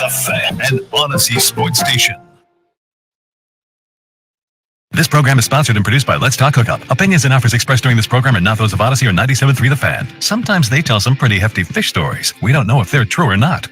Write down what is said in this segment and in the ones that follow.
Fan, an Odyssey sports station. This program is sponsored and produced by Let's Talk Hookup. Opinions and offers expressed during this program are not those of Odyssey or 97.3 The Fan. Sometimes they tell some pretty hefty fish stories. We don't know if they're true or not.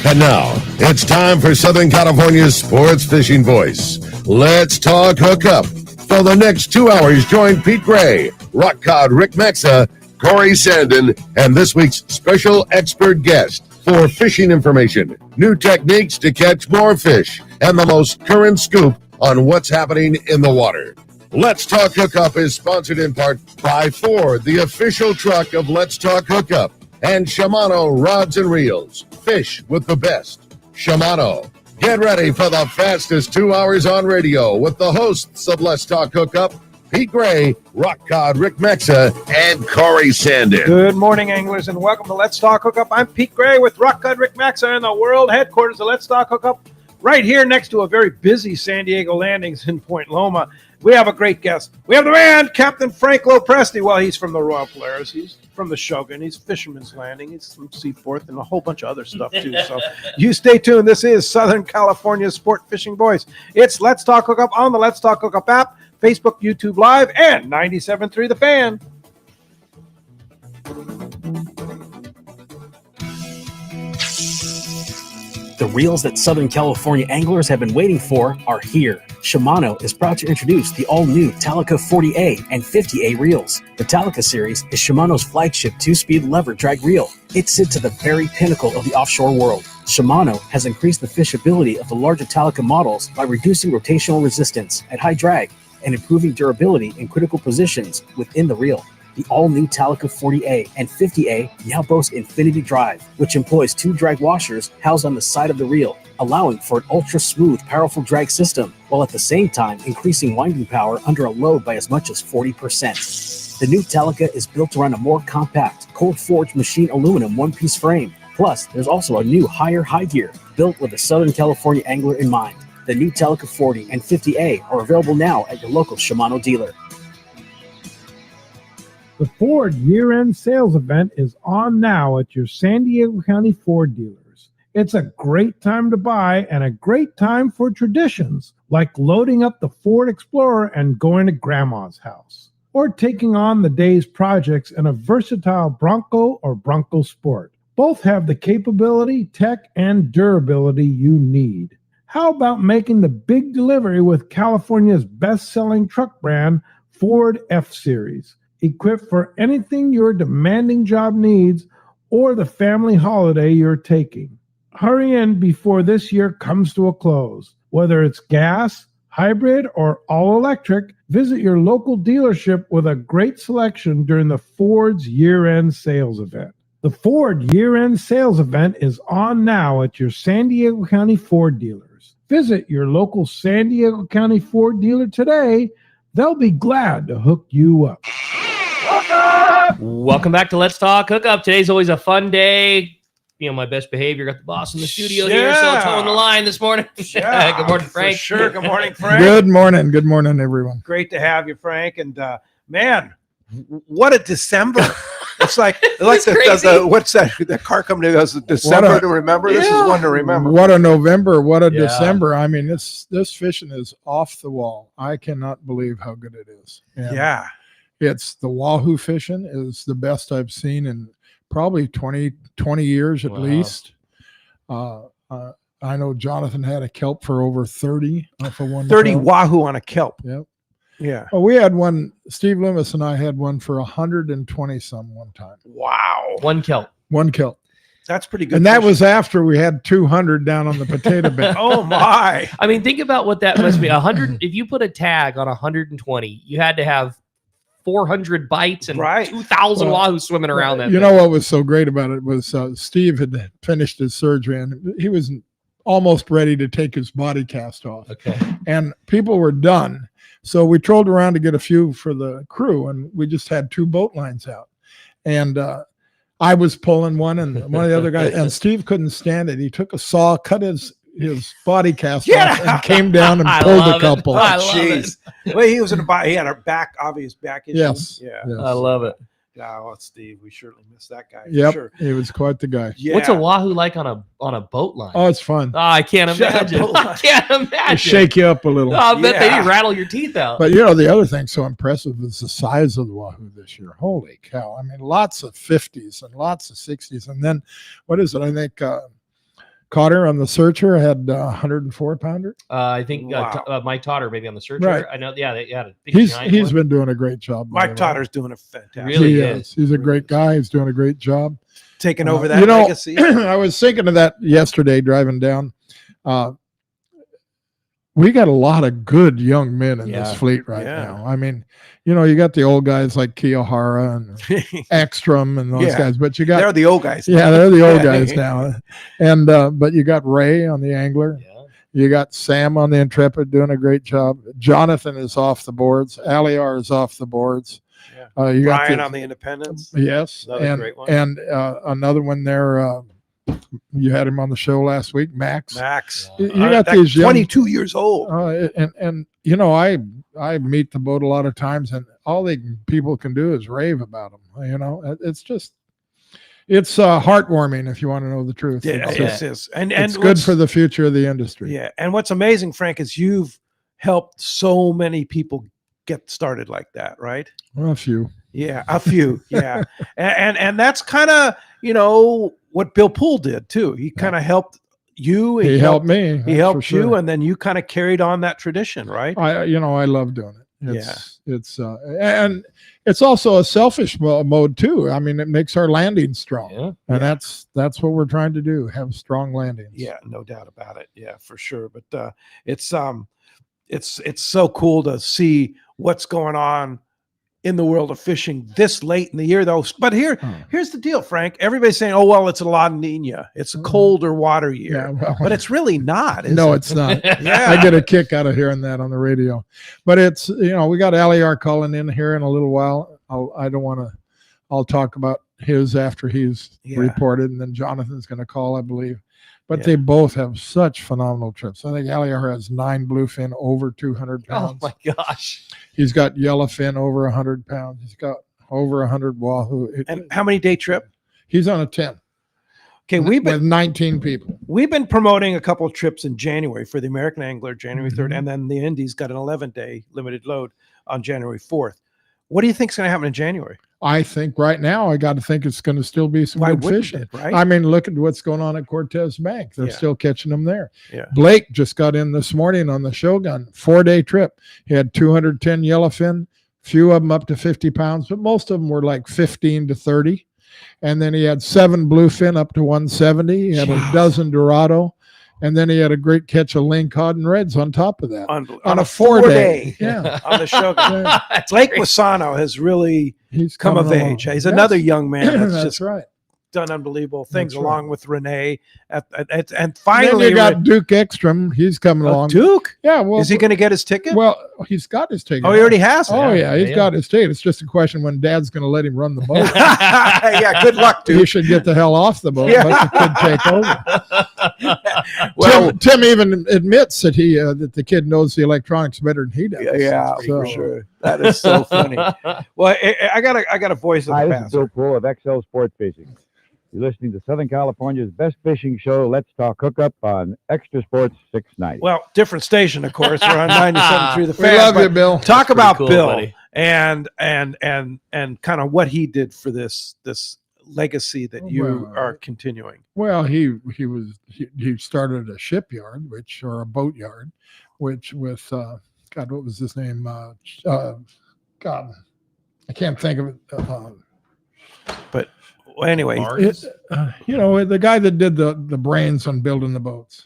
And now, it's time for Southern California's sports fishing voice. Let's Talk Hookup. For the next 2 hours, join Pete Gray, Rock Cod Rick Maxa, Corey Sandin, and this week's special expert guest for fishing information, new techniques to catch more fish, and the most current scoop on what's happening in the water. Let's Talk Hookup is sponsored in part by Ford, the official truck of Let's Talk Hookup, and Shimano Rods and Reels. Fish with the best. Shimano. Get ready for the fastest 2 hours on radio with the hosts of Let's Talk Hookup, Pete Gray, Rock Cod Rick Maxa, and Corey Sandin. Good morning, anglers, and welcome to Let's Talk Hookup. I'm Pete Gray with Rock Cod Rick Maxa in the world headquarters of Let's Talk Hookup, right here next to a very busy San Diego landings in Point Loma. We have a great guest. We have the man, Captain Frank LoPreste. Well, he's from the Royal Polaris. He's from the Shogun. He's Fisherman's Landing. He's from Seaforth and a whole bunch of other stuff, too. So you stay tuned. This is Southern California's sport fishing voice. It's Let's Talk Hookup on the Let's Talk Hookup app, Facebook, YouTube Live, and 97.3 The Fan. The reels that Southern California anglers have been waiting for are here. Shimano is proud to introduce the all-new Talica 40A and 50A reels. The Talica series is Shimano's flagship 2-speed lever drag reel. It sits at the very pinnacle of the offshore world. Shimano has increased the fishability of the larger Talica models by reducing rotational resistance at high drag and improving durability in critical positions within the reel. The all-new Talica 40A and 50A now boast Infinity Drive, which employs 2 drag washers housed on the side of the reel, allowing for an ultra-smooth, powerful drag system, while at the same time increasing winding power under a load by as much as 40%. The new Talica is built around a more compact, cold-forged machine aluminum one-piece frame. Plus, there's also a new higher high gear, built with a Southern California angler in mind. The new Talica 40 and 50A are available now at your local Shimano dealer. The Ford year-end sales event is on now at your San Diego County Ford dealers. It's a great time to buy and a great time for traditions like loading up the Ford Explorer and going to Grandma's house, or taking on the day's projects in a versatile Bronco or Bronco Sport. Both have the capability, tech, and durability you need. How about making the big delivery with California's best-selling truck brand, Ford F-Series? Equipped for anything your demanding job needs or the family holiday you're taking. Hurry in before this year comes to a close. Whether it's gas, hybrid, or all-electric, visit your local dealership with a great selection during the Ford's year-end sales event. The Ford year-end sales event is on now at your San Diego County Ford dealers. Visit your local San Diego County Ford dealer today. They'll be glad to hook you up. Welcome back to Let's Talk Hookup. Today's always a fun day. You know, my best behavior. Got the boss in the studio here, so towing the line this morning. Yeah, good morning, Frank. For sure. Good morning, Frank. Good morning. Good morning, everyone. Great to have you, Frank. And man, what a December! It's like what's that? The car company does December to remember. This is one to remember. What a November! What a December! I mean, this fishing is off the wall. I cannot believe how good it is. And it's the wahoo fishing is the best I've seen in probably 20 years at least. I know Jonathan had a kelp for over 30 off of one. 30 wahoo on a kelp. Yep. Yeah. Well, we had one. Steve Loomis and I had one for 120 some one time. Wow. One kelp. One kelp. That's pretty good. And that was after we had 200 down on the potato bed. Oh my! I mean, think about what that must be. 100. If you put a tag on 120, you had to have 400 bites and 2,000 wahoo swimming around that. You know what was so great about it was Steve had finished his surgery and he was almost ready to take his body cast off. Okay. And people were done. So we trolled around to get a few for the crew, and we just had 2 boat lines out. And I was pulling one, and one of the other guys, and Steve couldn't stand it. He took a saw, cut his body cast off, and came down and pulled a couple. Jeez. Well, he was in he had a back, obvious back issue. Yes. Yeah. Yes. I love it. Oh, Steve, we surely miss that guy. Yep, Sure. he was quite the guy. Yeah. What's a wahoo like on a boat line? Oh, it's fun. Oh, I can't imagine. I can't They imagine. shake you up a little. Oh, I bet Yeah. they rattle your teeth out. But the other thing so impressive is the size of the wahoo this year. Holy cow! I mean, lots of 50s and lots of 60s, and then what is it? I think Cotter on the Searcher had 104 pounder. I think Wow. Mike Totter maybe on the Searcher. Right. I know. Yeah, they had a big He's giant one. been doing a great job. by Mike the way. Totter's doing a fantastic. Really He is. He's a great guy. He's doing a great job. Taking over that legacy. I was thinking of that yesterday driving down. We got a lot of good young men in this fleet right now. I mean, you got the old guys like Kiyohara and Ekstrom and those guys, but you got They're the old guys. yeah, they're the old guys now. And but you got Ray on the Angler. Yeah. You got Sam on the Intrepid doing a great job. Jonathan is off the boards. Aliar is off the boards. Yeah. You got Brian on the Independence. Yes, Another great one. and another one there. You had him on the show last week, Max. Max. You got these young, 22 years old. and I meet the boat a lot of times, and all people can do is rave about them. It's just it's heartwarming if you want to know the truth. Yeah, It's is. And it's good for the future of the industry. Yeah. And what's amazing, Frank, is you've helped so many people get started like that, right? Well, a few. Yeah, a few. Yeah. And that's kind of, what Bill Poole did too. He kind of helped you. He helped me. He helped you, and then you kind of carried on that tradition, right? I love doing it. It's and it's also a selfish mode too. I mean, it makes our landing strong, and that's what we're trying to do: have strong landings. Yeah, no doubt about it. Yeah, for sure. But it's so cool to see what's going on in the world of fishing this late in the year, though. But here's the deal, Frank. Everybody's saying, "Oh, well, it's a La Nina. It's a colder water year," but it's really not. No, it's not. I get a kick out of hearing that on the radio. But it's we got Aliar calling in here in a little while. I'll talk about his after he's reported, and then Jonathan's going to call, I believe. But they both have such phenomenal trips. I think Aliar has 9 bluefin over 200 pounds. Oh my gosh! He's got yellowfin over 100 pounds. He's got over 100 wahoo. And how many day trip? He's on a 10. Okay, with 19 people. We've been promoting a couple of trips in January for the American Angler, January 3rd, and then the Indies got an 11-day limited load on January 4th. What do you think is going to happen in January? I think right now I got to think it's going to still be some good fishing. Right? I mean, look at what's going on at Cortez Bank. They're still catching them there. Yeah. Blake just got in this morning on the Shogun, 4-day trip. He had 210 yellowfin, few of them up to 50 pounds, but most of them were like 15 to 30. And then he had 7 bluefin up to 170. He had a dozen Dorado. And then he had a great catch of lingcod and reds on top of that. On a 4-day. Yeah. On the Shogun. Blake Wasano has really come of age. He's another young man that's just done unbelievable things along with Renee. And finally, then you got Duke Ekstrom. He's coming along. Duke? Yeah. Well, is he going to get his ticket? Well, he's got his ticket. Oh, he already has it. Oh, yeah. He's got his ticket. It's just a question when Dad's going to let him run the boat. Yeah. Good luck, Duke. He should get the hell off the boat. Let the kid take over. Well, Tim even admits that that the kid knows the electronics better than he does. Yeah, for sure. That is so funny. Well, I got a voice of the This is Bill Poole of XL Sport Fishing. You're listening to Southern California's best fishing show, Let's Talk Hookup, on Extra Sports 690. Well, different station, of course. We're on 97.3 The Fan. We love you, Bill. Talk about cool, Bill buddy. and kind of what he did for this legacy that you are continuing. Well, he started a shipyard, or a boat yard, with God, what was his name? God, I can't think of it. But anyway, the guy that did the brains on building the boats.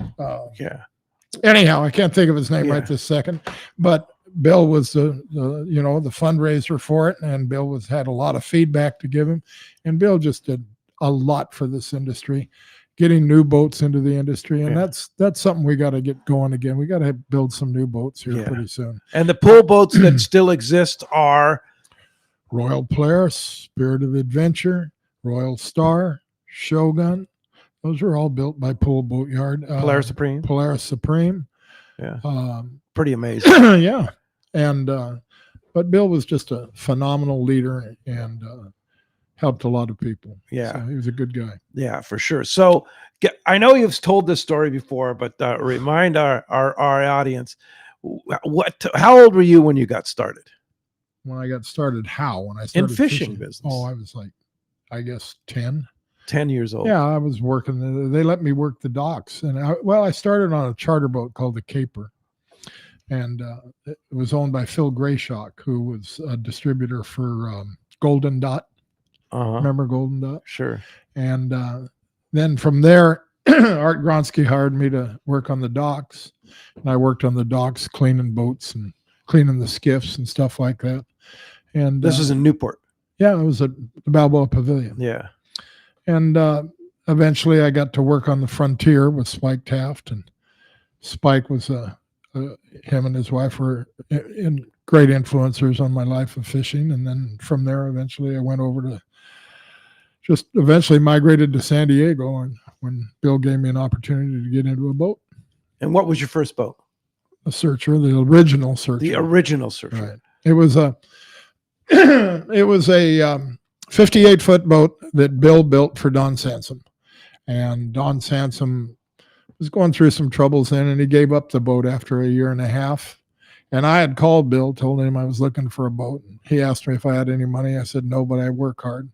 Anyhow, I can't think of his name right this second, but Bill was the fundraiser for it, and Bill had a lot of feedback to give him, and Bill just did a lot for this industry, getting new boats into the industry, and that's something we got to get going again. We got to build some new boats here pretty soon. And the pool boats that still exist are Royal Polaris, Spirit of Adventure, Royal Star, Shogun. Those are all built by Pool Boat Yard. Polaris Supreme. Polaris Supreme. Yeah. Pretty amazing. Yeah. And but Bill was just a phenomenal leader, and helped a lot of people. Yeah. So he was a good guy. Yeah, for sure. So I know you've told this story before, but remind our audience, how old were you when you got started? When I got started, when I started in fishing business? Oh, I was like, I guess 10. 10 years old. Yeah, I was working. They let me work the docks. And I started on a charter boat called the Caper. And it was owned by Phil Grayshock, who was a distributor for Golden Dot. Remember Golden Dot? Sure. And then from there, Art Gronsky hired me to work on the docks. And I worked on the docks, cleaning boats and cleaning the skiffs and stuff like that. And this is in Newport. Yeah, it was at the Balboa Pavilion. Yeah. And eventually I got to work on the Frontier with Spike Taft. And Spike was him and his wife were in great influencers on my life of fishing. And then from there, eventually I went over to eventually migrated to San Diego, and when Bill gave me an opportunity to get into a boat. And what was your first boat? A Searcher, the original Searcher. The original Searcher. Right. It was a 58-foot boat that Bill built for Don Sansom. And Don Sansom was going through some troubles then, and he gave up the boat after a year and a half. And I had called Bill, told him I was looking for a boat. He asked me if I had any money. I said, no, but I work hard.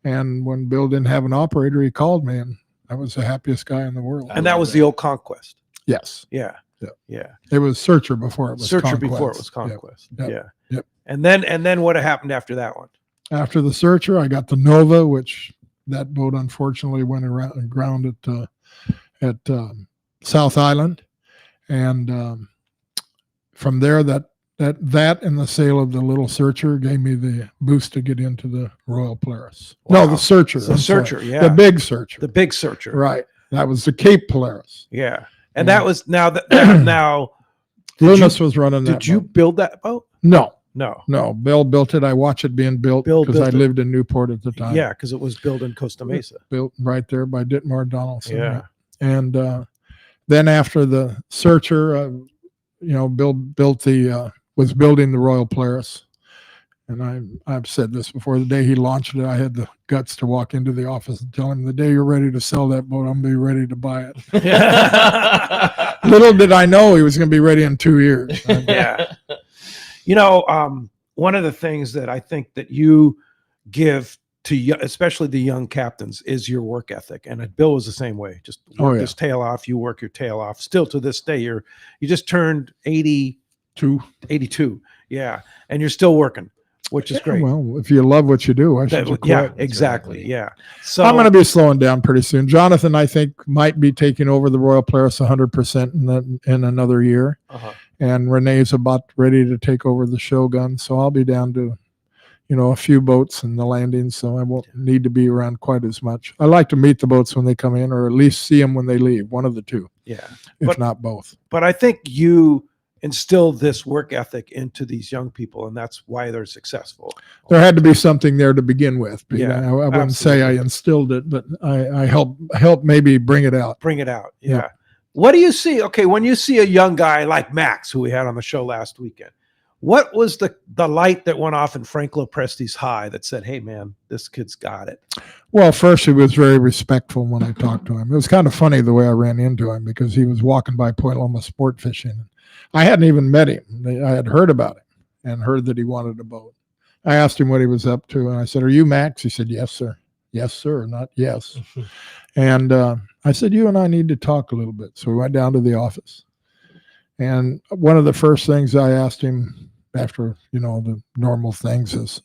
And when Bill didn't have an operator, he called me, and I was the happiest guy in the world. And that was the old Conquest. Yes. Yeah. Yeah. Yeah. It was Searcher before it was Searcher Conquest. before it was Conquest. Yep. Yeah. Yep. And then what happened after that one? After the Searcher, I got the Nova, which that boat unfortunately went aground at South Island. And from there, that and the sale of the little Searcher gave me the boost to get into the Royal Polaris. Wow. No, the Searcher. The Searcher, yeah. The big Searcher. The big Searcher. Right. That was the Cape Polaris. Yeah. And that was now Loomis was running that. Did you build that boat? No. No. Bill built it. I watched it being built because I lived in Newport at the time. Yeah, because it was built in Costa Mesa. Built right there by Ditmar Donaldson. Yeah. And then after the Searcher, Bill was building the Royal Polaris. And I've said this before. The day he launched it, I had the guts to walk into the office and tell him, the day you're ready to sell that boat, I'm going to be ready to buy it. Little did I know he was going to be ready in 2 years. Yeah. One of the things that I think that you give to especially the young captains is your work ethic. And Bill was the same way. Just work his tail off. You work your tail off. Still to this day, you just turned 82. Yeah. And you're still working, which is great. Well, if you love what you do, why should you quit? Yeah, exactly. Yeah. So I'm going to be slowing down pretty soon. Jonathan, I think, might be taking over the Royal Polaris 100% in another year. And Renee's about ready to take over the Shogun. So I'll be down to, a few boats and the landings. So I won't need to be around quite as much. I like to meet the boats when they come in, or at least see them when they leave. One of the two. Yeah. If not both. But I think you instill this work ethic into these young people, and that's why they're successful. There had to be something there to begin with. Pete. Yeah, I wouldn't say I instilled it, but I help maybe bring it out. Yeah. What do you see? Okay, when you see a young guy like Max, who we had on the show last weekend, what was the light that went off in Frank LoPreste's high that said, hey man, this kid's got it? Well, first he was very respectful when I talked to him. It was kind of funny the way I ran into him, because he was walking by Point Loma sport fishing. I hadn't even met him. I had heard about him and heard that he wanted a boat. I asked him what he was up to, and I said, are you Max? He said, yes, sir. Yes, sir, not yes. And I said, you and I need to talk a little bit. So we went down to the office. And one of the first things I asked him after, the normal things is,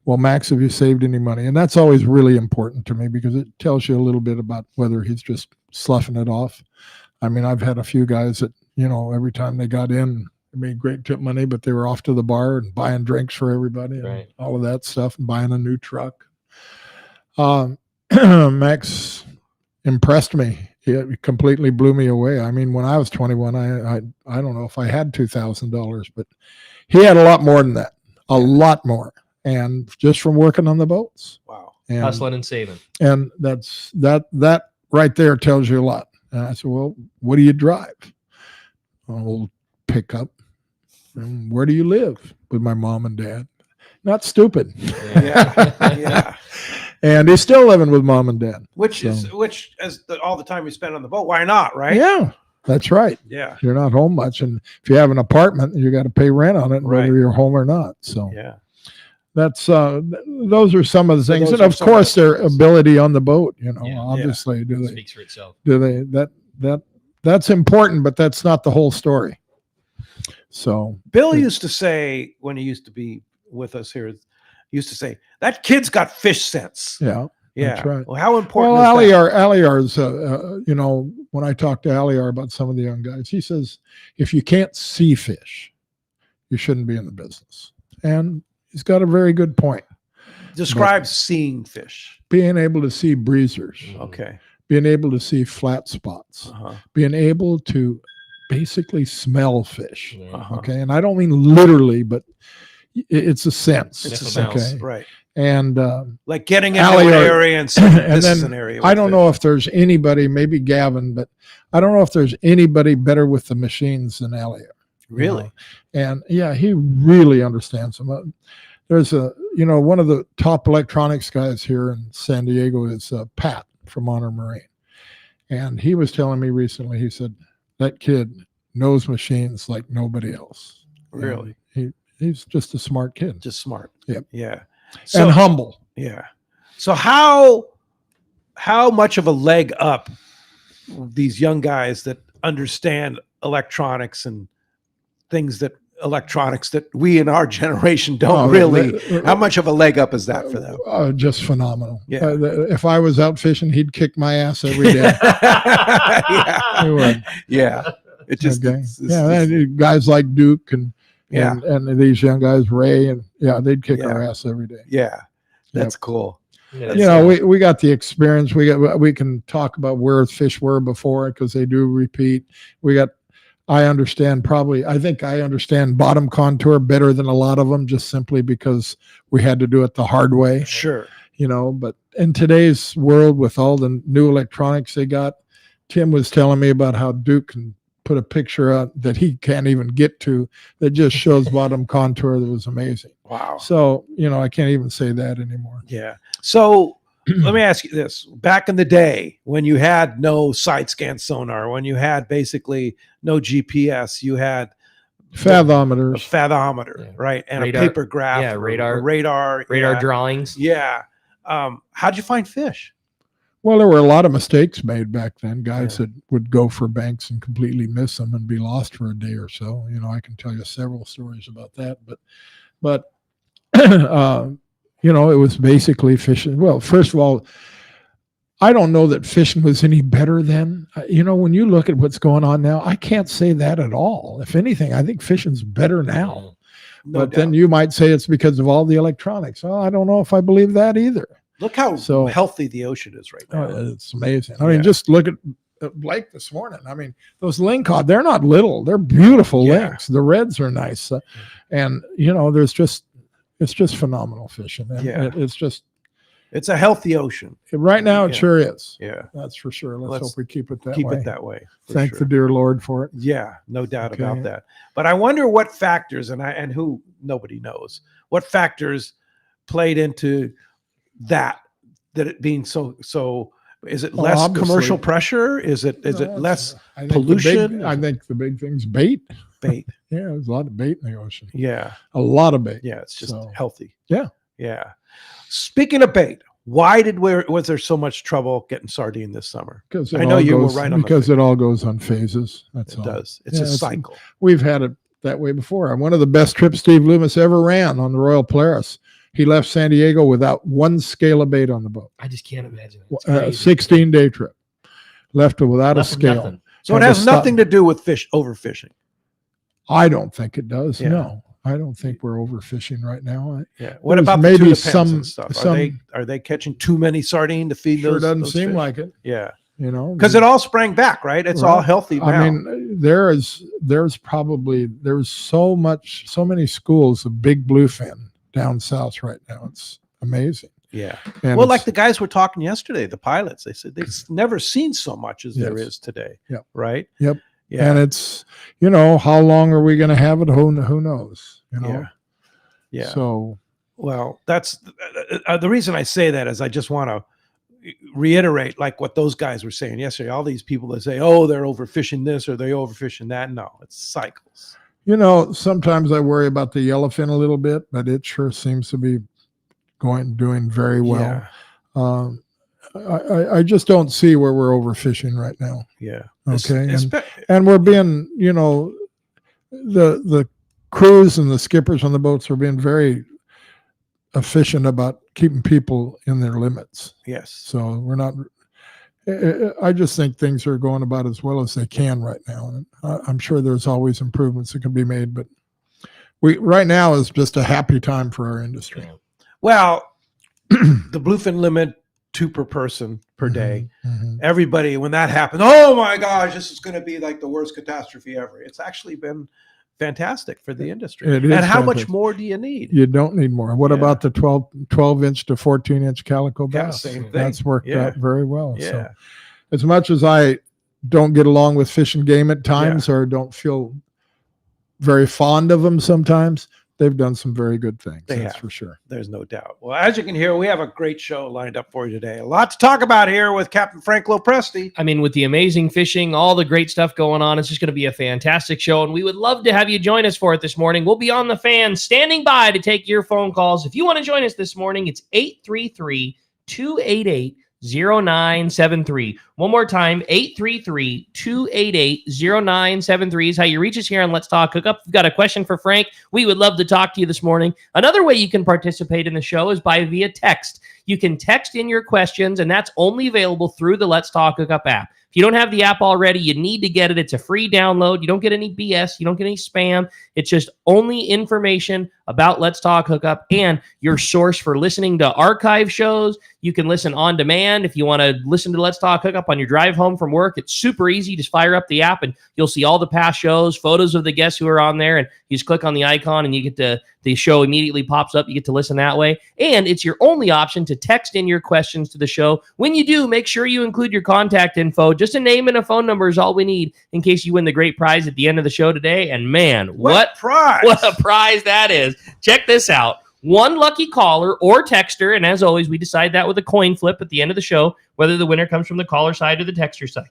well, Max, have you saved any money? And that's always really important to me, because it tells you a little bit about whether he's just sloughing it off. I mean, I've had a few guys that, every time they got in, they made great tip money, but they were off to the bar and buying drinks for everybody and all of that stuff, and buying a new truck. Max impressed me. It completely blew me away. I mean, when I was 21, I don't know if I had $2,000, but he had a lot more than that, a lot more. And just from working on the boats. Wow. And, hustling and saving. And that right there tells you a lot. And I said, well, what do you drive? Old pickup. And where do you live? With my mom and dad. not stupid. Yeah. And he's still living with mom and dad. Which all the time you spend on the boat, why not, right? Yeah, that's right. Yeah. You're not home much. And if you have an apartment, you got to pay rent on it, Right. whether you're home or not. So Yeah. that's those are some of the things. those And are of some of course the their things. ability on the boat, you know, Yeah. obviously Speaks for itself. that's important, but that's not the whole story. So Bill used to say, when he used to be with us here, he used to say, that kid's got fish sense. yeah. Yeah. That's right. Well, how important Well, is that? Aliar's, you know, when I talk to Aliar about some of the young guys, he says, if you can't see fish, you shouldn't be in the business. And he's got a very good point. Describe seeing fish. Being able to see breezers, Okay. being able to see flat spots, Uh-huh. being able to basically smell fish. Uh-huh. Okay. And I don't mean literally, but it's a sense. It's a Definitely. sense. Okay. Right. And like getting into an Aliar- area and saying, and this is then an area. I with don't fish. know if there's anybody, maybe Gavin, but I don't know if there's anybody better with the machines than Aliar. Really? And yeah, he really understands them. There's one of the top electronics guys here in San Diego is Pat from Honor Marine. And he was telling me recently, he said, that kid knows machines like nobody else. Really? And he's just a smart kid. Just smart. Yep. Yeah. And humble. Yeah. So how much of a leg up these young guys that understand electronics and electronics that we in our generation don't really, how much of a leg up is that for them? Just phenomenal. Yeah. If I was out fishing, he'd kick my ass every day. Yeah. He would. Yeah. It just, Okay. And guys like Duke and these young guys, Ray, and they'd kick our ass every day. yeah. That's cool. Yeah, We got the experience. We can talk about where fish were before because they do repeat. I think I understand bottom contour better than a lot of them, just simply because we had to do it the hard way. Sure. But in today's world with all the new electronics they got, Tim was telling me about how Duke can put a picture out that he can't even get to that just shows bottom contour. That was amazing. Wow. So, I can't even say that anymore. Yeah. So let me ask you this. Back in the day when you had no side scan sonar, when you had basically no GPS, you had a Fathometers. fathometer, right? And Radar. a paper graph. Yeah, radar. Radar. radar drawings. Yeah. How'd you find fish? Well, there were a lot of mistakes made back then. Guys that would go for banks and completely miss them and be lost for a day or so. I can tell you several stories about that. But it was basically fishing. Well, first of all, I don't know that fishing was any better then. When you look at what's going on now, I can't say that at all. If anything, I think fishing's better now. No But doubt. then you might say it's because of all the electronics. Well, I don't know if I believe that either. Look how So- healthy the ocean is right now. It's amazing. I mean, just look at Blake this morning. I mean, those lingcod, they're not little. They're beautiful links. The reds are nice. And, it's just phenomenal fishing. And It's a healthy ocean. right now it sure is. Yeah. That's for sure. Let's Let's hope we keep it that Keep way. it that way. for Thank sure. the dear Lord for it. Yeah, no doubt Okay. about that. But I wonder what factors, and who nobody knows, what factors played into that it being so. Is it less obviously. commercial pressure? Is it less pollution? I think the big thing's bait. bait? Yeah, there's a lot of bait in the ocean. Yeah, A lot of bait. yeah, it's just So- healthy. Yeah. Yeah. Speaking of bait, why was there so much trouble getting sardine this summer? Because I know you were right on the because thing. it all goes on phases. That's It all. does. It's Yeah, a cycle. We've had it that way before. One of the best trips Steve Loomis ever ran on the Royal Polaris. He left San Diego without one scale of bait on the boat. I just can't imagine it. It's crazy. 16-day trip. Left it without Left a with scale. nothing. So it Had to has stop. nothing to do with overfishing. I don't think it does. Yeah. No, I don't think we're overfishing right now. Yeah. What There's about the maybe tuna pens some- and stuff? some- Are they catching too many sardine to feed Sure those? doesn't those seem fish? like it. Yeah. Because It all sprang back, right? It's all Right. healthy now. I mean, there's so many schools of big bluefin down south right now. It's amazing. yeah. And Well, like it's- the guys were talking yesterday, the pilots, they said they've never seen so much as there Yes. is today. Yep. Right. Yep. Yeah. And it's, how long are we going to have it? Who knows? Yeah. Yeah. So Well, that's the reason I say that is I just want to reiterate like what those guys were saying yesterday. All these people that say, "Oh, they're overfishing this or they overfishing that." No, it's cycles. Sometimes I worry about the yellowfin a little bit, but it sure seems to be doing very well. Yeah. I just don't see where we're overfishing right now. Yeah. Okay. And we're being, the crews and the skippers on the boats are being very efficient about keeping people in their limits. Yes. So we're not, I just think things are going about as well as they can right now. And I'm sure there's always improvements that can be made, but right now is just a happy time for our industry. Well, the bluefin limit 2 per person per day. Mm-hmm. Everybody, when that happened, oh my gosh, this is going to be like the worst catastrophe ever. It's actually been fantastic for the industry. And how much more do you need? You don't need more. What about the 12-inch to 14-inch calico bass? Same thing. That's worked out very well. Yeah. So as much as I don't get along with Fish and Game at times or don't feel very fond of them sometimes, they've done some very good things. That's for sure. There's no doubt. Well, as you can hear, we have a great show lined up for you today. A lot to talk about here with Captain Frank LoPreste. I mean, with the amazing fishing, all the great stuff going on, it's just going to be a fantastic show, and we would love to have you join us for it this morning. We'll be on the fan standing by to take your phone calls. If you want to join us this morning, it's 833-288-0973. One more time, 833-288-0973 is how you reach us here on Let's Talk Hookup. If you've got a question for Frank, we would love to talk to you this morning. Another way you can participate in the show is via text. You can text in your questions, and that's only available through the Let's Talk Hookup app. If you don't have the app already, you need to get it. It's a free download. You don't get any BS. You don't get any spam. It's just only information about Let's Talk Hookup and your source for listening to archive shows. You can listen on demand. If you want to listen to Let's Talk Hookup on your drive home from work, it's super easy. Just fire up the app and you'll see all the past shows, photos of the guests who are on there, and you just click on the icon and you get the show immediately pops up. You get to listen that way. And it's your only option to text in your questions to the show. When you do, make sure you include your contact info. Just a name and a phone number is all we need in case you win the great prize at the end of the show today. And man, what prize! What a prize that is. Check this out. One lucky caller or texter, and as always, we decide that with a coin flip at the end of the show, whether the winner comes from the caller side or the texter side,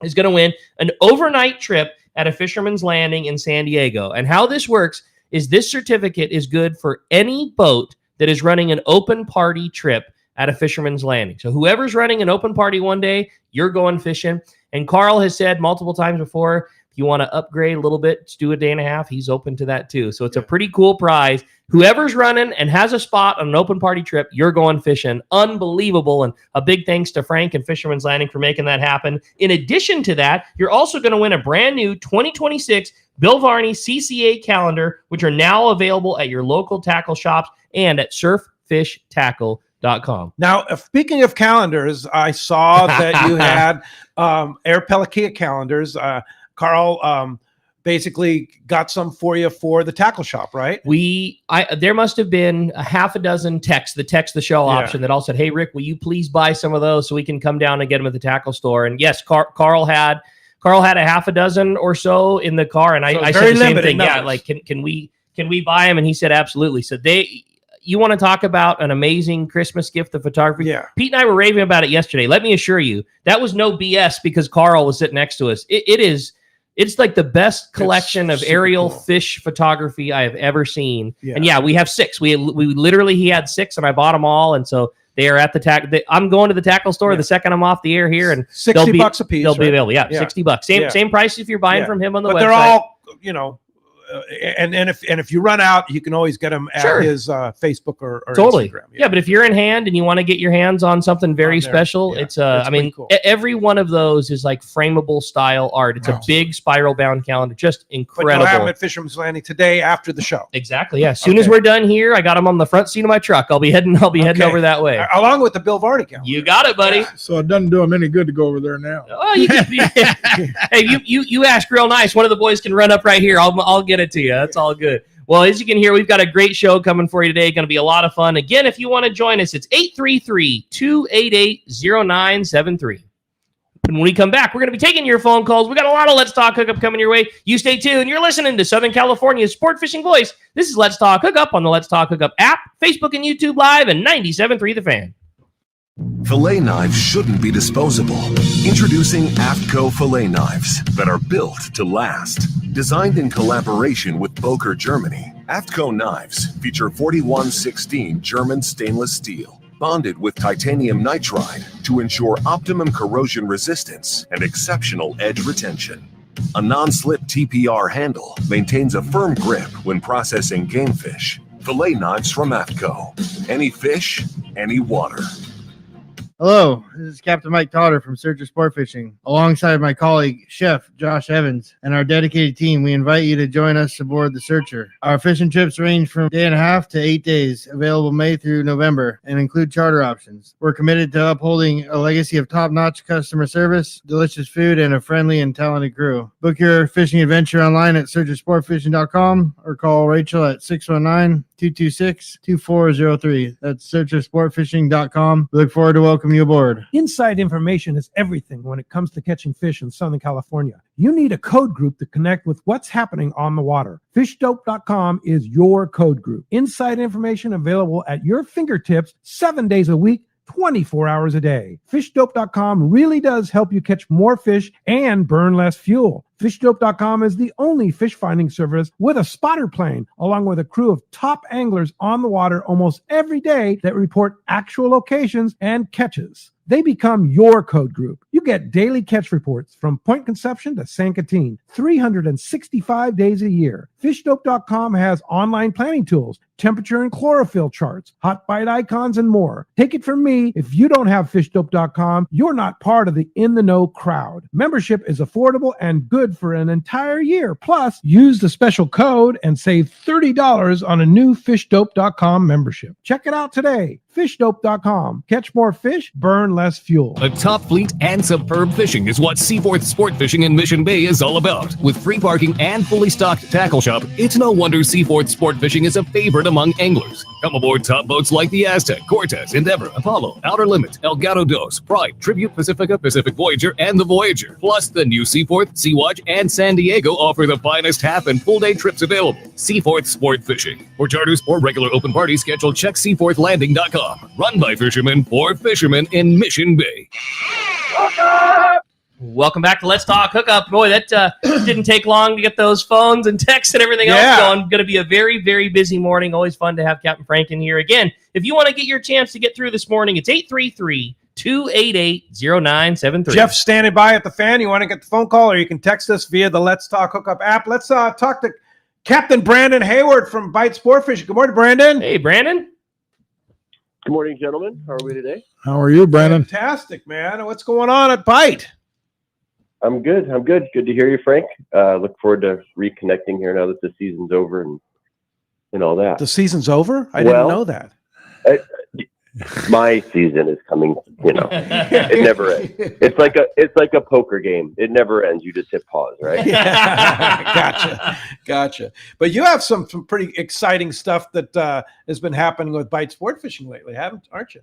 is going to win an overnight trip at a Fisherman's Landing in San Diego. And how this works is this certificate is good for any boat that is running an open party trip at a Fisherman's Landing. So whoever's running an open party one day, you're going fishing. And Carl has said multiple times before, if you want to upgrade a little bit, just do a day and a half, he's open to that too. So it's a pretty cool prize. Whoever's running and has a spot on an open party trip, you're going fishing. Unbelievable. And a big thanks to Frank and Fisherman's Landing for making that happen. In addition to that, you're also going to win a brand new 2026 Bill Varney CCA calendar, which are now available at your local tackle shops and at surffishtackle.com. Now, speaking of calendars, I saw that you had Air Pelikia calendars. Carl basically got some for you for the tackle shop, right? There must have been a half a dozen texts, the text the show option that all said, "Hey Rick, will you please buy some of those so we can come down and get them at the tackle store?" And yes, Carl had a half a dozen or so in the car, and I said the same thing. Yeah, like can we buy them? And he said absolutely. So you want to talk about an amazing Christmas gift of photography? Yeah. Pete and I were raving about it yesterday. Let me assure you, that was no BS because Carl was sitting next to us. It's like the best collection of aerial fish photography I have ever seen. Yeah. And we have 6. We literally, he had 6 and I bought them all. And so they are at the I'm going to the tackle store the second I'm off the air here, and $60 a piece. They'll be available. Yeah, $60. Same price if you're buying from him on the website. But they're all, and if you run out, you can always get them at his Facebook or totally. Instagram. Yeah, but if you're in hand and you want to get your hands on something very special, it's cool. Every one of those is like frameable style art. It's a big spiral bound calendar, just incredible. But you'll have them at Fisherman's Landing today after the show. Exactly. Yeah. As soon as we're done here, I got them on the front seat of my truck. I'll be heading over that way, along with the Bill Varney calendar. You got it, buddy. So it doesn't do them any good to go over there now. Oh, you can. Hey, you asked real nice. One of the boys can run up right here. I'll get it to you. That's all good. Well, as you can hear, we've got a great show coming for you today. Going to be a lot of fun. Again, if you want to join us, it's 833-288-0973. And when we come back, we're going to be taking your phone calls. We got a lot of Let's Talk Hookup coming your way. You stay tuned. You're listening to Southern California's sport fishing voice. This is Let's Talk Hookup on the Let's Talk Hookup app, Facebook and YouTube Live, and 97.3 The Fan. Fillet knives shouldn't be disposable. Introducing AFTCO fillet knives that are built to last. Designed in collaboration with Boker, Germany, AFTCO knives feature 4116 German stainless steel, bonded with titanium nitride to ensure optimum corrosion resistance and exceptional edge retention. A non-slip TPR handle maintains a firm grip when processing game fish. Fillet knives from AFTCO. Any fish, any water. Hello, this is Captain Mike Totter from Searcher Sport Fishing. Alongside my colleague, Chef Josh Evans, and our dedicated team, we invite you to join us aboard the Searcher. Our fishing trips range from 1.5 to 8 days, available May through November, and include charter options. We're committed to upholding a legacy of top-notch customer service, delicious food, and a friendly and talented crew. Book your fishing adventure online at searchersportfishing.com or call Rachel at 619-226-2403. That's searchersportfishing.com. We look forward to welcoming you aboard. Inside information is everything when it comes to catching fish in Southern California. You need a code group to connect with what's happening on the water. Fishdope.com is your code group. Inside information available at your fingertips 7 days a week, 24 hours a day. Fishdope.com really does help you catch more fish and burn less fuel. Fishdope.com is the only fish finding service with a spotter plane, along with a crew of top anglers on the water almost every day that report actual locations and catches. They become your code group. You get daily catch reports from Point Conception to San Catine, 365 days a year. Fishdope.com has online planning tools, temperature and chlorophyll charts, hot bite icons, and more. Take it from me, if you don't have Fishdope.com, you're not part of the in-the-know crowd. Membership is affordable and good for an entire year. Plus, use the special code and save $30 on a new Fishdope.com membership. Check it out today. Fishdope.com. Catch more fish, burn less fuel. A top fleet and superb fishing is what Seaforth Sport Fishing in Mission Bay is all about. With free parking and fully stocked tackle shop, it's no wonder Seaforth Sport Fishing is a favorite among anglers. Come aboard top boats like the Aztec, Cortez, Endeavor, Apollo, Outer Limit, El Gato Dos, Pride, Tribute Pacifica, Pacific Voyager, and the Voyager. Plus, the new Seaforth, Sea-Watch, and San Diego offer the finest half and full day trips available. Seaforth Sport Fishing. For charters or regular open party schedule, check seaforthlanding.com. Run by fishermen for fishermen in Mission Bay. Welcome back to Let's Talk Hookup. Boy, that didn't take long to get those phones and texts and everything else going. Going to be a very, very busy morning. Always fun to have Captain Frank in here. Again, if you want to get your chance to get through this morning, it's 833-288-0973. Jeff's standing by at the fan. You want to get the phone call, or you can text us via the Let's Talk Hookup app. Let's talk to Captain Brandon Hayward from Bite Sport Fishing. Good morning, Brandon. Hey, Brandon. Good morning, gentlemen. How are we today? How are you, Brandon? Fantastic, man. What's going on at Bite? I'm good. Good to hear you, Frank. Look forward to reconnecting here now that the season's over and all that. The season's over? I didn't know that. My season is coming. It never ends. It's like a poker game. It never ends. You just hit pause, right? Gotcha. But you have some pretty exciting stuff that has been happening with Bite Sport Fishing lately, aren't you?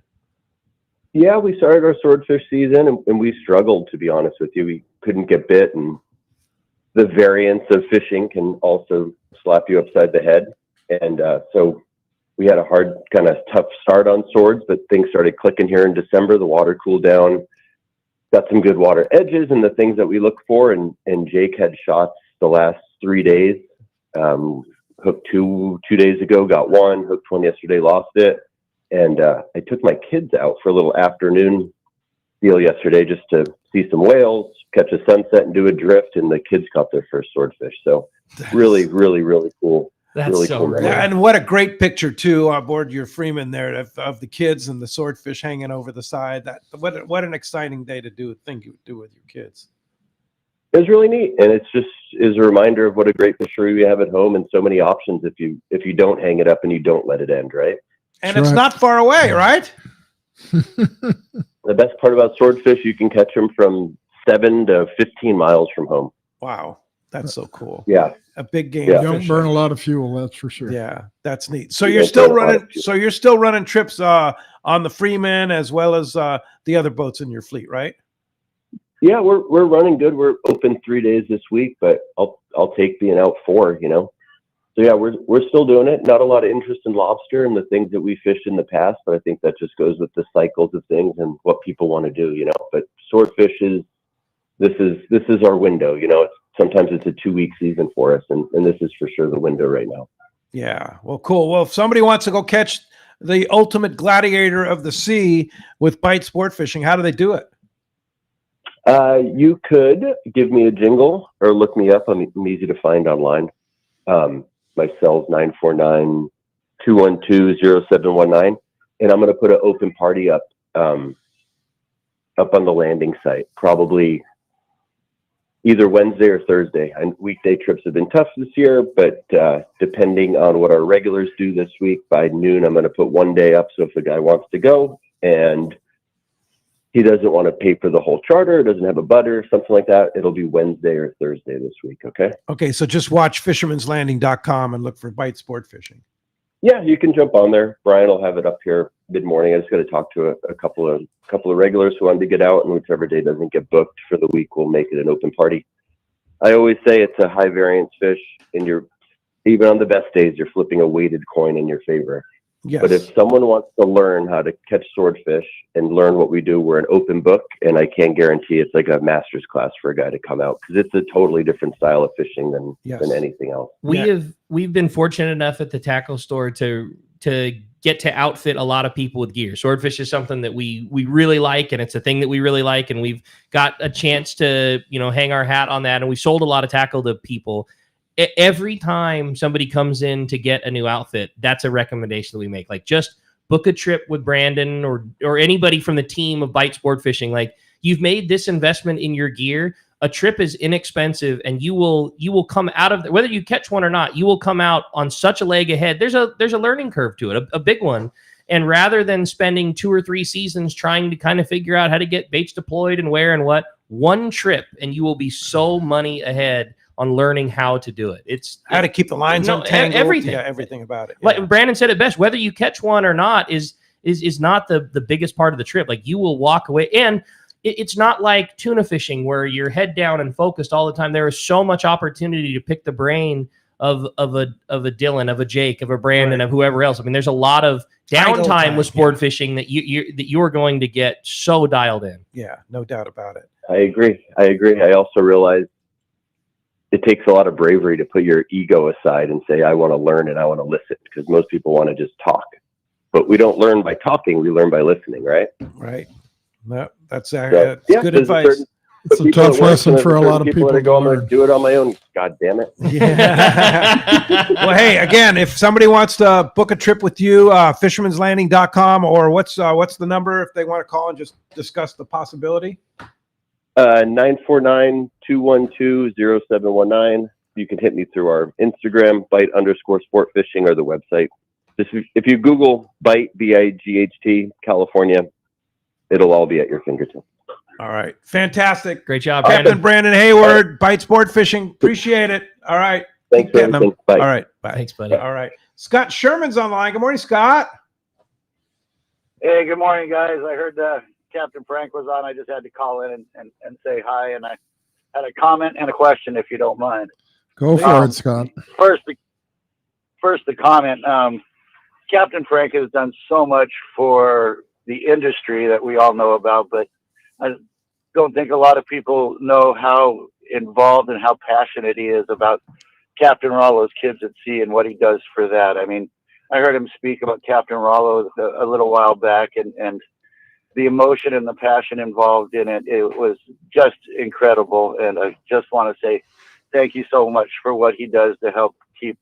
Yeah, we started our swordfish season and we struggled, to be honest with you. We couldn't get bit, and the variance of fishing can also slap you upside the head. And so we had a hard, kind of tough start on swords, but things started clicking here in December. The water cooled down, got some good water edges and the things that we look for. And Jake had shots the last 3 days. Hooked two days ago, got one, hooked one yesterday, lost it. And I took my kids out for a little afternoon deal yesterday just to see some whales, catch a sunset, and do a drift. And the kids caught their first swordfish. So really, really, really cool. That's really so cool. great. Yeah, and what a great picture too aboard your Freeman there of the kids and the swordfish hanging over the side. What an exciting day to do with your kids. It was really neat, and it's just is a reminder of what a great fishery we have at home, and so many options if you don't hang it up and you don't let it end, right? And it's not far away, right? The best part about swordfish, you can catch them from 7 to 15 miles from home. Wow, that's so cool. Yeah, a big game. Yeah. Don't burn a lot of fuel, that's for sure. Yeah, that's neat. So you're still running. So you're still running trips on the Freeman as well as the other boats in your fleet, right? Yeah, we're running good. We're open 3 days this week, but I'll take being out 4. So yeah, we're still doing it. Not a lot of interest in lobster and the things that we fished in the past, but I think that just goes with the cycles of things and what people want to do. But swordfish this is our window. Sometimes it's a 2-week season for us, and this is for sure the window right now. Yeah. Well, cool. Well, if somebody wants to go catch the ultimate gladiator of the sea with Bite Sport Fishing, how do they do it? You could give me a jingle or look me up. I'm easy to find online. My cell's 949-212-0719, and I'm going to put an open party up on the landing site, probably either Wednesday or Thursday. And weekday trips have been tough this year, but depending on what our regulars do this week, by noon, I'm going to put one day up. So if the guy wants to go and he doesn't want to pay for the whole charter, doesn't have a butter, something like that, it'll be Wednesday or Thursday this week. Okay, so just watch fishermanslanding.com and look for Bite Sport Fishing. Yeah, you can jump on there. Brian will have it up here mid-morning. I just got to talk to a couple of regulars who want to get out, and whichever day doesn't get booked for the week, we'll make it an open party. I always say it's a high variance fish, and even on the best days, you're flipping a weighted coin in your favor. Yes. But if someone wants to learn how to catch swordfish and learn what we do, we're an open book, and I can guarantee it's like a master's class for a guy to come out, because it's a totally different style of fishing than anything else. We've been fortunate enough at the tackle store to get to outfit a lot of people with gear. Swordfish is something that we really like, and it's a thing that we really like, and we've got a chance to hang our hat on that, and we sold a lot of tackle to people. Every time somebody comes in to get a new outfit, that's a recommendation that we make. Like, just book a trip with Brandon or anybody from the team of Bite Sport Fishing. Like, you've made this investment in your gear. A trip is inexpensive, and you will come out of whether you catch one or not, you will come out on such a leg ahead. There's a learning curve to it, a big one. And rather than spending 2 or 3 seasons trying to kind of figure out how to get baits deployed and where and what, one trip and you will be so money ahead on learning how to do it. It's how to keep the lines untangled. Everything about it. Like Brandon said it best, whether you catch one or not is not the biggest part of the trip. Like, you will walk away, and it's not like tuna fishing where you're head down and focused all the time. There is so much opportunity to pick the brain of a Dylan, of a Jake, of a Brandon, of whoever else. I mean, there's a lot of downtime with sport fishing that you are going to get so dialed in. Yeah, no doubt about it. I agree. I also realize it takes a lot of bravery to put your ego aside and say, I want to learn and I want to listen, because most people want to just talk. But we don't learn by talking, we learn by listening, right? Right. No, that's good advice. It's a tough lesson for a lot of people. I'm going to do it on my own. God damn it. Yeah. Well, hey, again, if somebody wants to book a trip with you, fishermanslanding.com, or what's the number if they want to call and just discuss the possibility? 949-212-0719. You can hit me through our Instagram, bite_sportfishing, or the website. If you Google Bite, BIGHT, California, it'll all be at your fingertips. All right. Fantastic. Great job, Captain Brandon Hayward, Bite Sport Fishing. Appreciate it. All right. Thanks for everything. Bye. All right. Bye. Thanks, buddy. All right. Scott Sherman's online. Good morning, Scott. Hey, good morning, guys. I heard Captain Frank was on. I just had to call in and say hi, and I had a comment and a question, if you don't mind. Go for it, Scott. First, the comment. Captain Frank has done so much for the industry that we all know about, but I don't think a lot of people know how involved and how passionate he is about Captain Rollo's Kids at Sea and what he does for that. I mean, I heard him speak about Captain Rollo a little while back, and the emotion and the passion involved in it, it was just incredible. And I just want to say thank you so much for what he does to help keep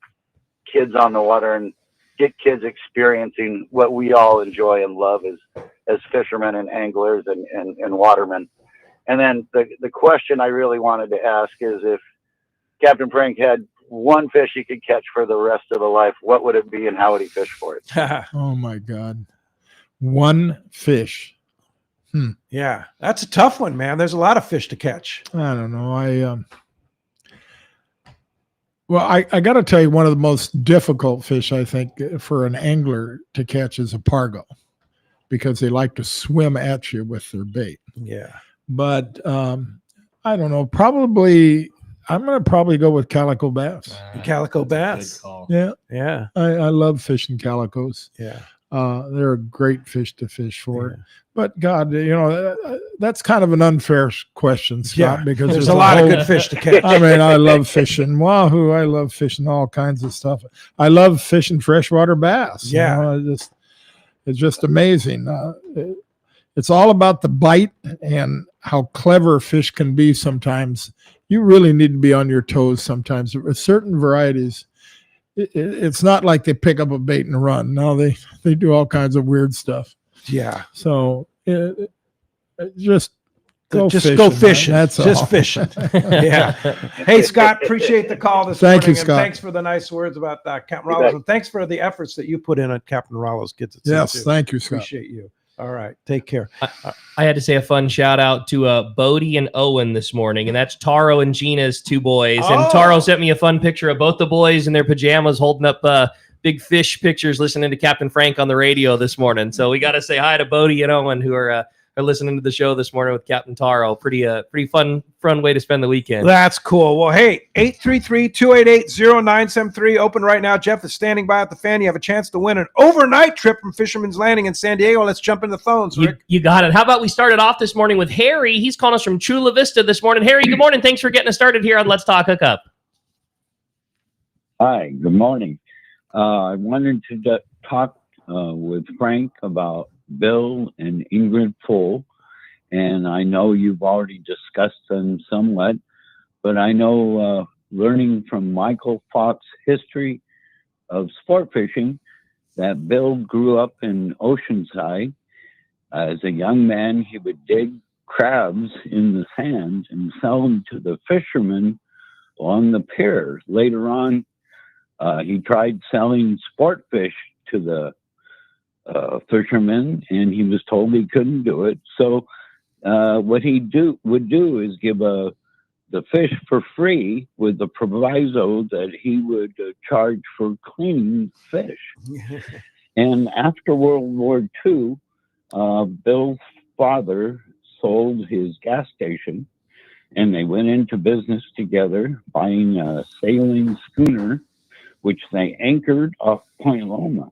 kids on the water and get kids experiencing what we all enjoy and love as fishermen and anglers and watermen. And then the question I really wanted to ask is, if Captain Frank had one fish he could catch for the rest of the life, what would it be and how would he fish for it? Oh my God. One fish. Yeah, that's a tough one, man. There's a lot of fish to catch. I don't know. I got to tell you, one of the most difficult fish, I think, for an angler to catch is a pargo, because they like to swim at you with their bait. Yeah. but I don't know. Probably, I'm going to probably go with calico bass. Calico bass. Good call. Yeah, Yeah. I love fishing calicos. Yeah. They're a great fish to fish for. But God, that's kind of an unfair question, Scott, because there's a lot of good fish to catch. I mean, I love fishing wahoo. I love fishing all kinds of stuff. I love fishing freshwater bass. Yeah. It's just amazing. It's all about the bite and how clever fish can be sometimes. You really need to be on your toes sometimes. With certain varieties, it's not like they pick up a bait and run. No, they do all kinds of weird stuff. Yeah. So just go fishing. That's all. Just fishing. Yeah. Hey, Scott, appreciate the call this Thank morning. you, Scott. And thanks for the nice words about Captain Rollo's. And thanks for the efforts that you put in at Captain Rollo's Kids at Sea, Yes, too. thank you, Scott. Appreciate you. All right. Take care. I had to say a fun shout out to Bodie and Owen this morning, and that's Taro and Gina's two boys. And Taro sent me a fun picture of both the boys in their pajamas holding up big fish pictures, listening to Captain Frank on the radio this morning. So we got to say hi to Bodie and Owen, who are listening to the show this morning with Captain Taro. Pretty fun way to spend the weekend. That's cool. Well, hey, 833-288-0973, open right now. Jeff is standing by at the fan. You have a chance to win an overnight trip from Fisherman's Landing in San Diego. Let's jump into the phones, Rick. You got it. How about we started off this morning with Harry? He's calling us from Chula Vista this morning. Harry, good morning. Thanks for getting us started here on Let's Talk Hookup. Hi, good morning. I wanted to talk with Frank about Bill and Ingrid Poole, and I know you've already discussed them somewhat, but I know learning from Michael Fox's history of sport fishing that Bill grew up in Oceanside. As a young man, he would dig crabs in the sand and sell them to the fishermen along the pier. Later on, he tried selling sport fish to the fishermen, and he was told he couldn't do it. So what he would do is give the fish for free with the proviso that he would charge for cleaning fish. And after World War II, Bill's father sold his gas station, and they went into business together, buying a sailing schooner, which they anchored off Point Loma.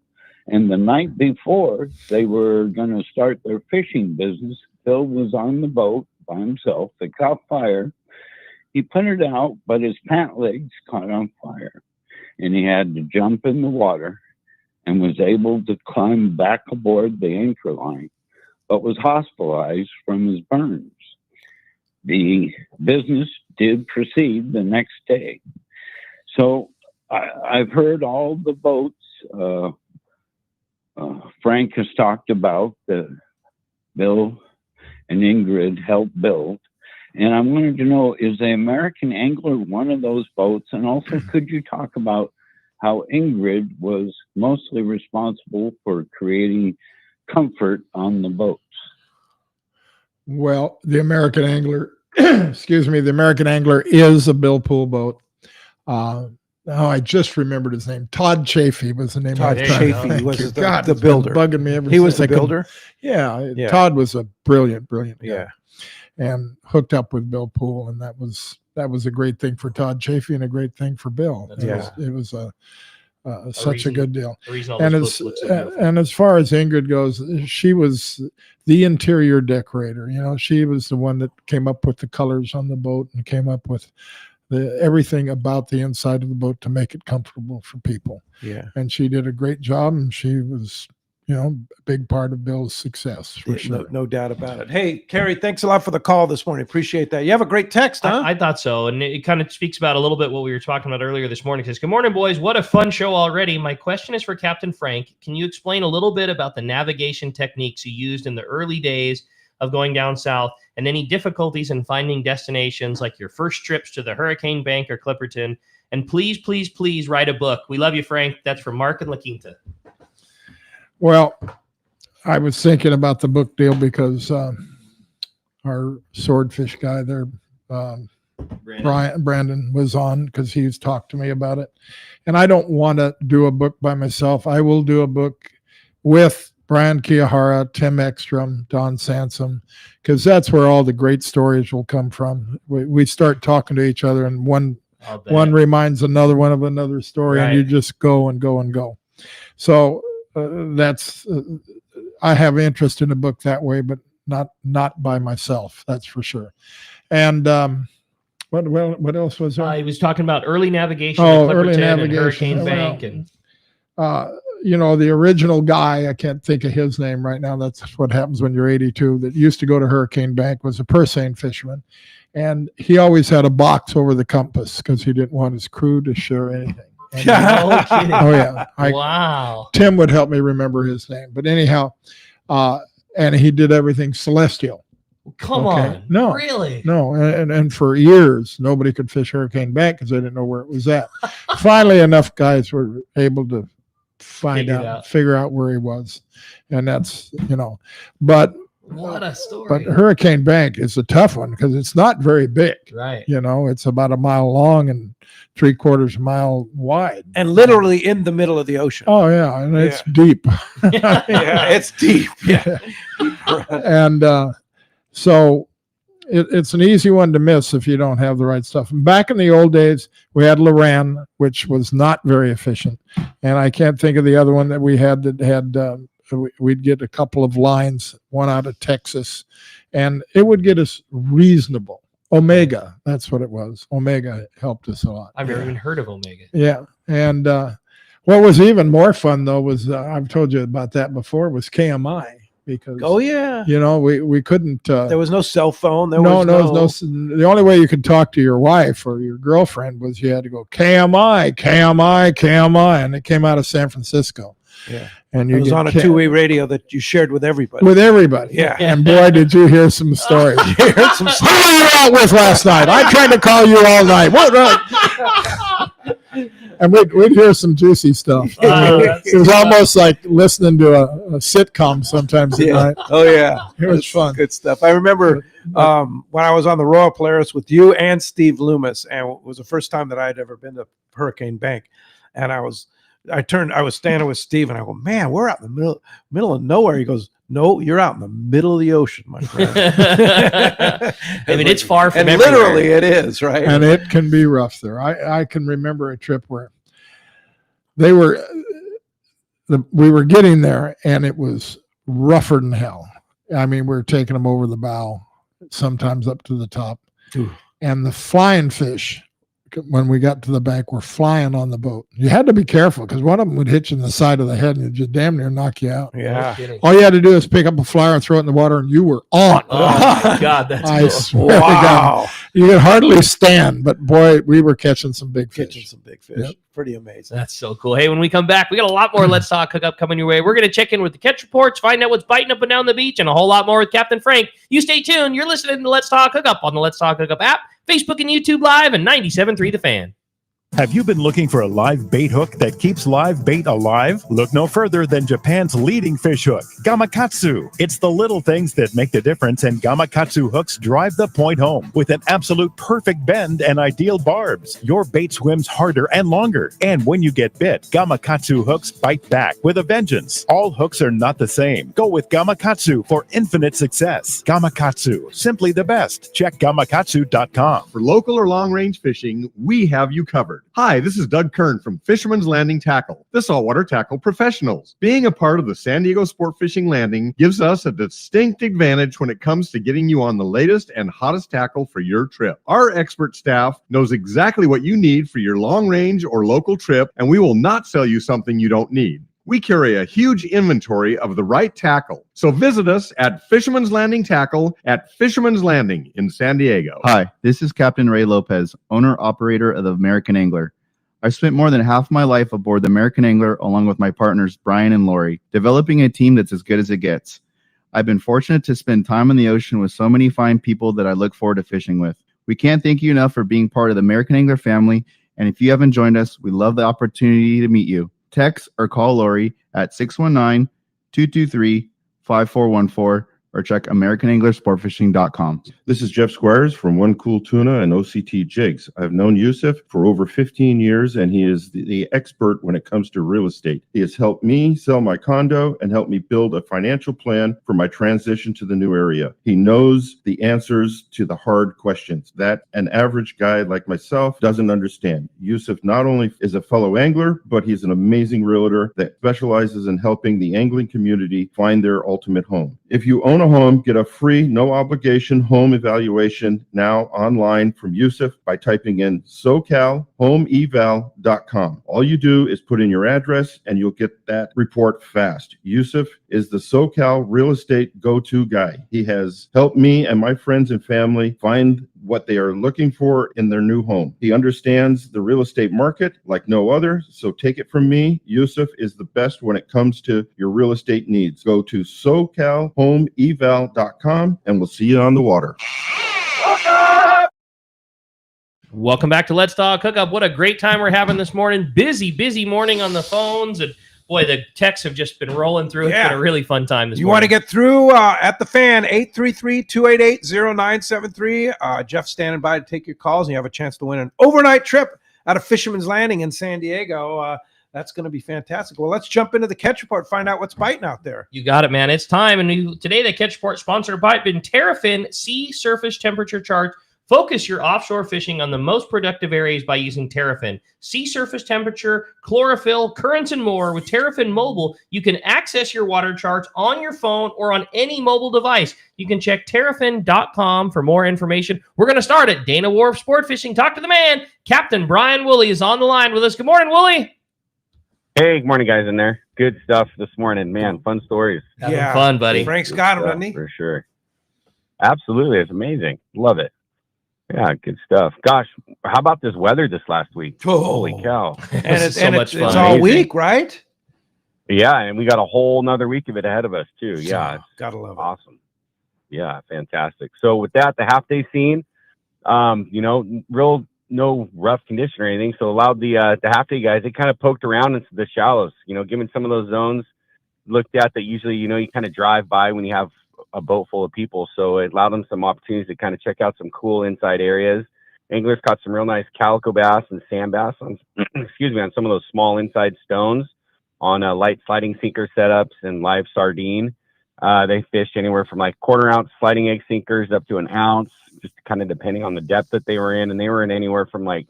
And the night before they were going to start their fishing business, Bill was on the boat by himself. It caught fire. He put it out, but his pant legs caught on fire. And he had to jump in the water and was able to climb back aboard the anchor line, but was hospitalized from his burns. The business did proceed the next day. So I've heard all the boats Frank has talked about that Bill and Ingrid helped build. And I wanted to know, is the American Angler one of those boats? And also, could you talk about how Ingrid was mostly responsible for creating comfort on the boats? Well, the American Angler, the American Angler is a Bill Poole boat. I just remembered his name. Todd Chafee was the name. Todd Chafee was the builder. Bugging me ever He was the since. builder? Yeah, Todd was a brilliant guy. Yeah. And hooked up with Bill Poole, and that was a great thing for Todd Chafee and a great thing for Bill. It was such a good deal. And as far as Ingrid goes, she was the interior decorator. You know, she was the one that came up with the colors on the boat and came up with everything about the inside of the boat to make it comfortable for people. Yeah. And she did a great job, and she was, a big part of Bill's success for sure. No doubt about it. Hey, Kerry, thanks a lot for the call this morning. Appreciate that. You have a great text, huh? I thought so. And it kind of speaks about a little bit what we were talking about earlier this morning. It says, good morning, boys. What a fun show already. My question is for Captain Frank. Can you explain a little bit about the navigation techniques you used in the early days of going down south and any difficulties in finding destinations like your first trips to the Hurricane Bank or Clipperton? And please, please, please write a book. We love you, Frank. That's from Mark and La Quinta. Well, I was thinking about the book deal because our swordfish guy there, Brandon was on because he's talked to me about it. And I don't want to do a book by myself. I will do a book with Brian Kiyahara, Tim Ekstrom, Don Sansom, because that's where all the great stories will come from. We start talking to each other, and one reminds another one of another story, and you just go and go and go. So that's I have interest in a book that way, but not by myself. That's for sure. And what else was there? He was talking about early navigation, early navigation, and Hurricane Bank, and the original guy, I can't think of his name right now. That's what happens when you're 82. That used to go to Hurricane Bank, was a purse seine fisherman, and he always had a box over the compass because he didn't want his crew to share anything. No kidding. Oh yeah! Wow. Tim would help me remember his name, but anyhow, and he did everything celestial. Come on. No, really? No. And for years, nobody could fish Hurricane Bank because they didn't know where it was at. Finally, enough guys were able to figure out where he was. And that's, but what a story. But Hurricane Bank is a tough one because it's not very big. Right. It's about a mile long and 3/4 mile wide. And literally in the middle of the ocean. Oh, yeah. And it's deep. Yeah, it's deep. Yeah. And so it's an easy one to miss if you don't have the right stuff. And back in the old days, we had Loran, which was not very efficient. And I can't think of the other one that we had that had, we'd get a couple of lines, one out of Texas, and it would get us reasonable. Omega, that's what it was. Omega helped us a lot. I've never even heard of Omega. Yeah. And what was even more fun, though, was I've told you about that before, was KMI. Because we couldn't there was no cell phone. There was no the only way you could talk to your wife or your girlfriend was you had to go KMI, and it came out of San Francisco. Yeah. And it was on a two-way radio that you shared with everybody. Yeah. And boy, did you hear some stories. Who were you out with last night? I tried to call you all night. What? And we'd hear some juicy stuff. It was almost like listening to a sitcom sometimes at night. Oh, yeah. It was fun. Good stuff. I remember when I was on the Royal Polaris with you and Steve Loomis, and it was the first time that I had ever been to Hurricane Bank. And I was standing with Steve, and I go, man, we're out in the middle of nowhere. He goes, no, you're out in the middle of the ocean, my friend. I mean, it's far from and everywhere. literally it is, right? And it can be rough there. I can remember a trip where we were getting there, and it was rougher than hell. I mean, we were taking them over the bow, sometimes up to the top. Ooh. And the flying fish, when we got to the bank, were flying on the boat. You had to be careful because one of them would hit you in the side of the head and it'd just damn near knock you out. Yeah. All you had to do is pick up a flyer and throw it in the water, and you were on. Oh my God, that's I cool. swear to God, you could hardly stand. But boy, we were catching some big fish. Yep. Pretty amazing. That's so cool. Hey, when we come back, we got a lot more Let's Talk Hookup coming your way. We're going to check in with the catch reports, find out what's biting up and down the beach, and a whole lot more with Captain Frank. You stay tuned. You're listening to Let's Talk Hookup on the Let's Talk Hookup app, Facebook and YouTube Live, and 97.3 The Fan. Have you been looking for a live bait hook that keeps live bait alive? Look no further than Japan's leading fish hook, Gamakatsu. It's the little things that make the difference, and Gamakatsu hooks drive the point home. With an absolute perfect bend and ideal barbs, your bait swims harder and longer. And when you get bit, Gamakatsu hooks bite back with a vengeance. All hooks are not the same. Go with Gamakatsu for infinite success. Gamakatsu, simply the best. Check gamakatsu.com. For local or long-range fishing, we have you covered. Hi, this is Doug Kern from Fisherman's Landing Tackle, the saltwater tackle professionals. Being a part of the San Diego Sport Fishing Landing gives us a distinct advantage when it comes to getting you on the latest and hottest tackle for your trip. Our expert staff knows exactly what you need for your long-range or local trip, and we will not sell you something you don't need. We carry a huge inventory of the right tackle. So visit us at Fisherman's Landing Tackle at Fisherman's Landing in San Diego. Hi, this is Captain Ray Lopez, owner-operator of the American Angler. I've spent more than half my life aboard the American Angler along with my partners Brian and Lori, developing a team that's as good as it gets. I've been fortunate to spend time on the ocean with so many fine people that I look forward to fishing with. We can't thank you enough for being part of the American Angler family, and if you haven't joined us, we love the opportunity to meet you. Text or call Lori at 619-223-5414 or check AmericanAnglerSportFishing.com. This is Jeff Squires from One Cool Tuna and OCT Jigs. I've known Yusuf for over 15 years, and he is the expert when it comes to real estate. He has helped me sell my condo and helped me build a financial plan for my transition to the new area. He knows the answers to the hard questions that an average guy like myself doesn't understand. Yusuf not only is a fellow angler, but he's an amazing realtor that specializes in helping the angling community find their ultimate home. If you own a home, get a free, no obligation home evaluation now online from Yusuf by typing in SoCalHomeEval.com. All you do is put in your address and you'll get that report fast. Yusuf is the SoCal real estate go-to guy. He has helped me and my friends and family find what they are looking for in their new home. He understands the real estate market like no other, so take it from me, Yusuf is the best when it comes to your real estate needs. Go to SoCalHomeEval.com and we'll see you on the water. Welcome back to Let's Talk Hookup. What a great time we're having this morning. Busy morning on the phones, and boy, the texts have just been rolling through. It's been a really fun time this morning. You want to get through at the fan, 833-288-0973. Jeff standing by to take your calls, and you have a chance to win an overnight trip out of Fisherman's Landing in San Diego. That's going to be fantastic. Well, let's jump into the catch report, find out what's biting out there. You got it, man. It's time. And today, the catch report sponsored by Terrafin Sea Surface Temperature Charge. Focus your offshore fishing on the most productive areas by using Terrafin. Sea surface temperature, chlorophyll, currents, and more. With Terrafin Mobile, you can access your water charts on your phone or on any mobile device. You can check Terrafin.com for more information. We're going to start at Dana Wharf Sport Fishing. Talk to the man. Captain Brian Woolley is on the line with us. Good morning, Woolley. Hey, good morning, guys in there. Good stuff this morning. Man, fun stories. Having fun, buddy. Frank's got him, doesn't he? For sure. Absolutely. It's amazing. Love it. Yeah, good stuff. Gosh, how about this weather this last week? Holy cow. And it's so much fun. It's all week, right? Yeah, and we got a whole nother week of it ahead of us, too. Yeah. Gotta love it. Awesome. Yeah, fantastic. So with that, the half-day scene, no rough condition or anything, so allowed the half-day guys, they kind of poked around into the shallows, given some of those zones looked at that usually, you kind of drive by when you have a boat full of people. So it allowed them some opportunities to kind of check out some cool inside areas. Anglers caught some real nice calico bass and sand bass on, on some of those small inside stones on light sliding sinker setups and live sardine. They fished anywhere from like quarter-ounce sliding egg sinkers up to an ounce, just kind of depending on the depth that they were in. And they were in anywhere from like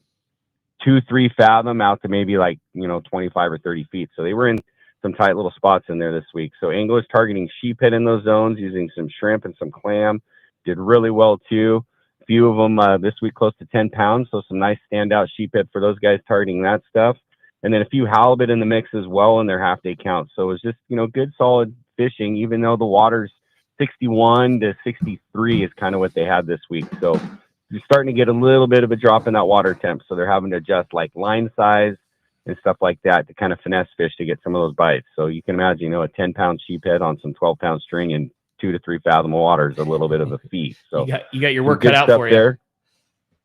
2-3 fathom out to maybe like 25 or 30 feet. So they were in some tight little spots in there this week. So anglers targeting sheephead in those zones, using some shrimp and some clam, did really well too. A few of them this week close to 10 pounds. So some nice standout sheephead for those guys targeting that stuff. And then a few halibut in the mix as well in their half-day count. So it was just, good solid fishing, even though the water's 61 to 63 is kind of what they had this week. So you're starting to get a little bit of a drop in that water temp. So they're having to adjust like line size and stuff like that to kind of finesse fish to get some of those bites. So you can imagine, a 10-pound sheephead on some 12-pound string in 2 to 3 fathom water is a little bit of a feat. So you got your work cut out for you there.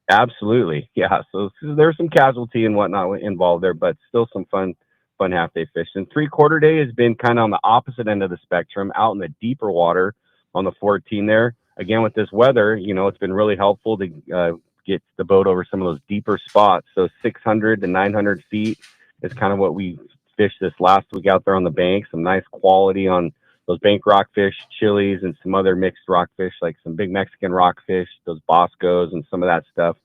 Absolutely. Yeah. So there's some casualty and whatnot involved there, but still some fun half-day fishing. 3/4 day has been kind of on the opposite end of the spectrum, out in the deeper water on the 14 there. Again, with this weather, it's been really helpful to get the boat over some of those deeper spots. So 600 to 900 feet is kind of what we fished this last week out there on the bank. Some nice quality on those bank rockfish, chilies, and some other mixed rockfish, like some big Mexican rockfish, those Boscos and some of that stuff.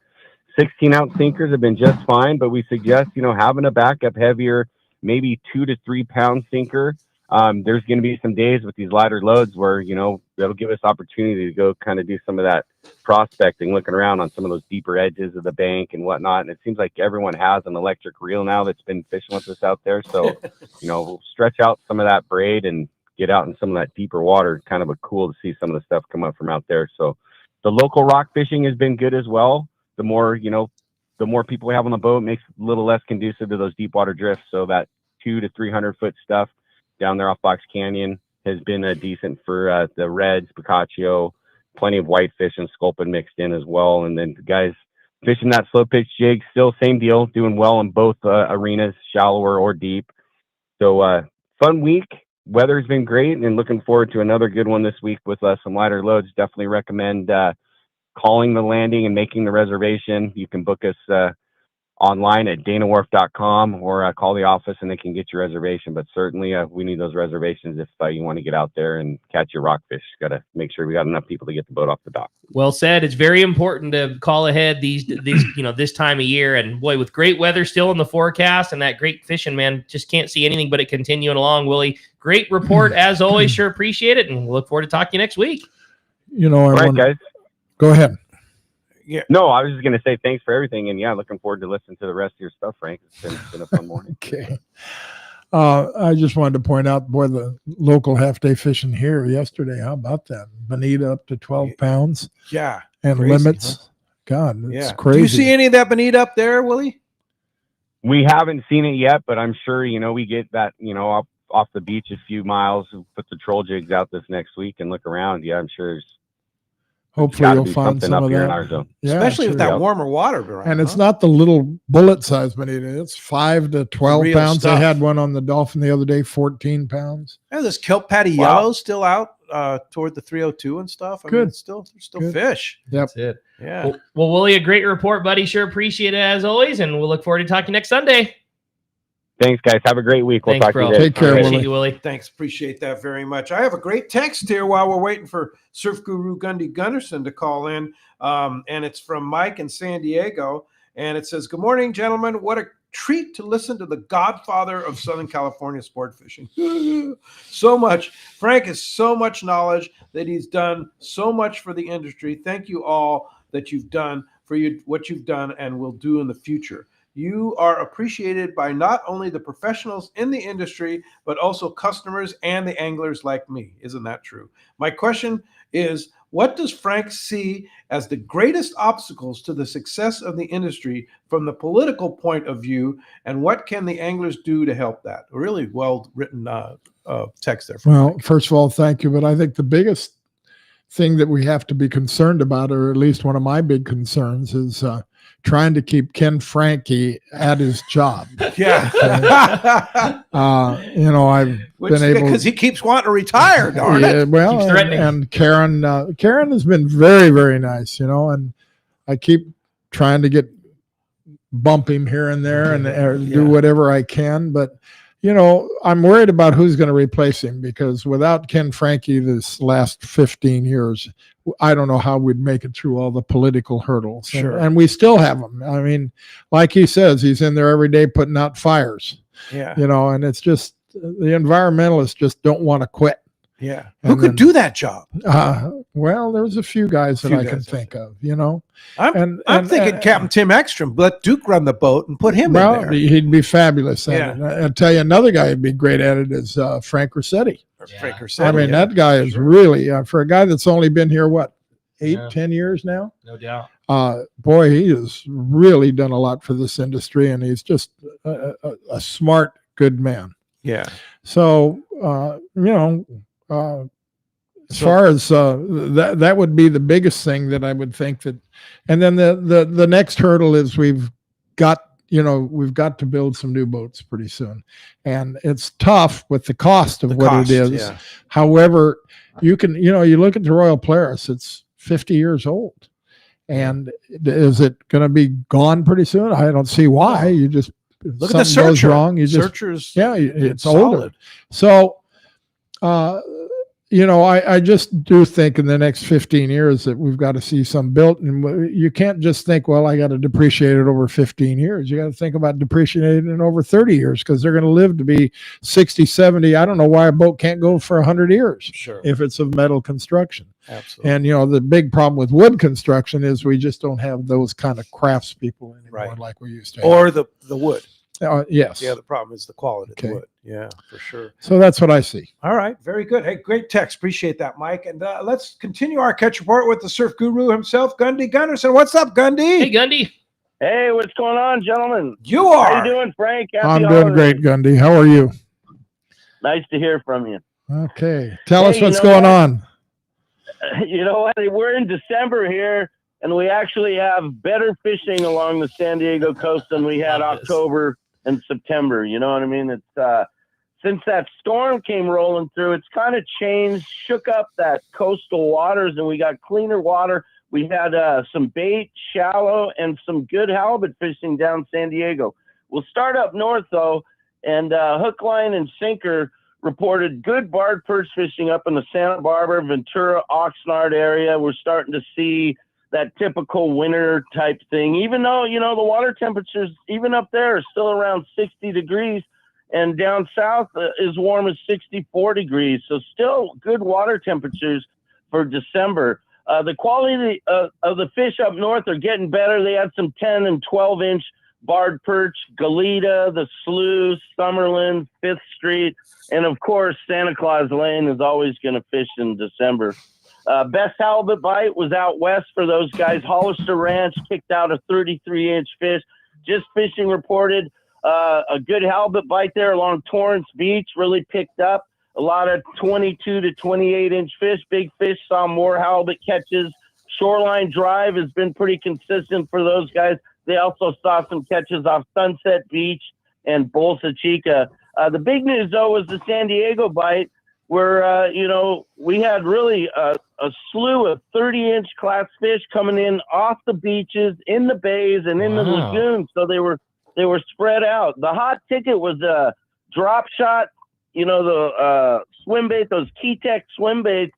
16-ounce sinkers have been just fine, but we suggest, having a backup heavier, maybe 2 to 3 pound sinker. There's going to be some days with these lighter loads where, that'll give us opportunity to go kind of do some of that prospecting, looking around on some of those deeper edges of the bank and whatnot. And it seems like everyone has an electric reel now that's been fishing with us out there. So, we'll stretch out some of that braid and get out in some of that deeper water. Kind of cool to see some of the stuff come up from out there. So the local rock fishing has been good as well. The more people we have on the boat makes it a little less conducive to those deep water drifts. So that 200 to 300 foot stuff down there off Box Canyon has been decent for the reds, Picacho, plenty of whitefish and sculpin mixed in as well. And then the guys fishing that slow pitch jig, still same deal, doing well in both arenas, shallower or deep. So fun week. weather's been great, and looking forward to another good one this week with some lighter loads. Definitely recommend calling the landing and making the reservation. You can book us online at danawharf.com or call the office and they can get your reservation. But certainly we need those reservations if you want to get out there and catch your rockfish. Got to make sure we got enough people to get the boat off the dock. Well said. It's very important to call ahead these this time of year. And boy, with great weather still in the forecast and that great fishing, man, just can't see anything but it continuing along. Willie, great report as always. Sure appreciate it, and we'll look forward to talking to you next week. All right, guys. Go ahead. Yeah. No, I was just going to say thanks for everything, and looking forward to listening to the rest of your stuff, Frank. It's been a fun morning. Okay. I just wanted to point out, boy, the local half-day fishing here yesterday. How about that? Bonita up to 12 pounds. Yeah. And Crazy, limits. huh? God, it's Yeah. crazy. Do you see any of that bonita up there, Willie? We haven't seen it yet, but I'm sure, we get that, off the beach a few miles, put the troll jigs out this next week and look around. Yeah, I'm sure there's Hopefully gotta you'll be find something some up of here that. in our zone. Yeah, Especially with sure. that warmer water around. And it's not the little bullet size bonita. It's 5 to 12 Real pounds. stuff. I had one on the Dolphin the other day, 14 pounds. Yeah, this kelp patty Wow. yellow still out toward the 302 and stuff. I mean, Good. it's still Good. fish. Yep. That's it. Yeah. Well, Willie, a great report, buddy. Sure appreciate it as always, and we'll look forward to talking next Sunday. Thanks, guys. Have a great week. We'll Thanks, talk to you bro. later. Take care, Appreciate Willie. you, Willie. Thanks. Appreciate that very much. I have a great text here while we're waiting for Surf Guru Gundy Gunderson to call in. And it's from Mike in San Diego. And it says, "Good morning, gentlemen. What a treat to listen to the godfather of Southern California sport fishing. So much. Frank has so much knowledge that he's done so much for the industry. Thank you all that you've done for what you've done and will do in the future. You are appreciated by not only the professionals in the industry, but also customers and the anglers like me. Isn't that true? My question is, what does Frank see as the greatest obstacles to the success of the industry from the political point of view, and what can the anglers do to help that?" A really well-written text there. From Well, Mike. first of all, thank you. But I think the biggest thing that we have to be concerned about, or at least one of my big concerns, is trying to keep Ken Franke at his job. Yeah. I've been able, because he keeps wanting to retire, darn yeah, it. well, Keeps threatening. and Karen has been very, very nice, and I keep trying to bump him here and there and do whatever I can. But, I'm worried about who's going to replace him, because without Ken Franke this last 15 years, I don't know how we'd make it through all the political hurdles. Sure. And we still have him. I mean, like he says, he's in there every day putting out fires, Yeah. and it's just the environmentalists just don't want to quit. Yeah. And Who could then- do that job? Well, there's a few guys that Few I can guys, think of, I'm thinking Captain Tim Ekstrom. Let Duke run the boat and put him Well, in there. he'd be fabulous at Yeah. it. I'll tell you another guy who'd be great at it is Frank Rossetti. Frank Rossetti, I mean, yeah. that guy is really, for a guy that's only been here, 10 years now? No doubt. Boy, he has really done a lot for this industry, and he's just a smart, good man. Yeah. So, as far as that would be the biggest thing that I would think that, and then the next hurdle is we've got to build some new boats pretty soon, and it's tough with the cost of what it is. yeah. However, you can you look at the Royal Polaris; it's 50 years old, and is it going to be gone pretty soon? I don't see why. You just Look at the something goes Searcher. wrong. You just Searcher's it's solid. older. So, I just do think in the next 15 years that we've got to see some built, and you can't just think, well, I got to depreciate it over 15 years. You got to think about depreciating it over 30 years, because they're going to live to be 60, 70. I don't know why a boat can't go for 100 years Sure. if it's of metal construction. Absolutely. And, the big problem with wood construction is we just don't have those kind of craftspeople anymore Right. like we used to have. Or the wood. Yes. Yeah, the problem is the quality of Okay. the wood. Yeah, for sure. So that's what I see. All right, very good. Hey, great text. Appreciate that, Mike. And let's continue our catch report with the surf guru himself, Gundy Gunderson. What's up, Gundy? Hey, Gundy. Hey, what's going on, gentlemen? You are. How you doing, Frank? Happy I'm doing holidays. great, Gundy. How are you? Nice to hear from you. Okay. Tell us Hey, you what's know going what? on. You know what? We're in December here, and we actually have better fishing along the San Diego coast than we had October and September. You know what I mean? It's since that storm came rolling through, it's kind of changed, shook up that coastal waters, and we got cleaner water. We had some bait, shallow, and some good halibut fishing down San Diego. We'll start up north, though, and hook, line, and sinker reported good barred perch fishing up in the Santa Barbara, Ventura, Oxnard area. We're starting to see that typical winter type thing, even though, the water temperatures, even up there, are still around 60 degrees. And down south is warm as 64 degrees. So still good water temperatures for December. The quality of the fish up north are getting better. They had some 10 and 12-inch barred perch, Goleta, the Slough, Summerlin, 5th Street, and, of course, Santa Claus Lane is always going to fish in December. Best halibut bite was out west for those guys. Hollister Ranch kicked out a 33-inch fish. Just Fishing reported a good halibut bite there along Torrance Beach, really picked up. A lot of 22 to 28-inch fish. Big Fish saw more halibut catches. Shoreline Drive has been pretty consistent for those guys. They also saw some catches off Sunset Beach and Bolsa Chica. The big news, though, was the San Diego bite, where, we had really a slew of 30-inch class fish coming in off the beaches, in the bays, and in the lagoons. So they were spread out. The hot ticket was a drop shot, the swim bait, those Key-Tech swim baits,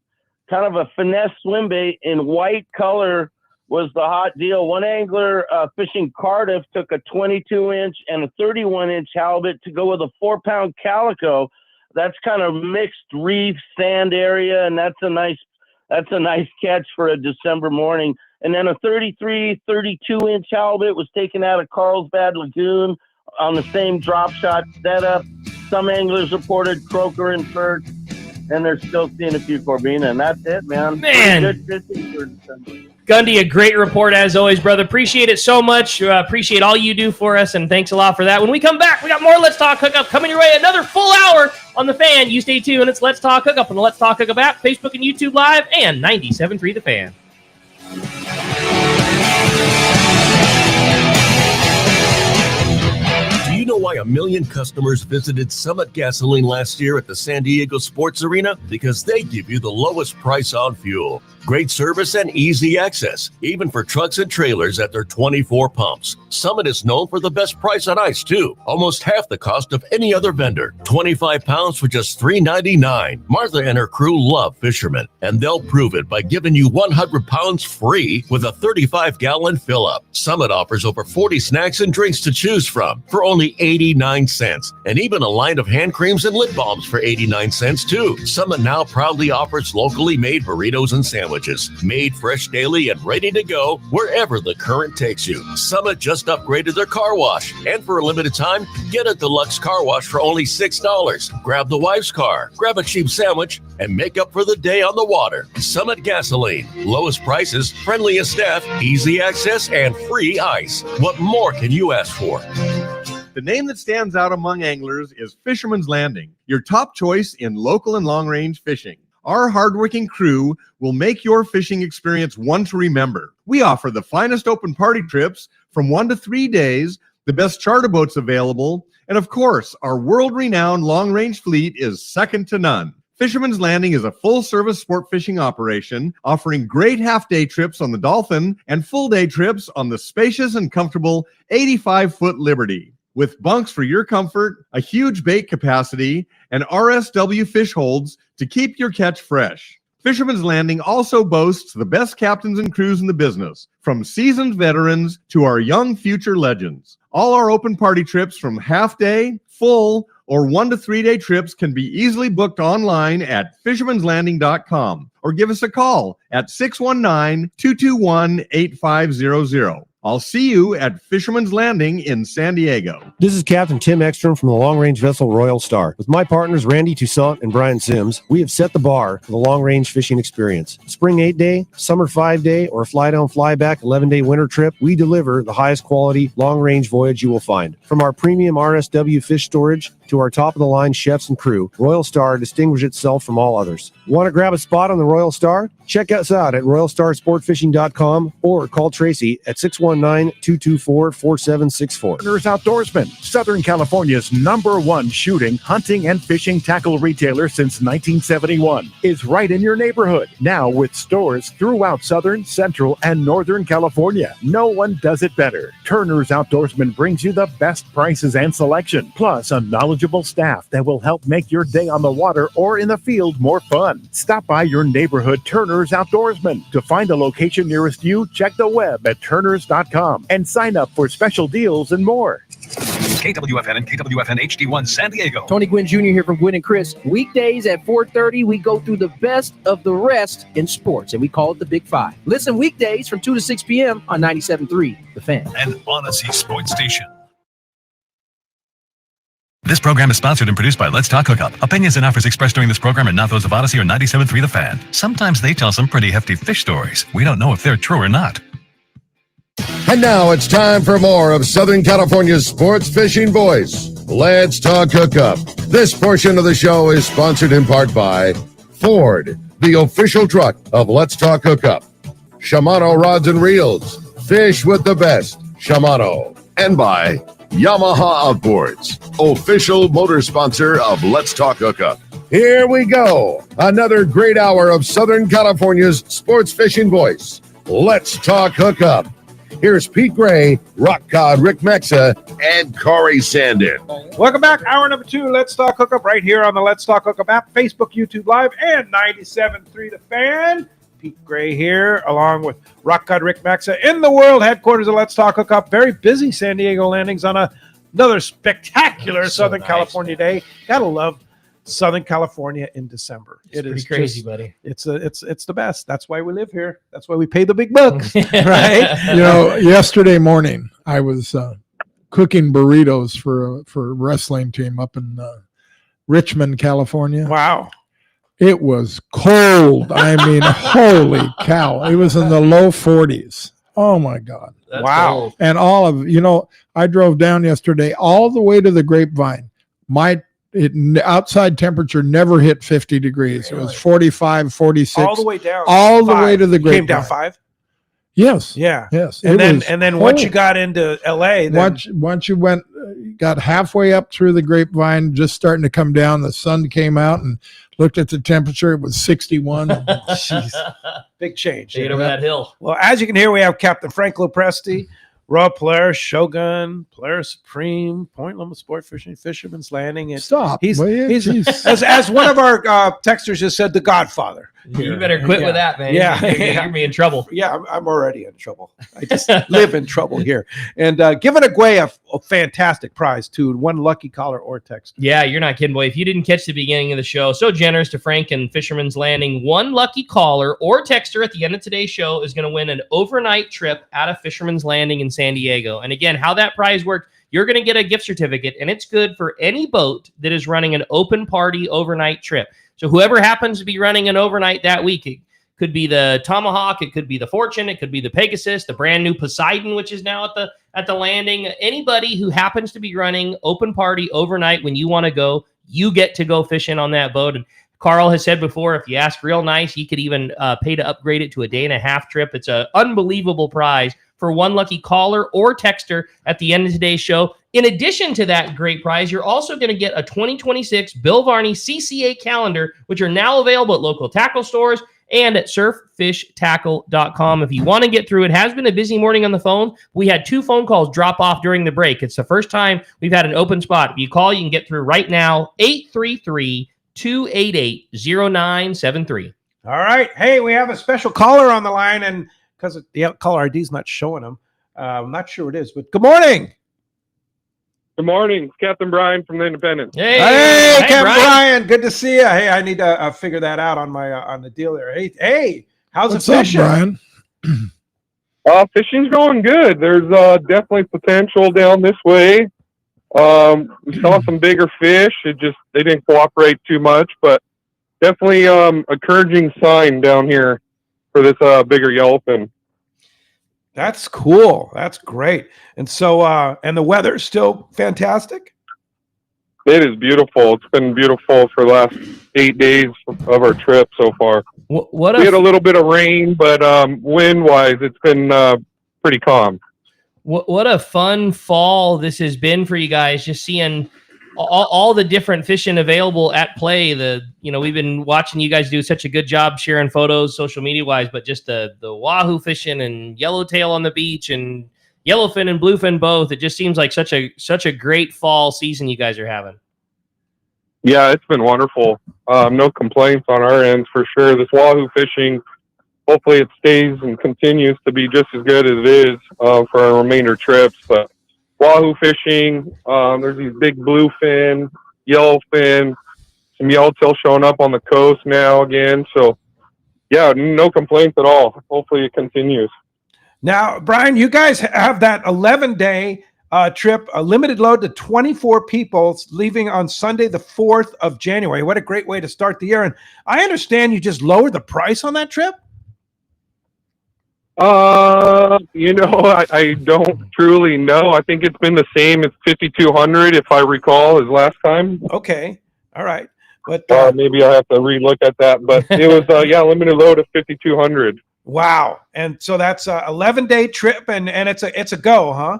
kind of a finesse swim bait in white color was the hot deal. One angler fishing Cardiff took a 22-inch and a 31-inch halibut to go with a 4-pound calico. That's kind of mixed reef sand area, and that's a nice catch for a December morning. And then a 32-inch halibut was taken out of Carlsbad Lagoon on the same drop shot setup. Some anglers reported croaker and perch, and they're still seeing a few corvina, and that's it, man. Good fishing for December. Gundy, a great report as always, brother. Appreciate it so much. Appreciate all you do for us, and thanks a lot for that. When we come back, we got more Let's Talk Hookup coming your way. Another full hour on The Fan. You stay tuned. It's Let's Talk Hookup on the Let's Talk Hookup app, Facebook and YouTube Live, and 97.3 The Fan. Do you know why 1 million customers visited Summit Gasoline last year at the San Diego Sports Arena? Because they give you the lowest price on fuel. Great service and easy access, even for trucks and trailers at their 24 pumps. Summit is known for the best price on ice, too. Almost half the cost of any other vendor. 25 pounds for just $3.99. Martha and her crew love fishermen, and they'll prove it by giving you 100 pounds free with a 35-gallon fill-up. Summit offers over 40 snacks and drinks to choose from for only 89 cents, and even a line of hand creams and lip balms for 89 cents, too. Summit now proudly offers locally made burritos and sandwiches. Made fresh daily and ready to go wherever the current takes you. Summit just upgraded their car wash, and for a limited time, get a deluxe car wash for only $6. Grab the wife's car, grab a cheap sandwich, and make up for the day on the water. Summit Gasoline. Lowest prices, friendliest staff, easy access, and free ice. What more can you ask for? The name that stands out among anglers is Fisherman's Landing, your top choice in local and long-range fishing. Our hardworking crew will make your fishing experience one to remember. We offer the finest open party trips from 1 to 3 days, the best charter boats available, and of course, our world-renowned long-range fleet is second to none. Fisherman's Landing is a full-service sport fishing operation offering great half-day trips on the Dolphin and full-day trips on the spacious and comfortable 85-foot Liberty. With bunks for your comfort, a huge bait capacity, and RSW fish holds to keep your catch fresh. Fisherman's Landing also boasts the best captains and crews in the business, from seasoned veterans to our young future legends. All our open party trips from half-day, full, or 1 to 3 day trips can be easily booked online at fishermanslanding.com or give us a call at 619-221-8500. I'll see you at Fisherman's Landing in San Diego. This is Captain Tim Ekstrom from the long-range vessel Royal Star. With my partners Randy Toussaint and Brian Sims, we have set the bar for the long-range fishing experience. Spring 8-day, summer 5-day, or fly-down, fly-back 11-day winter trip, we deliver the highest quality long-range voyage you will find. From our premium RSW fish storage to our top-of-the-line chefs and crew, Royal Star distinguishes itself from all others. Want to grab a spot on the Royal Star? Check us out at royalstarsportfishing.com or call Tracy at 619 419-224-4764. Turner's Outdoorsman, Southern California's #1 shooting, hunting, and fishing tackle retailer since 1971, is right in your neighborhood. Now with stores throughout Southern, Central, and Northern California. No one does it better. Turner's Outdoorsman brings you the best prices and selection, plus a knowledgeable staff that will help make your day on the water or in the field more fun. Stop by your neighborhood Turner's Outdoorsman. To find a location nearest you, check the web at turners.com and sign up for special deals and more. KWFN and KWFN HD1 San Diego. Tony Gwynn Jr. here from Gwynn and Chris. Weekdays at 4:30, we go through the best of the rest in sports, and we call it the Big Five. Listen weekdays from 2 to 6 p.m. on 97.3 The Fan. And Odyssey Sports Station. This program is sponsored and produced by Let's Talk Hookup. Opinions and offers expressed during this program are not those of Odyssey or 97.3 The Fan. Sometimes they tell some pretty hefty fish stories. We don't know if they're true or not. And now it's time for more of Southern California's sports fishing voice. Let's Talk Hookup. This portion of the show is sponsored in part by Ford, the official truck of Let's Talk Hookup. Shimano Rods and Reels. Fish with the best. Shimano. And by Yamaha Outboards, official motor sponsor of Let's Talk Hookup. Here we go. Another great hour of Southern California's sports fishing voice. Let's Talk Hookup. Here's Pete Gray, Rock God Rick Mexa, and Corey Sandin. Welcome back. Hour number 2. Let's Talk Hookup right here on the Let's Talk Hookup app, Facebook, YouTube Live, and 97.3 The Fan. Pete Gray here, along with Rock God Rick Mexa in the world headquarters of Let's Talk Hookup. Very busy San Diego landings on another spectacular Southern California day. Gotta love Southern California in December. It's pretty crazy, buddy. It's the best. That's why we live here. That's why we pay the big bucks, right? Yesterday morning I was cooking burritos for a wrestling team up in Richmond, California. Wow. It was cold. I mean, holy cow. It was in the low 40s. Oh, my God. That's cold. And I drove down yesterday all the way to the Grapevine. Outside temperature never hit 50 degrees. It was 45, 46. All the way down. All the way to the Grapevine. Came down 5? Yes. Yeah. Yes. And then once you got into LA, once you got halfway up through the Grapevine, just starting to come down, the sun came out and looked at the temperature. It was 61. Jeez. Big change. Get over that hill. Well, as you can hear, we have Captain Frank LoPreste, Rob Polaris, Shogun, Polaris Supreme, Point Loma Sport Fishing, Fisherman's Landing. Stop. He's as one of our texters just said, the Godfather. You better quit with that, man. Yeah. You're gonna be in trouble. Yeah, I'm already in trouble. I just live in trouble here. And giving away a fantastic prize to one lucky caller or text. Yeah, you're not kidding, boy. If you didn't catch the beginning of the show, so generous to Frank and Fisherman's Landing. One lucky caller or texter at the end of today's show is going to win an overnight trip out of Fisherman's Landing in San Diego. And again, how that prize works, you're going to get a gift certificate, and it's good for any boat that is running an open party overnight trip. So whoever happens to be running an overnight that week, it could be the Tomahawk, it could be the Fortune, it could be the Pegasus, the brand new Poseidon, which is now at the landing. Anybody who happens to be running open party overnight when you want to go, you get to go fishing on that boat. And Carl has said before, if you ask real nice, he could even pay to upgrade it to a day-and-a-half trip. It's an unbelievable prize for one lucky caller or texter at the end of today's show. In addition to that great prize, you're also going to get a 2026 Bill Varney CCA calendar, which are now available at local tackle stores and at surffishtackle.com. If you want to get through, it has been a busy morning on the phone. We had 2 phone calls drop off during the break. It's the first time we've had an open spot. If you call, you can get through right now, 833-288-0973. All right. Hey, we have a special caller on the line, and because the caller ID is not showing them, I'm not sure it is, but good morning. Good morning. It's Captain Brian from the Independent. Hey, Captain Brian. Good to see you. Hey, I need to figure that out on my on the deal there. Hey, how's What's it fishing? up, Brian? Fishing's going good. There's definitely potential down this way. We saw some bigger fish. They didn't cooperate too much, but definitely encouraging sign down here for this bigger yellowfin. That's cool. That's great. And so, and the weather's still fantastic? It is beautiful. It's been beautiful for the last 8 days of our trip so far. We had a little bit of rain, but wind-wise, it's been pretty calm. What a fun fall this has been for you guys, just seeing all the different fishing available at play. We've been watching you guys do such a good job sharing photos social media wise, but just the wahoo fishing and yellowtail on the beach and yellowfin and bluefin both. It just seems like such a great fall season you guys are having. Yeah, it's been wonderful. No complaints on our ends for sure. This wahoo fishing, hopefully it stays and continues to be just as good as it is for our remainder trips. But wahoo fishing, there's these big bluefin, yellowfin, some yellowtail showing up on the coast now again. So, yeah, no complaints at all. Hopefully it continues. Now, Brian, you guys have that 11-day trip, a limited load to 24 people leaving on Sunday, the 4th of January. What a great way to start the year. And I understand you just lowered the price on that trip? I don't truly know. I think it's been the same as 5,200, if I recall, as last time. Okay. All right. But maybe I have to relook at that. But it was, limited load of 5,200. Wow. And so that's a 11-day trip, and it's a go, huh?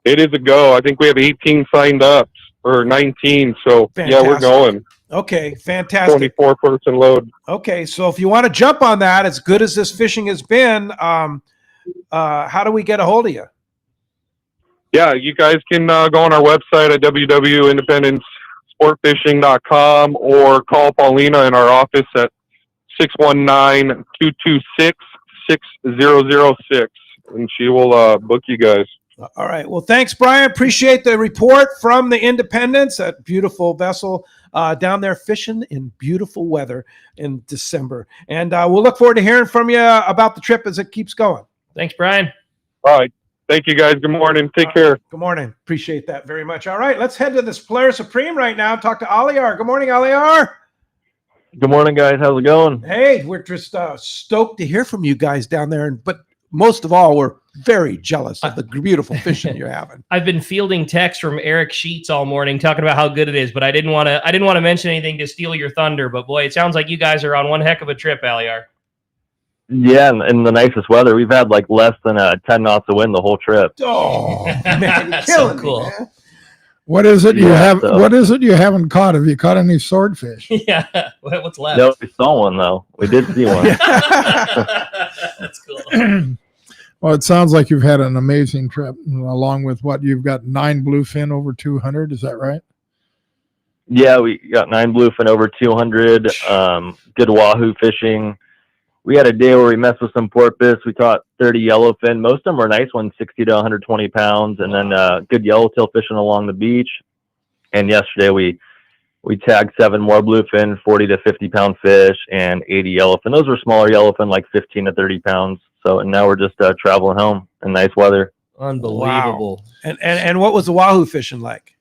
It is a go. I think we have 18 signed up, or 19. So, Fantastic. Yeah, we're going. Okay, fantastic. 24-person load. Okay, so if you want to jump on that, as good as this fishing has been, how do we get a hold of you? Yeah, you guys can go on our website at www.independencesportfishing.com or call Paulina in our office at 619-226-6006, and she will book you guys. All right. Well, thanks, Brian. Appreciate the report from the Independence, that beautiful vessel down there fishing in beautiful weather in December. And we'll look forward to hearing from you about the trip as it keeps going. Thanks, Brian. All right. Thank you, guys. Good morning. Take care. Good morning. Appreciate that very much. All right. Let's head to this Polaris Supreme right now and talk to Aliar. Good morning, Aliar. Good morning, guys. How's it going? Hey, we're just stoked to hear from you guys down there. But most of all, we're very jealous of the beautiful fishing you're having. I've been fielding texts from Eric Sheets all morning talking about how good it is, but I didn't want to mention anything to steal your thunder. But boy, it sounds like you guys are on one heck of a trip, Aliar. Yeah, in the nicest weather. We've had like less than 10 knots of wind the whole trip. Oh, man, that's so cool. Me, man. What is it you have? What is it you haven't caught? Have you caught any swordfish? Yeah. What's left? No, we saw one though. We did see one. That's cool. Well, it sounds like you've had an amazing trip, along with what you've got 9 bluefin over 200. Is that right? Yeah, we got 9 bluefin over 200. Good wahoo fishing. We had a day where we messed with some porpoise. We caught 30 yellowfin. Most of them were nice ones, 60 to 120 pounds. And then good yellowtail fishing along the beach. And yesterday we tagged 7 more bluefin, 40 to 50 pound fish, and 80 yellowfin. Those were smaller yellowfin, like 15 to 30 pounds. So, and now we're just traveling home in nice weather. Unbelievable. Wow. And what was the wahoo fishing like?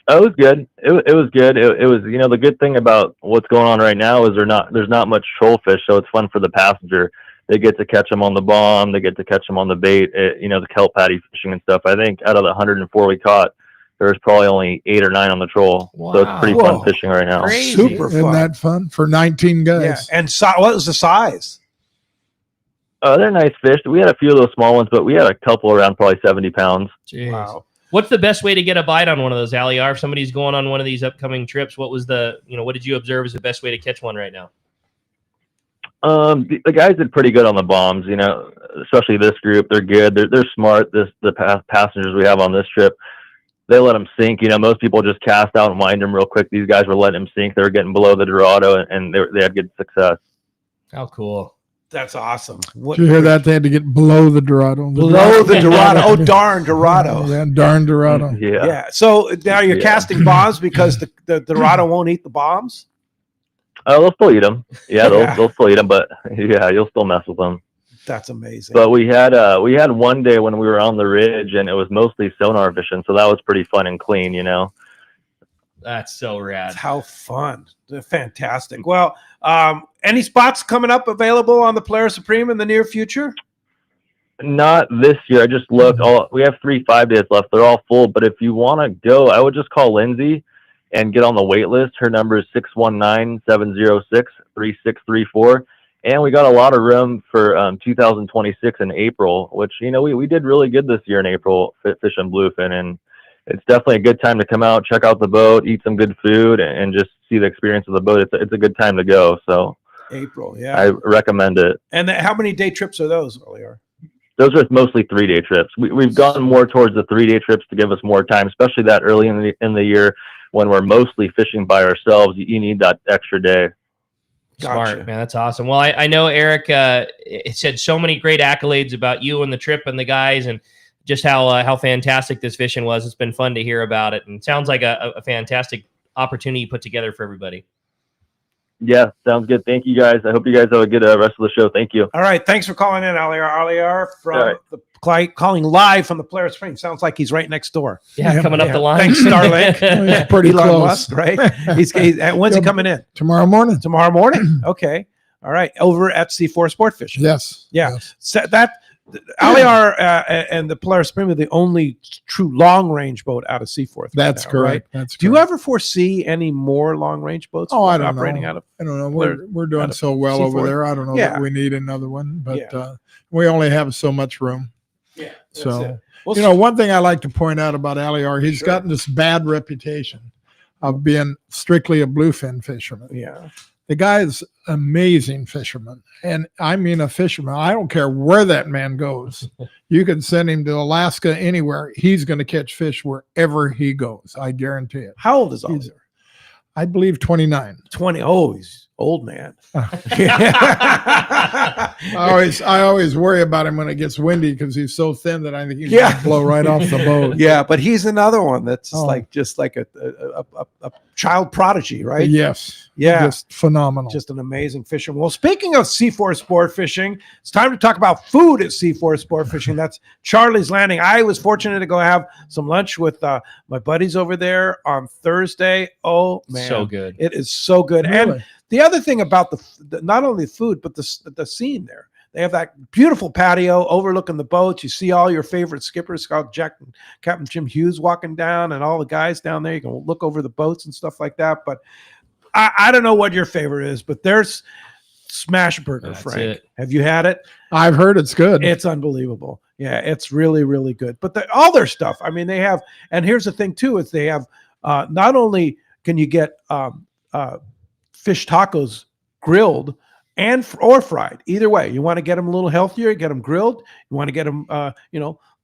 Oh, it was good. It was good. It was, the good thing about what's going on right now is there's not much trollfish, so it's fun for the passenger. They get to catch them on the bomb. They get to catch them on the bait, the kelp patty fishing and stuff. I think out of the 104 we caught, there's probably only 8 or 9 on the troll. Wow. So it's pretty fun fishing right now. Crazy. Super fun. Isn't that fun for 19 guys? Yeah. And what was the size? They're nice fish. We had a few of those small ones, but we had a couple around probably 70 pounds. Jeez. Wow. What's the best way to get a bite on one of those, Aliar? If somebody's going on one of these upcoming trips, what did you observe as the best way to catch one right now? The guys did pretty good on the bombs, especially this group. They're good. They're smart. The passengers we have on this trip, they let them sink. Most people just cast out and wind them real quick. These guys were letting them sink. They were getting below the Dorado, and they had good success. How cool. That's awesome. Did you hear that? They had to get below the Dorado. Below the Dorado. Oh, darn Dorado. Yeah, darn Dorado. Yeah. So now you're casting bombs because the Dorado won't eat the bombs? Oh, they'll still eat them. Yeah, they'll still eat them, but yeah, you'll still mess with them. That's amazing. But we had one day when we were on the ridge, and it was mostly sonar fishing, so that was pretty fun and clean, That's so rad. How fun. They're fantastic. Well, any spots coming up available on the Polaris Supreme in the near future? Not this year. I just looked. We have 3 5-days left. They're all full. But if you want to go, I would just call Lindsay and get on the wait list. Her number is 619-706-3634. And we got a lot of room for 2026 in April, which, we did really good this year in April fishing bluefin, and it's definitely a good time to come out, check out the boat, eat some good food, and just see the experience of the boat. It's a good time to go. So April, yeah. I recommend it. And how many day trips are those, Aliar? Those are mostly 3-day trips. We've gone more towards the 3-day trips to give us more time, especially that early in the year when we're mostly fishing by ourselves. You need that extra day. Smart, man. That's awesome. Well, I know Eric said so many great accolades about you and the trip and the guys, and just how fantastic this fishing was. It's been fun to hear about it, and it sounds like a fantastic opportunity you put together for everybody. Yeah, sounds good. Thank you, guys. I hope you guys have a good rest of the show. Thank you. All right. Thanks for calling in, Aliar. Aliar from calling live from the Polaris Springs. Sounds like he's right next door. Yeah, coming up the line. Thanks, Starlink. He's pretty Elon close. Musk, right? When's he coming in? Tomorrow morning. Tomorrow morning. Okay. All right. Over at C4 Sport Fishing. Yes. Yeah. Yes. So Aliar and the Polaris Springs are the only true long-range boat out of Seaforth. That's correct. Right? That's Do you ever foresee any more long-range boats I don't operating know. out of? I don't know. We're doing so well over Seaforth? there. I don't know Yeah. that we need another one, but we only have so much room. Yeah. So, Well, one thing I like to point out about Aliar, he's gotten this bad reputation of being strictly a bluefin fisherman. Yeah. The guy is amazing fisherman. And I mean a fisherman. I don't care where that man goes. You can send him to Alaska, anywhere. He's going to catch fish wherever he goes. I guarantee it. How old is Aliar? I believe 29. 20. Oh, he's old man. I always worry about him when it gets windy because he's so thin that I think he's going to blow right off the boat. Yeah, but he's another one that's just like a child prodigy, right? Yes. Yeah. Just phenomenal. Just an amazing fisherman. Well, speaking of C4 Sport Fishing, it's time to talk about food at C4 Sport Fishing. That's Charlie's Landing. I was fortunate to go have some lunch with my buddies over there on Thursday. Oh, man. So good. It is so good. Really? And the other thing about the not only the food, but the scene there. They have that beautiful patio overlooking the boats. You see all your favorite skippers, Captain Jim Hughes walking down, and all the guys down there. You can look over the boats and stuff like that. But I don't know what your favorite is, but there's Smash Burger, Frank. It. Have you had it? I've heard it's good. It's unbelievable. Yeah, it's really, really good. But all their stuff, I mean, they have, and here's the thing too, is they have, not only can you get fish tacos grilled or fried, either way. You want to get them a little healthier, get them grilled. You want to get them,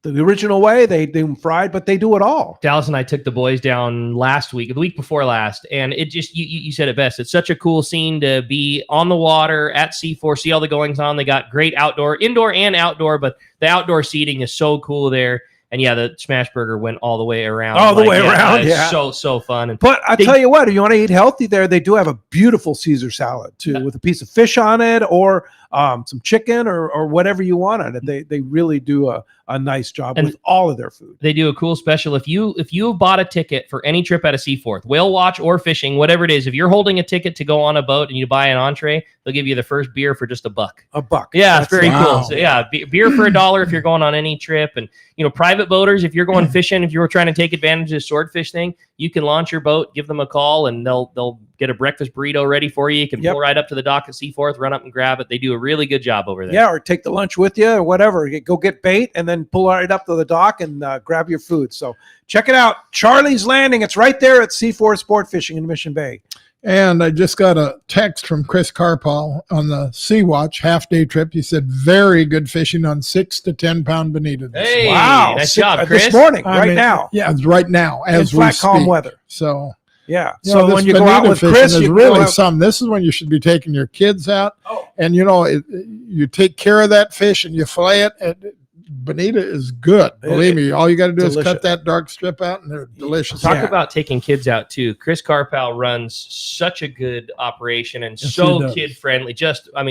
the original way, they do them fried, but they do it all. Dallas and I took the boys down the week before last, and it just, you said it best. It's such a cool scene to be on the water at C4, see all the goings on. They got great indoor and outdoor, but the outdoor seating is so cool there. And yeah, the Smash Burger went all the way around. All the way around, it's so fun. But I tell you what, if you want to eat healthy there, they do have a beautiful Caesar salad too, with a piece of fish on it, or some chicken, or whatever you want on it. They really do a nice job with all of their food. They do a cool special. If you have bought a ticket for any trip out of Seaforth, whale watch or fishing, whatever it is, if you're holding a ticket to go on a boat and you buy an entree, they'll give you the first beer for just $1. $1. Yeah, it's very cool. So yeah, beer for $1 if you're going on any trip. And private boaters, if you're going fishing, if you're trying to take advantage of the swordfish thing, you can launch your boat, give them a call, and they'll get a breakfast burrito ready for you. You can pull right up to the dock at Seaforth, run up and grab it. They do a really good job over there. Yeah, or take the lunch with you or whatever. Go get bait and then pull right up to the dock and grab your food. So check it out. Charlie's Landing. It's right there at C4 Sport Fishing in Mission Bay. And I just got a text from Chris Carpal on the Sea Watch half-day trip. He said, very good fishing on 6 to 10 pound bonita. Hey, wow. Nice job, Chris. This morning, now. Yeah, it's right now as in we flat, speak. calm weather. So, yeah. So when you go out with Chris, there's really some. This is when you should be taking your kids out. Oh. And, you take care of that fish and you fillet it. And bonita is good. Believe me, all you got to do is cut that dark strip out and they're delicious. Talk about taking kids out too. Chris Carpal runs such a good operation and Yes, so he does. kid friendly.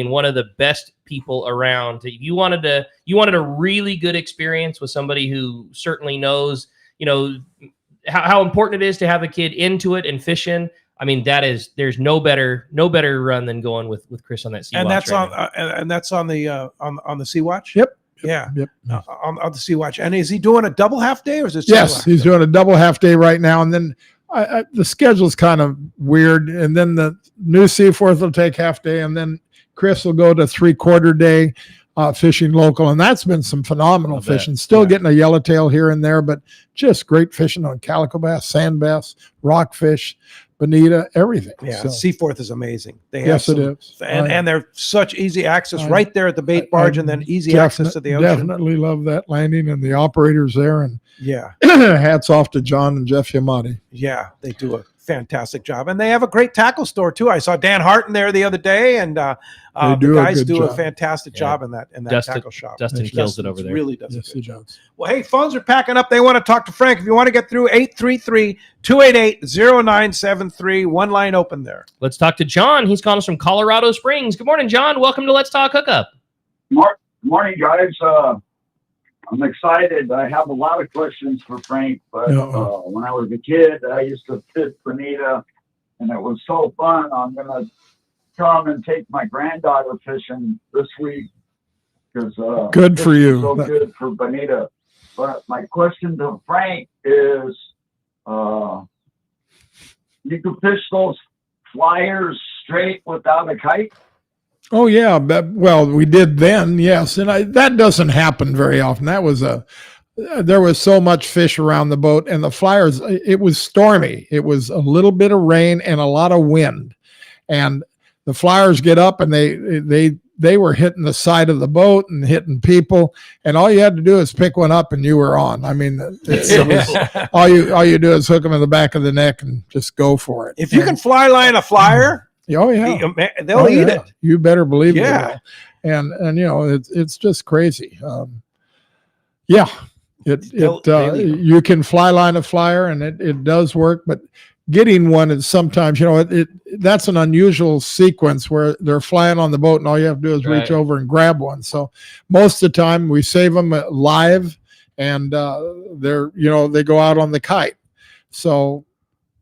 One of the best people around. If you wanted a really good experience with somebody who certainly knows, how important it is to have a kid into it and fishing. I mean, there's no better run than going with Chris on that Sea Watch. And that's on the Sea Watch. Yep. Yeah. Yep. On the Sea Watch. And is he doing a double half day or is it? Yes, he's doing a double half day right now. And then the schedule's kind of weird. And then the new Seaforth will take half day. And then Chris will go to 3/4 day fishing local, and that's been some phenomenal fishing. Still getting a yellowtail here and there, but just great fishing on calico bass, sand bass, rockfish, bonita, everything. Yeah, So, Seaforth is amazing. They have yes, it some, is. and they're such easy access right there at the bait barge, and then easy access to the ocean. Definitely love that landing and the operators there, and Yeah, hats off to John and Jeff Yamati. yeah, they do a fantastic job, and they have a great tackle store too. I saw Dan Harton there the other day, and the guys do a fantastic job in that tackle shop. Dustin kills it over there. Really does a good job. Well, hey, phones are packing up. They want to talk to Frank. If you want to get through, 833-288-0973. One line open there. Let's talk to John. He's calling us from Colorado Springs. Good morning, John. Welcome to Let's Talk Hookup. Morning, guys. I'm excited. I have a lot of questions for Frank, but when I was a kid, I used to fish bonita, and it was so fun. I'm going to come and take my granddaughter fishing this week because good for you. So good for bonita. But my question to Frank is, you can fish those flyers straight without a kite? Oh yeah, well we did then, yes, and that doesn't happen very often. That was there was so much fish around the boat, and the flyers. It was stormy. It was a little bit of rain and a lot of wind, and the flyers get up and they were hitting the side of the boat and hitting people, and all you had to do is pick one up and you were on. I mean, it was, all you do is hook them in the back of the neck and just go for it. If you can fly line a flyer. Oh yeah, they'll eat it. You better believe it. Yeah, and you know it's just crazy. You can fly line a flyer and it does work, but getting one is sometimes that's an unusual sequence where they're flying on the boat and all you have to do is reach over and grab one. So most of the time we save them live, and they go out on the kite. So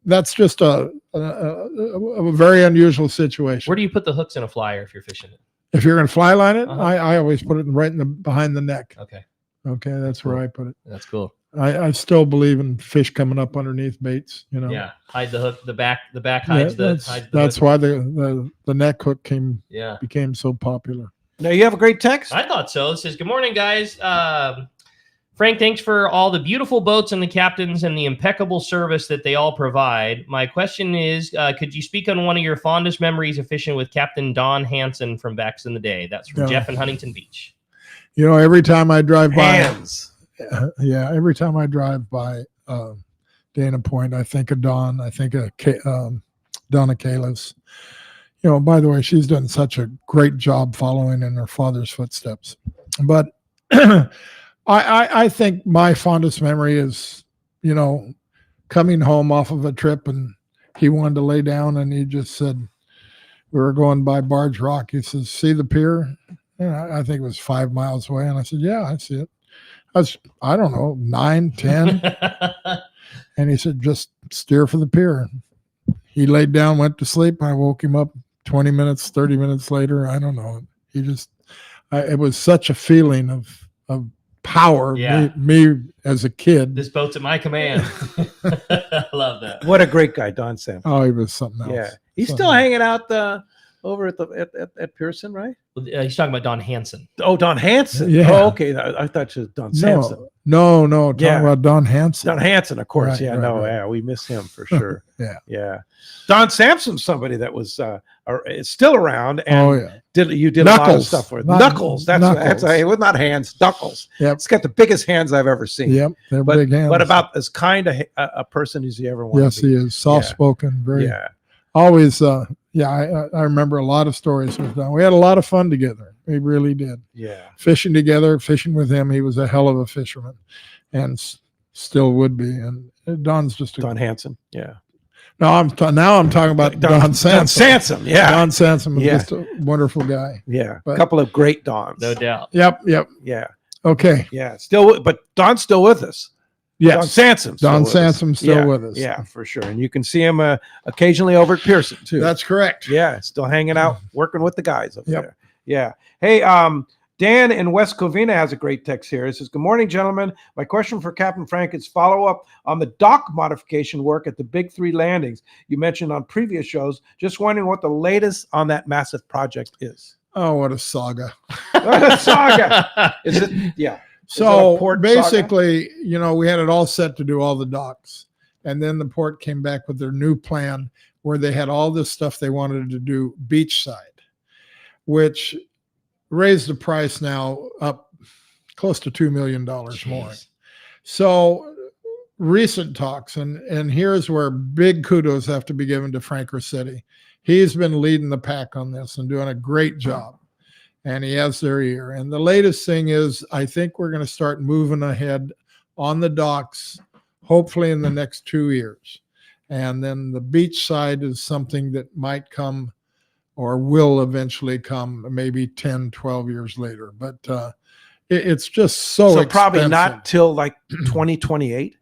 that's just a very unusual situation. Where do you put the hooks in a flyer if you're fishing it? If you're going to fly line it, I always put it right behind the neck. Okay, that's where I put it. That's cool. I still believe in fish coming up underneath baits. Yeah, hide the hook. The back hides the. That's why the neck hook became so popular. Now you have a great text. I thought so. It says, "Good morning, guys. Frank, thanks for all the beautiful boats and the captains and the impeccable service that they all provide. My question is, could you speak on one of your fondest memories of fishing with Captain Don Hansen from back in the day? That's from Jeff in Huntington Beach. Every time I drive by, every time I drive by Dana Point, I think of Don. I think of Donna Kalis. By the way, she's done such a great job following in her father's footsteps. But I think my fondest memory is, coming home off of a trip and he wanted to lay down and he just said, we were going by Barge Rock. He says, see the pier? And I think it was 5 miles away. And I said, yeah, I see it. I don't know, 9, 10. And he said, just steer for the pier. He laid down, went to sleep. I woke him up 20 minutes, 30 minutes later. I don't know. It was such a feeling of power. Me as a kid. This boat's at my command. I love that. What a great guy, Don Sam. Oh, he was something else. Yeah, he's still hanging out over at Pearson, right? He's talking about Don Hansen. Oh, Don Hansen. Yeah. Oh, okay. I thought it was Don Sampson. No. Talking about Don Hansen. Don Hansen, of course. Right. We miss him for sure. Yeah. Don Sampson's somebody that was is still around, and you did Knuckles. a lot of stuff with Knuckles. That's it was not hands, Knuckles. Yep. It's got the biggest hands I've ever seen. Yep, they're big hands. But about as kind a person as you ever want. Yes, to be. he is soft spoken. Very. Yeah. Always. I remember a lot of stories with Don. We had a lot of fun together. We really did. Yeah. Fishing together, fishing with him. He was a hell of a fisherman, and still would be. And Don's just Don Hansen. Yeah. No, I'm talking about Don Sansom. Don Sansom, yeah. Don Sansom was just a wonderful guy. Yeah, a couple of great Dons. No doubt. Yep. Yeah. Okay. Yeah, but Don's still with us. Yes. Don Sansom. Don Sansom's still with us. Yeah, for sure. And you can see him occasionally over at Pearson, too. That's correct. Yeah, still hanging out, working with the guys up Yep. there. Yeah. Hey, Dan in West Covina has a great text here. It says, good morning, gentlemen. My question for Captain Frank is follow-up on the dock modification work at the Big Three landings you mentioned on previous shows. Just wondering what the latest on that massive project is. Oh, what a saga. What a saga. Is it? Yeah. Is that a So port basically, we had it all set to do all the docks. And then the port came back with their new plan where they had all this stuff they wanted to do beachside, which raised the price now up close to $2 million more. So recent talks, and here's where big kudos have to be given to Frank Rossetti. He's been leading the pack on this and doing a great job. And he has their ear. And the latest thing is, I think we're going to start moving ahead on the docks, hopefully in the next 2 years. And then the beach side is something that might come or will eventually come maybe 10, 12 years later. But it's just so probably expensive. not till like 2028.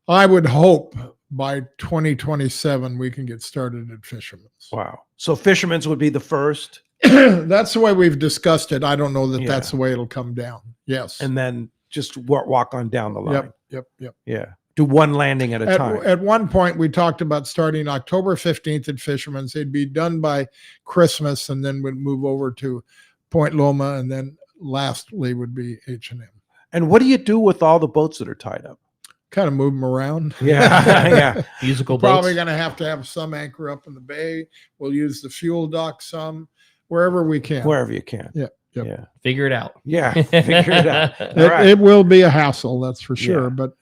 I would hope by 2027 we can get started at Fisherman's. Wow. So Fisherman's would be the first. That's the way we've discussed it. I don't know that that's the way it'll come down. Yes. And then just walk on down the line. Yep. Yeah. Do one landing at a time. At one point, we talked about starting October 15th at Fisherman's. They'd be done by Christmas, and then we'd move over to Point Loma, and then lastly would be H&M. And what do you do with all the boats that are tied up? Kind of move them around. Yeah. Musical boats. Probably going to have some anchor up in the bay. We'll use the fuel dock some, wherever we can. Wherever you can. Yeah. Yeah. Figure it out. Yeah. Figure it out. It will be a hassle, that's for sure. Yeah. But,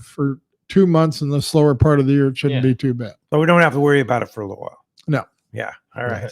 for 2 months in the slower part of the year, it shouldn't be too bad. But we don't have to worry about it for a little while. No. Yeah. All right.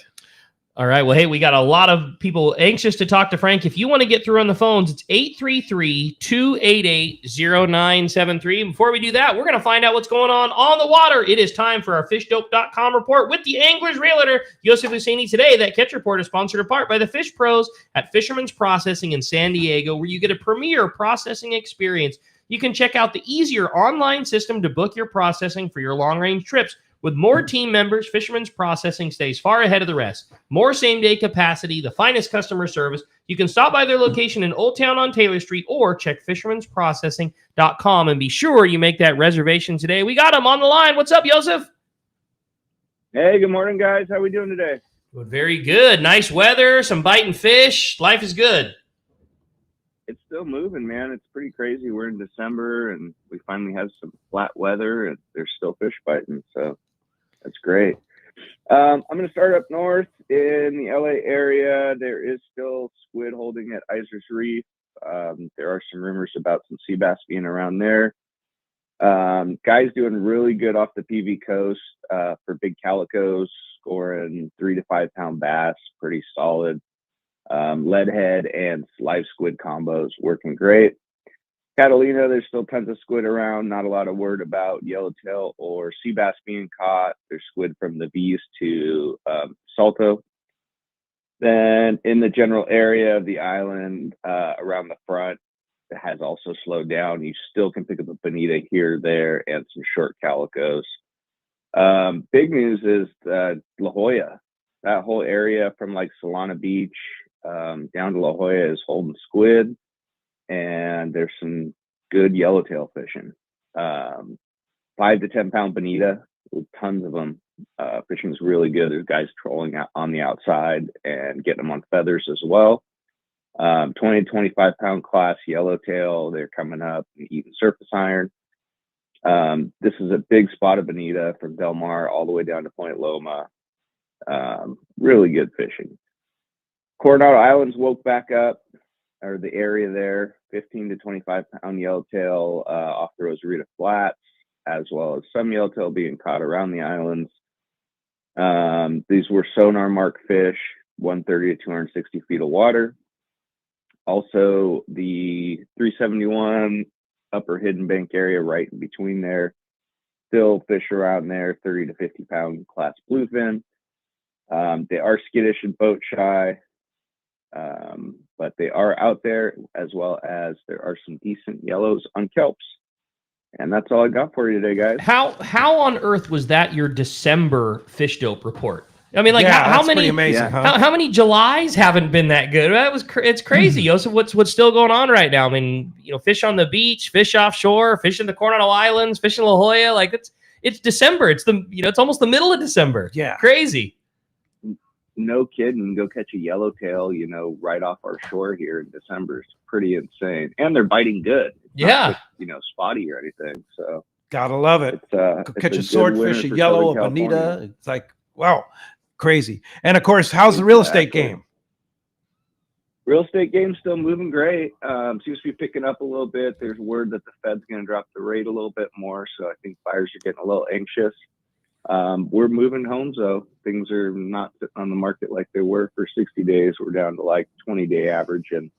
All right. Well, hey, we got a lot of people anxious to talk to Frank. If you want to get through on the phones, it's 833-288-0973. And before we do that, we're going to find out what's going on the water. It is time for our fishdope.com report with the Angler's Realtor, Yosef Husseini. Today, that catch report is sponsored in part by the Fish Pros at Fisherman's Processing in San Diego, where you get a premier processing experience. You can check out the easier online system to book your processing for your long-range trips. With more team members, Fisherman's Processing stays far ahead of the rest. More same-day capacity, the finest customer service. You can stop by their location in Old Town on Taylor Street or check fishermansprocessing.com and be sure you make that reservation today. We got him on the line. What's up, Yosef? Hey, good morning, guys. How we doing today? Doing very good. Nice weather, some biting fish. Life is good. It's still moving, man. It's pretty crazy. We're in December, and we finally have some flat weather, and there's still fish biting, so that's great. I'm going to start up north in the LA area. There is still squid holding at Iser's Reef. There are some rumors about some sea bass being around there. Guys doing really good off the PV coast for big calicos, scoring 3 to 5 pound bass, pretty solid. Leadhead and live squid combos working great. Catalina, there's still tons of squid around. Not a lot of word about yellowtail or sea bass being caught. There's squid from the Bees to Salto. Then in the general area of the island around the front, it has also slowed down. You still can pick up a bonita here, there, and some short calicos. Big news is La Jolla. That whole area from like Solana Beach down to La Jolla is holding squid, and there's some good yellowtail fishing. 5 to 10 pound bonita with tons of them. Fishing is really good. There's guys trolling out on the outside and getting them on feathers as well. 20 to 25 pound class yellowtail, they're coming up and eating surface iron. This is a big spot of bonita from Del Mar all the way down to Point Loma. Really good fishing. Coronado Islands woke back up, or the area there, 15 to 25 pound yellowtail off the Rosarita Flats, as well as some yellowtail being caught around the islands. These were sonar mark fish, 130 to 260 feet of water. Also, the 371 upper Hidden Bank area right in between there, still fish around there, 30 to 50 pound class bluefin. They are skittish and boat shy, but they are out there, as well as there are some decent yellows on kelps. And that's all I got for you today, guys. How on earth was that your December fish dope report? I mean, like how many amazing, how many Julys haven't been that good? It's crazy, Yosef. What's still going on right now? I mean, fish on the beach, fish offshore, fish in the Coronado Islands, fish in La Jolla. Like it's December. It's it's almost the middle of December. Yeah, crazy. no kidding, go catch a yellowtail, right off our shore here in December. It's pretty insane. And they're biting good. It's Yeah. not just, spotty or anything. So Gotta love it. Go catch a swordfish, a yellow, a bonita. It's like, wow, crazy. And of course, how's the real estate game? Real estate game's still moving great. Seems to be picking up a little bit. There's word that the Fed's going to drop the rate a little bit more. So I think buyers are getting a little anxious. We're moving homes though. Things are not sitting on the market like they were for 60 days. We're down to like 20-day average in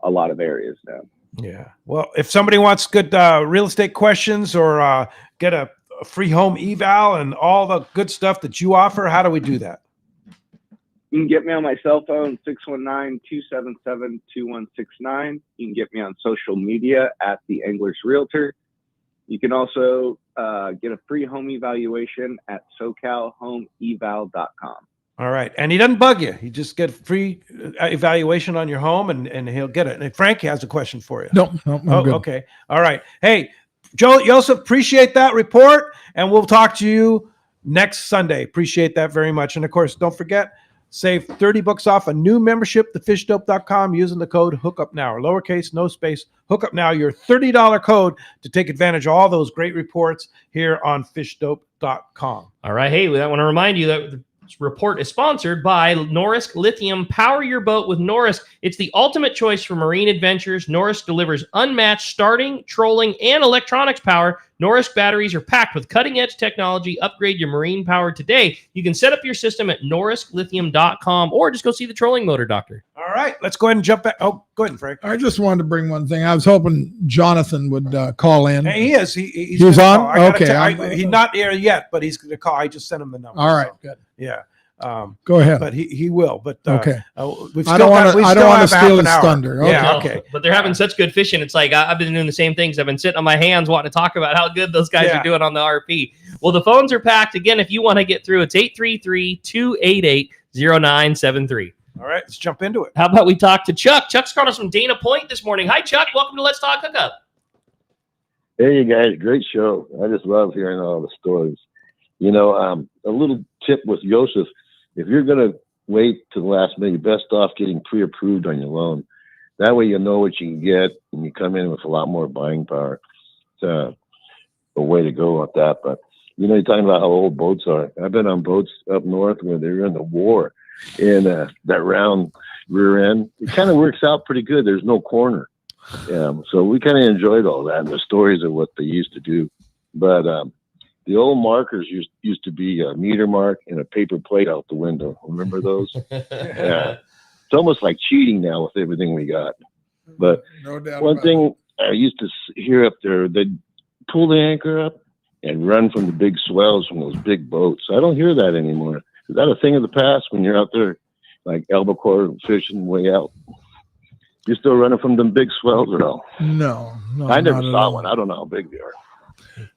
a lot of areas now. Yeah. Well, if somebody wants good real estate questions or get a free home eval and all the good stuff that you offer, how do we do that? You can get me on my cell phone, 619-277-2169. You can get me on social media at The Anglers Realtor. You can also get a free home evaluation at SoCalHomeEval.com. All right. And he doesn't bug you. He just get a free evaluation on your home and he'll get it. And Frank has a question for you. No, I'm good. Okay. All right. Hey, Joseph, appreciate that report. And we'll talk to you next Sunday. Appreciate that very much. And of course, don't forget, save $30 off a new membership, thefishdope.com, using the code Hookup Now, or lowercase, no space, Hookup Now, your $30 code to take advantage of all those great reports here on fishdope.com. All right. Hey, I want to remind you that the report is sponsored by Norris Lithium. Power your boat with Norris. It's the ultimate choice for marine adventures. Norris delivers unmatched starting, trolling, and electronics power. Norris batteries are packed with cutting-edge technology. Upgrade your marine power today. You can set up your system at norrislithium.com or just go see the trolling motor doctor. All right, let's go ahead and jump back. Oh, go ahead, Frank. I just wanted to bring one thing. I was hoping Jonathan would call in. Hey, he is. He's on? call. Okay. He's not here yet, but he's going to call. I just sent him the number. All right, good. Yeah. Go ahead. But he will. But okay. I don't want to steal his thunder. Okay. Yeah, okay. But they're having such good fishing. It's like I've been doing the same things. I've been sitting on my hands wanting to talk about how good those guys are doing on the RP. Well, the phones are packed. Again, if you want to get through, it's 833-288-0973. All right, let's jump into it. How about we talk to Chuck? Chuck's calling us from Dana Point this morning. Hi, Chuck. Welcome to Let's Talk Hookup. Hey, you guys. Great show. I just love hearing all the stories. A little tip with Joseph, if you're going to wait to the last minute, you're best off getting pre-approved on your loan. That way you know what you can get, and you come in with a lot more buying power. It's a way to go with that. But, you're talking about how old boats are. I've been on boats up north where they're in the war, and that round rear end, it kind of works out pretty good. There's no corner. So we kind of enjoyed all that and the stories of what they used to do. But the old markers used to be a meter mark and a paper plate out the window. Remember those? Yeah. It's almost like cheating now with everything we got. But no doubt one thing I used to hear up there, they'd pull the anchor up and run from the big swells from those big boats. I don't hear that anymore. Is that a thing of the past when you're out there like albacore fishing way out? You're still running from them big swells or no? No, I never saw one. I don't know how big they are.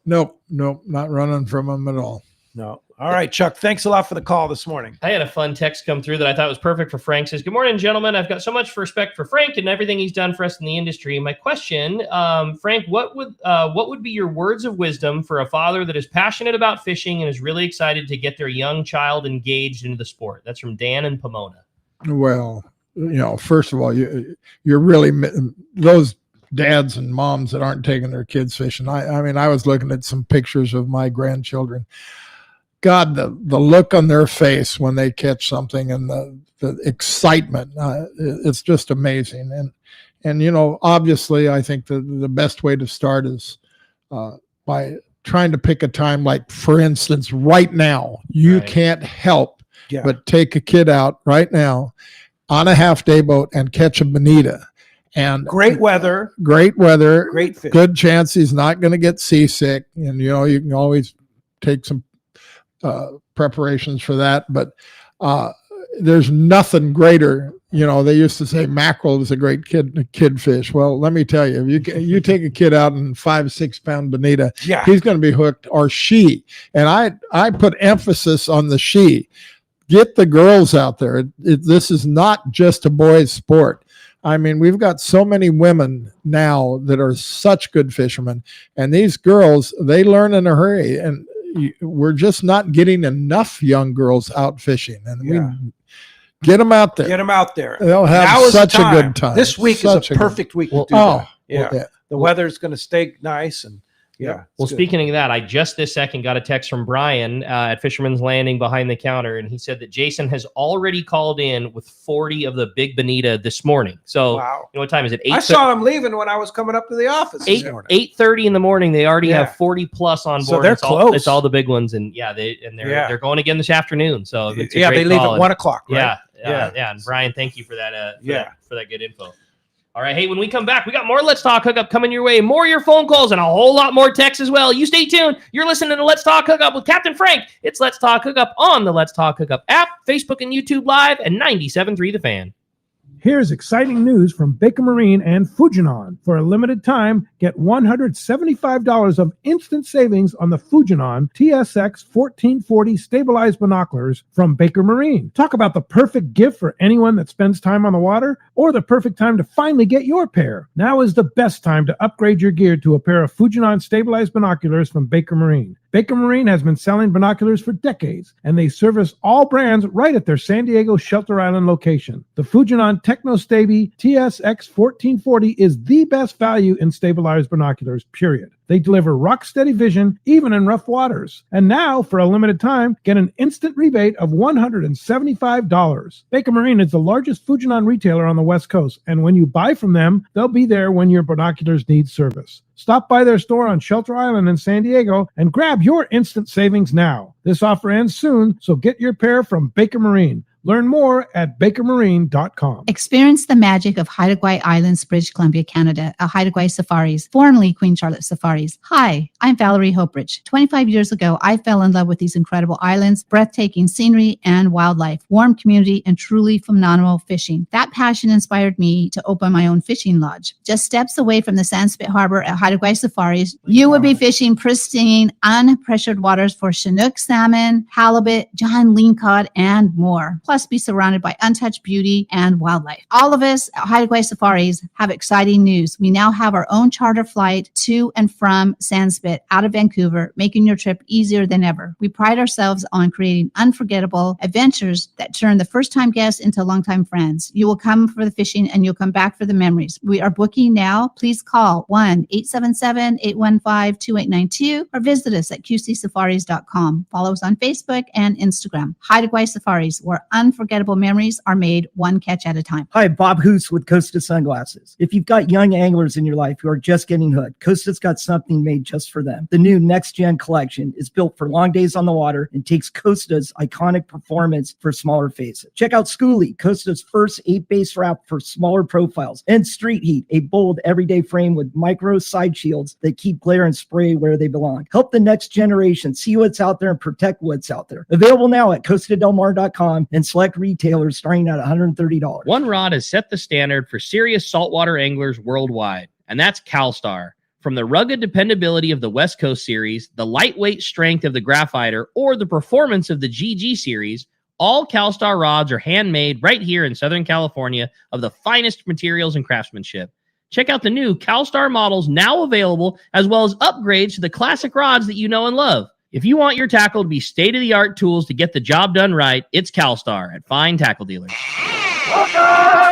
Nope, not running from them at all. No. All right, Chuck, thanks a lot for the call this morning. I had a fun text come through that I thought was perfect for Frank. Says, good morning, gentlemen. I've got so much respect for Frank and everything he's done for us in the industry. My question, Frank, what would be your words of wisdom for a father that is passionate about fishing and is really excited to get their young child engaged into the sport? That's from Dan in Pomona. Well, first of all, you're really those dads and moms that aren't taking their kids fishing. I mean, I was looking at some pictures of my grandchildren. God, the look on their face when they catch something and the excitement, it's just amazing. And obviously, I think the best way to start is by trying to pick a time. Like, for instance, right now, you can't help but take a kid out right now on a half-day boat and catch a bonita. And great weather, great fish. Good chance he's not going to get seasick. And, you can always take some preparations for that. But there's nothing greater. They used to say mackerel is a great kid fish. Well, let me tell you, if you take a kid out in 5-6 pound bonita, he's going to be hooked, or she. And I put emphasis on the she. Get the girls out there. This is not just a boys' sport. I mean, we've got so many women now that are such good fishermen, and these girls, they learn in a hurry, and we're just not getting enough young girls out fishing. And Get them out there. Get them out there. They'll have Now is the such a good time. This week Such is a perfect week to do oh, that. Yeah. well, yeah. The weather's going to stay nice. And yeah. Well, it's good. speaking of that, I just this second got a text from Brian at Fisherman's Landing behind the counter, and he said that Jason has already called in with 40 of the big bonita this morning. So, Wow. you know, what time is it? I saw him leaving when I was coming up to the office this morning. 8:30 in the morning. They already Yeah. have 40 plus on board. So they're it's all, close. It's all the big ones, and they're going again this afternoon. So it's a Yeah, great they leave call. at 1 o'clock, right? Yeah. And Brian, thank you for that. For that good info. All right. Hey, when we come back, we got more Let's Talk Hookup coming your way, more of your phone calls, and a whole lot more texts as well. You stay tuned. You're listening to Let's Talk Hookup with Captain Frank. It's Let's Talk Hookup on the Let's Talk Hookup app, Facebook and YouTube Live, and 97.3 The Fan. Here's exciting news from Baker Marine and Fujinon. For a limited time, get $175 of instant savings on the Fujinon TSX 1440 stabilized binoculars from Baker Marine. Talk about the perfect gift for anyone that spends time on the water, or the perfect time to finally get your pair. Now is the best time to upgrade your gear to a pair of Fujinon stabilized binoculars from Baker Marine. Baker Marine has been selling binoculars for decades, and they service all brands right at their San Diego Shelter Island location. The Fujinon TechnoStabi TSX 1440 is the best value in stabilized binoculars, period. They deliver rock-steady vision even in rough waters. And now, for a limited time, get an instant rebate of $175. Baker Marine is the largest Fujinon retailer on the West Coast, and when you buy from them, they'll be there when your binoculars need service. Stop by their store on Shelter Island in San Diego and grab your instant savings now. This offer ends soon, so get your pair from Baker Marine. Learn more at bakermarine.com. Experience the magic of Haida Gwaii Islands, British Columbia, Canada, at Haida Gwaii Safaris, formerly Queen Charlotte Safaris. Hi, I'm Valerie Hopridge. 25 years ago, I fell in love with these incredible islands, breathtaking scenery and wildlife, warm community, and truly phenomenal fishing. That passion inspired me to open my own fishing lodge. Just steps away from the Sandspit Harbor at Haida Gwaii Safaris, you will be fishing pristine, unpressured waters for Chinook salmon, halibut, John lingcod, and more. Plus, be surrounded by untouched beauty and wildlife. All of us at Haida Gwaii Safaris have exciting news. We now have our own charter flight to and from Sandspit out of Vancouver, making your trip easier than ever. We pride ourselves on creating unforgettable adventures that turn the first-time guests into longtime friends. You will come for the fishing and you'll come back for the memories. We are booking now. Please call 1-877-815-2892 or visit us at qcsafaris.com. Follow us on Facebook and Instagram. Haida Gwaii Safaris, where unforgettable memories are made one catch at a time. Hi, Bob Hoos with Costa Sunglasses. If you've got young anglers in your life who are just getting hooked, Costa's got something made just for them. The new Next Gen collection is built for long days on the water and takes Costa's iconic performance for smaller faces. Check out Schoolie, Costa's first 8-base wrap for smaller profiles, and Street Heat, a bold everyday frame with micro side shields that keep glare and spray where they belong. Help the next generation see what's out there and protect what's out there. Available now at costadelmar.com and select retailers starting at $130. One rod has set the standard for serious saltwater anglers worldwide, and that's CalStar. From the rugged dependability of the West Coast series, the lightweight strength of the Graphiter, or the performance of the GG series, all CalStar rods are handmade right here in Southern California of the finest materials and craftsmanship. Check out the new CalStar models now available, as well as upgrades to the classic rods that you know and love. If you want your tackle to be state-of-the-art tools to get the job done right, it's CalStar at fine tackle dealers.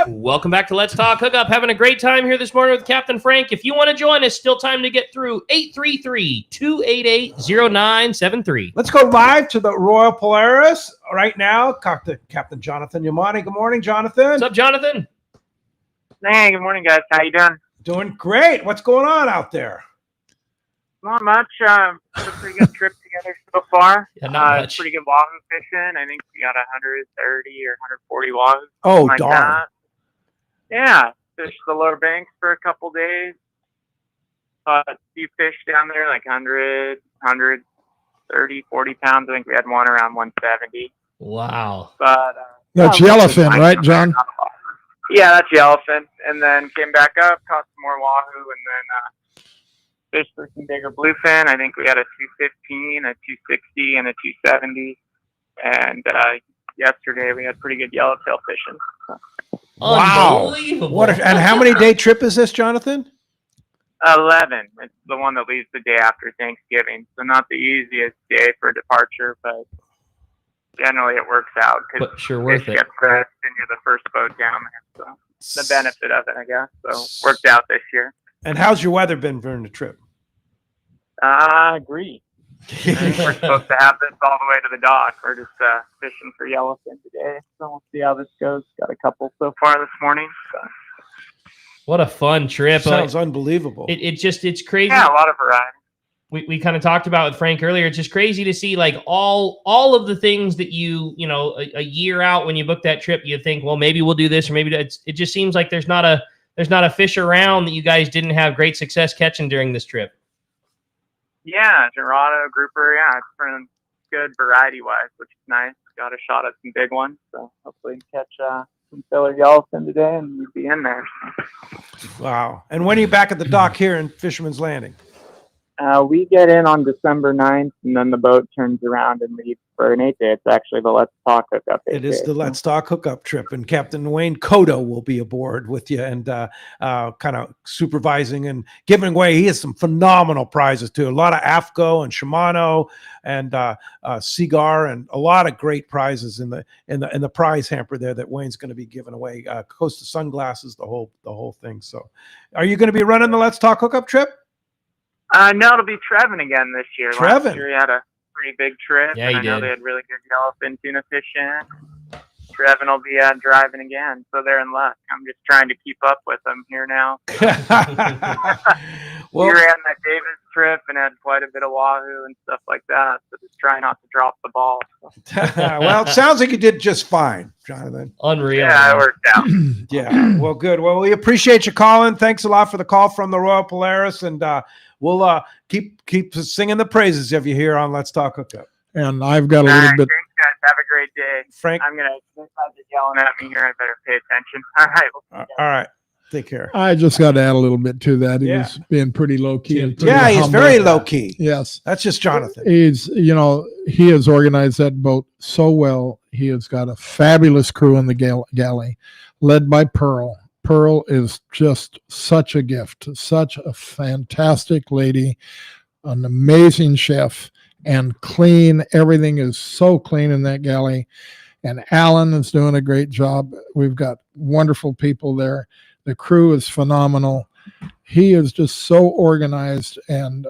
Welcome back to Let's Talk Hookup. Having a great time here this morning with Captain Frank. If you want to join us, still time to get through 833-288-0973. Let's go live to the Royal Polaris right now. Talk to Captain Jonathan Yamani. Good morning, Jonathan. What's up, Jonathan? Hey, good morning, guys. How you doing? Doing great. What's going on out there? Not much. Put a pretty good trip together so far. Yeah, not much. Pretty good wahoo fishing. I think we got 130 or 140 wahoos. Oh, like darn. that. Yeah. Fished the lower banks for a couple days. A few fish down there, like 100, 130, 40 pounds. I think we had one around 170. Wow. But That's yellowfin, right, John? yeah, that's yellowfin. And then came back up, caught some more wahoo, and then fished for some bigger bluefin. I think we had a 215, a 260, and a 270. And yesterday we had pretty good yellowtail fishing. So. Wow. And how many day trip is this, Jonathan? 11. It's the one that leaves the day after Thanksgiving. So not the easiest day for departure, but generally it works out because But sure worth it. Get pressed and you're the first boat down there. So the benefit of it, I guess. So worked out this year. And how's your weather been during the trip? I agree. We're supposed to have this all the way to the dock. We're just fishing for yellowfin today, so we'll see how this goes. Got a couple so far this morning. So. What a fun trip! Sounds unbelievable. It's crazy. Yeah, a lot of variety. We kind of talked about with Frank earlier. It's just crazy to see like all of the things that you know a year out when you book that trip, you think, well, maybe we'll do this or maybe it just seems like there's not a fish around that you guys didn't have great success catching during this trip. Yeah, Dorado, grouper, yeah, it's pretty good variety-wise, which is nice. Got a shot at some big ones, so hopefully catch some filler yellowfin today and we'll be in there. Wow. And when are you back at the dock here in Fisherman's Landing? We get in on December 9th, and then the boat turns around and leaves for an 8-day. It's actually the Let's Talk Hookup. It is the Let's Talk Hookup trip, and Captain Wayne Cotto will be aboard with you and kind of supervising and giving away. He has some phenomenal prizes too. A lot of AFCO and Shimano and Cigar, and a lot of great prizes in the prize hamper there that Wayne's going to be giving away. Costa sunglasses, the whole thing. So, are you going to be running the Let's Talk Hookup trip? No, it'll be Trevin again this year. Trevin. Last year he had a pretty big trip. Yeah, and he I know did. they had really good yellowfin tuna fishing. Trevin will be driving again, so they're in luck. I'm just trying to keep up with them here now. Well, he ran that Davis trip and had quite a bit of wahoo and stuff like that, so just try not to drop the ball. well, it sounds like you did just fine, Jonathan. Unreal. Yeah, it worked out. Yeah, well, good. Well, we appreciate you calling. Thanks a lot for the call from the Royal Polaris, and we'll keep singing the praises of you here on Let's Talk Hookup. And I've got a little bit. Thanks, guys. Have a great day. Frank, I'm gonna. Since I'm just yelling at me here, I better pay attention. All right. All right. Take care. I just got to add a little bit to that. He Yeah. was being pretty low key. And pretty Yeah, he's humble. very low key. Yes. That's just Jonathan. He's, he has organized that boat so well. He has got a fabulous crew in the galley, led by Pearl. Pearl is just such a gift, such a fantastic lady, an amazing chef, and clean. Everything is so clean in that galley. And Alan is doing a great job. We've got wonderful people there. The crew is phenomenal. He is just so organized, and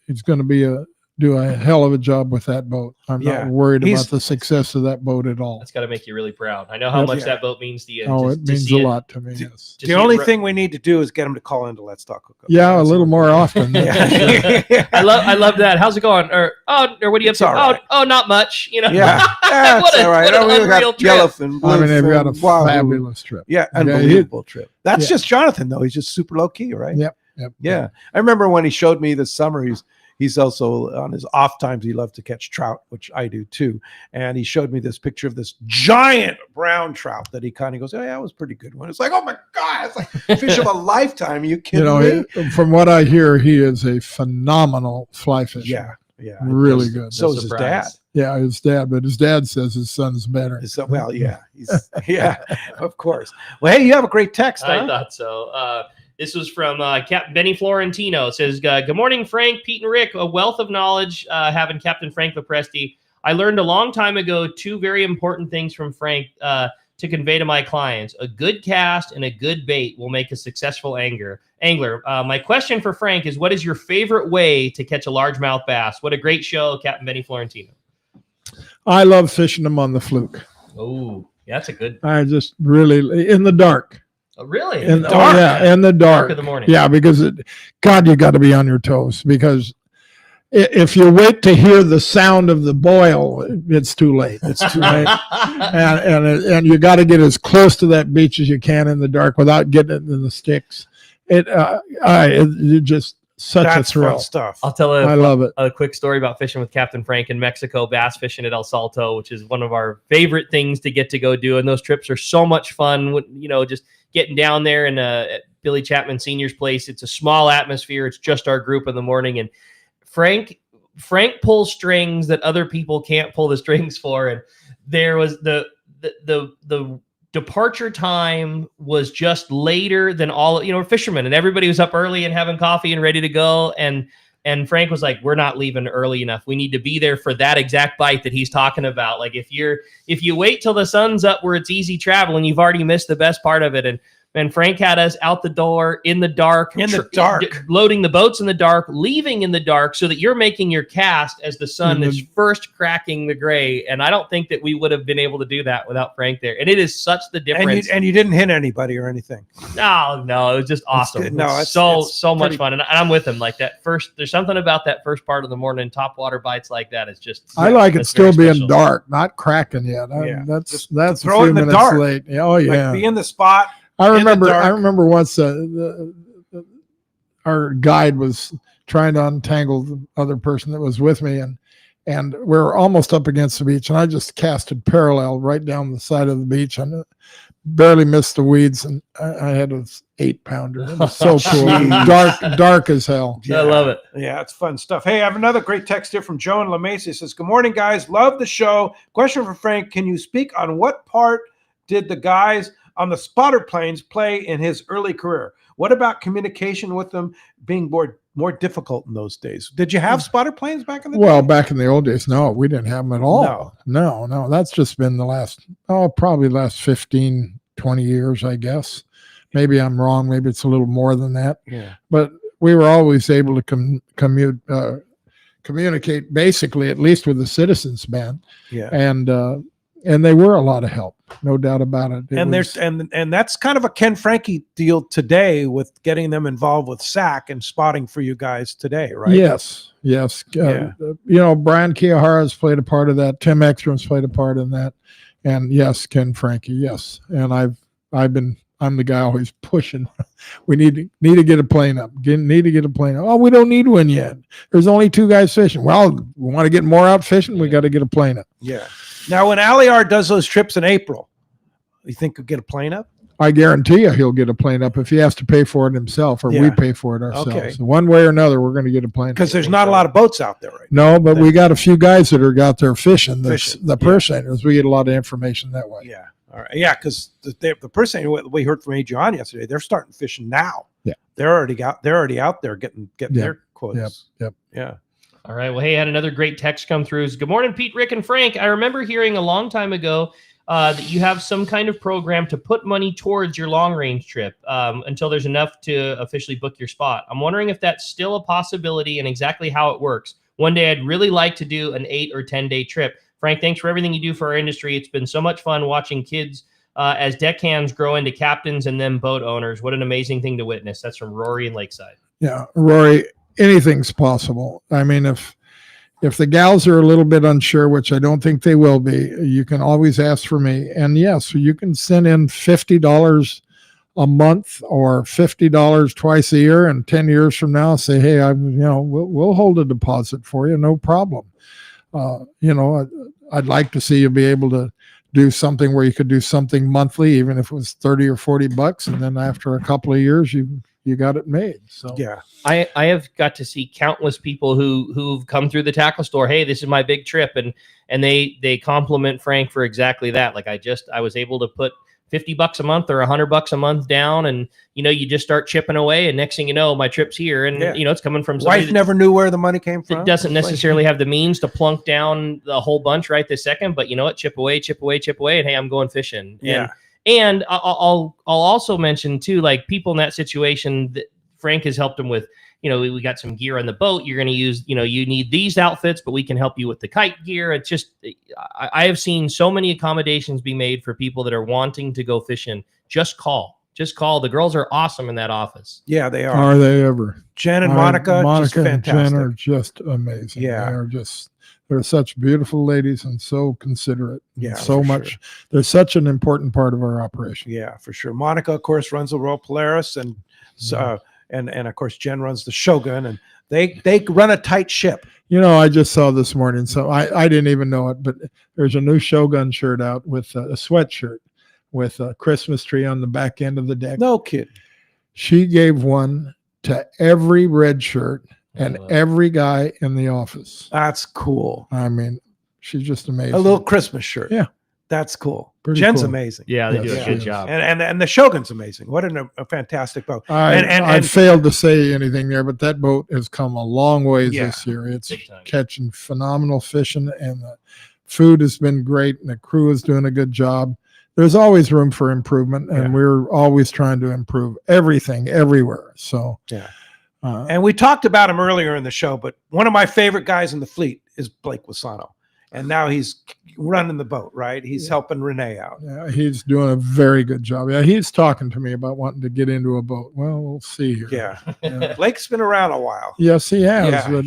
he's going to do a hell of a job with that boat. I'm not worried about the success of that boat at all. That's got to make you really proud. I know how much that boat means to you. Oh, it means a lot to me. Yes. The only thing we need to do is get him to call into Let's Talk Hookup. Yeah, a little more often. I love that. How's it going? Or what are you up to? right. Oh, not much. Yeah, that's all right. What an We got unreal trip. yellowfin, I mean, they've bluefin, got a wahoo. fabulous trip. Yeah, Yeah, unbelievable trip. That's yeah. just Jonathan, though. He's just super low key, right? Yep. Yeah. I remember when he showed me this summer, he's also on his off times, he loves to catch trout, which I do too. And he showed me this picture of this giant brown trout that he kind of goes, oh, yeah, that was a pretty good one. It's like, oh my God, it's like fish of a lifetime. Are you kidding me? From what I hear, he is a phenomenal fly fisher. Yeah. Really good. So is his dad. Yeah, his dad, but his dad says his son's better. Well, yeah. Yeah, of course. Well, hey, you have a great text, huh? I thought so. This was from Captain Benny Florentino. It says, good morning, Frank, Pete, and Rick. A wealth of knowledge having Captain Frank LoPreste. I learned a long time ago 2 very important things from Frank to convey to my clients. A good cast and a good bait will make a successful angler. My question for Frank is, what is your favorite way to catch a largemouth bass? What a great show, Captain Benny Florentino. I love fishing them on the fluke. Oh, yeah, that's a good. I just really, in the dark. Oh, really? In the dark. Dark of the morning. Yeah, because you got to be on your toes, because if you wait to hear the sound of the boil, it's too late. It's too late. and you got to get as close to that beach as you can in the dark without getting it in the sticks. It just such a thrill. Fun stuff. I'll tell I love it. A quick story about fishing with Captain Frank in Mexico, bass fishing at El Salto, which is one of our favorite things to get to go do. And those trips are so much fun. Just getting down there and at Billy Chapman Sr.'s place. It's a small atmosphere. It's just our group in the morning. And Frank pulls strings that other people can't pull the strings for. And there was the departure time was just later than all, fishermen, and everybody was up early and having coffee and ready to go. And And Frank was like, we're not leaving early enough. We need to be there for that exact bite that he's talking about. Like if you wait till the sun's up where it's easy travel and you've already missed the best part of it. And Frank had us out the door in the dark, loading the boats in the dark, leaving in the dark so that you're making your cast as the sun is first cracking the gray. And I don't think that we would have been able to do that without Frank there. And it is such the difference. And you didn't hit anybody or anything. No, it was just awesome. No, it's so much fun. And I'm with him. Like that first, there's something about that first part of the morning, top water bites like that. It's just, I like it still being dark, not cracking yet. That's a throw few it in the minutes dark. late. Oh yeah. Like be in the spot. I remember once our guide was trying to untangle the other person that was with me, and we were almost up against the beach, and I just casted parallel right down the side of the beach and barely missed the weeds, and I had an 8-pounder. It was so cool. dark as hell. Yeah. I love it. Yeah, it's fun stuff. Hey, I have another great text here from Joe in La Mesa. He says, good morning, guys. Love the show. Question for Frank. Can you speak on what part did the guys on the spotter planes play in his early career? What about communication with them being more difficult in those days? Did you have spotter planes back in the day? Well, back in the old days, no, we didn't have them at all. No. That's just been probably the last 15, 20 years, I guess. Maybe I'm wrong. Maybe it's a little more than that. Yeah. But we were always able to communicate basically, at least with the Citizens Band. Yeah. And they were a lot of help, no doubt about it. And that's kind of a Ken Frankie deal today with getting them involved with SAC and spotting for you guys today, right? Yes. Brian Kiyahara's played a part of that. Tim Ekstrom's played a part in that. And yes, Ken Frankie, yes. And I'm the guy always pushing. We need to get a plane up. Need to get a plane up. Oh, we don't need one yet. There's only 2 guys fishing. Well, we want to get more out fishing. We got to get a plane up. Yeah. Now, when Aliar does those trips in April, you think he'll get a plane up? I guarantee you he'll get a plane up if he has to pay for it himself or we pay for it ourselves. Okay. So one way or another, we're going to get a plane up. Because there's not a lot of boats out there right now. No, but we got a few guys that are out there fishing. The purse seiners. We get a lot of information that way. Yeah. All right. Yeah, because the purse seiner, we heard from Adrian yesterday, they're starting fishing now. Yeah. They're already out there getting their quotas. Yep. Yeah. All right. Well, hey, I had another great text come through. Good morning, Pete, Rick, and Frank. I remember hearing a long time ago that you have some kind of program to put money towards your long-range trip until there's enough to officially book your spot. I'm wondering if that's still a possibility and exactly how it works. One day, I'd really like to do an 8 or 10-day trip. Frank, thanks for everything you do for our industry. It's been so much fun watching kids as deckhands grow into captains and then boat owners. What an amazing thing to witness. That's from Rory in Lakeside. Yeah, Rory, anything's possible. I mean, if the gals are a little bit unsure, which I don't think they will be, you can always ask for me. And yes, you can send in $50 a month or $50 twice a year, and 10 years from now say, hey, we'll hold a deposit for you, no problem. I'd like to see you be able to do something where you could do something monthly, even if it was $30 or $40, and then after a couple of years you got it made. So yeah, I have got to see countless people who've come through the tackle store. Hey, this is my big trip, and they compliment Frank for exactly that. Like I was able to put $50 a month or $100 a month down, and you just start chipping away, and next thing you know, my trip's here, and it's coming from somebody wife never knew where the money came from. It doesn't necessarily have the means to plunk down the whole bunch right this second, but you know what, chip away, and hey, I'm going fishing. Yeah. And I'll also mention too, like people in that situation that Frank has helped them with. We got some gear on the boat. You're going to use, you need these outfits, but we can help you with the kite gear. It's just, I have seen so many accommodations be made for people that are wanting to go fishing. Just call. The girls are awesome in that office. Yeah, they are. Are they ever? Jen and Monica just fantastic. And Jen are just amazing. Yeah. They're such beautiful ladies and so considerate. Yeah, so much. Sure. They're such an important part of our operation. Yeah, for sure. Monica, of course, runs the Royal Polaris, and of course Jen runs the Shogun, and they run a tight ship. I just saw this morning, so I didn't even know it, but there's a new Shogun shirt out with a sweatshirt with a Christmas tree on the back end of the deck. No kidding. She gave one to every red shirt and every guy in the office. That's cool. I mean, she's just amazing. A little Christmas shirt. Yeah. That's cool. Pretty Jen's cool. amazing. Yeah, they do Yes, a good yes. job. And the Shogun's amazing. What a fantastic boat. I failed to say anything there, but that boat has come a long ways Yeah. this year. It's catching phenomenal fishing, and the food has been great, and the crew is doing a good job. There's always room for improvement, and we're always trying to improve everything everywhere. So yeah. And we talked about him earlier in the show, but one of my favorite guys in the fleet is Blake Wasano. And now he's running the boat, right? He's helping Renee out. Yeah, he's doing a very good job. Yeah, he's talking to me about wanting to get into a boat. Well, we'll see here. Yeah. Blake's been around a while. Yes, he has. Yeah. But,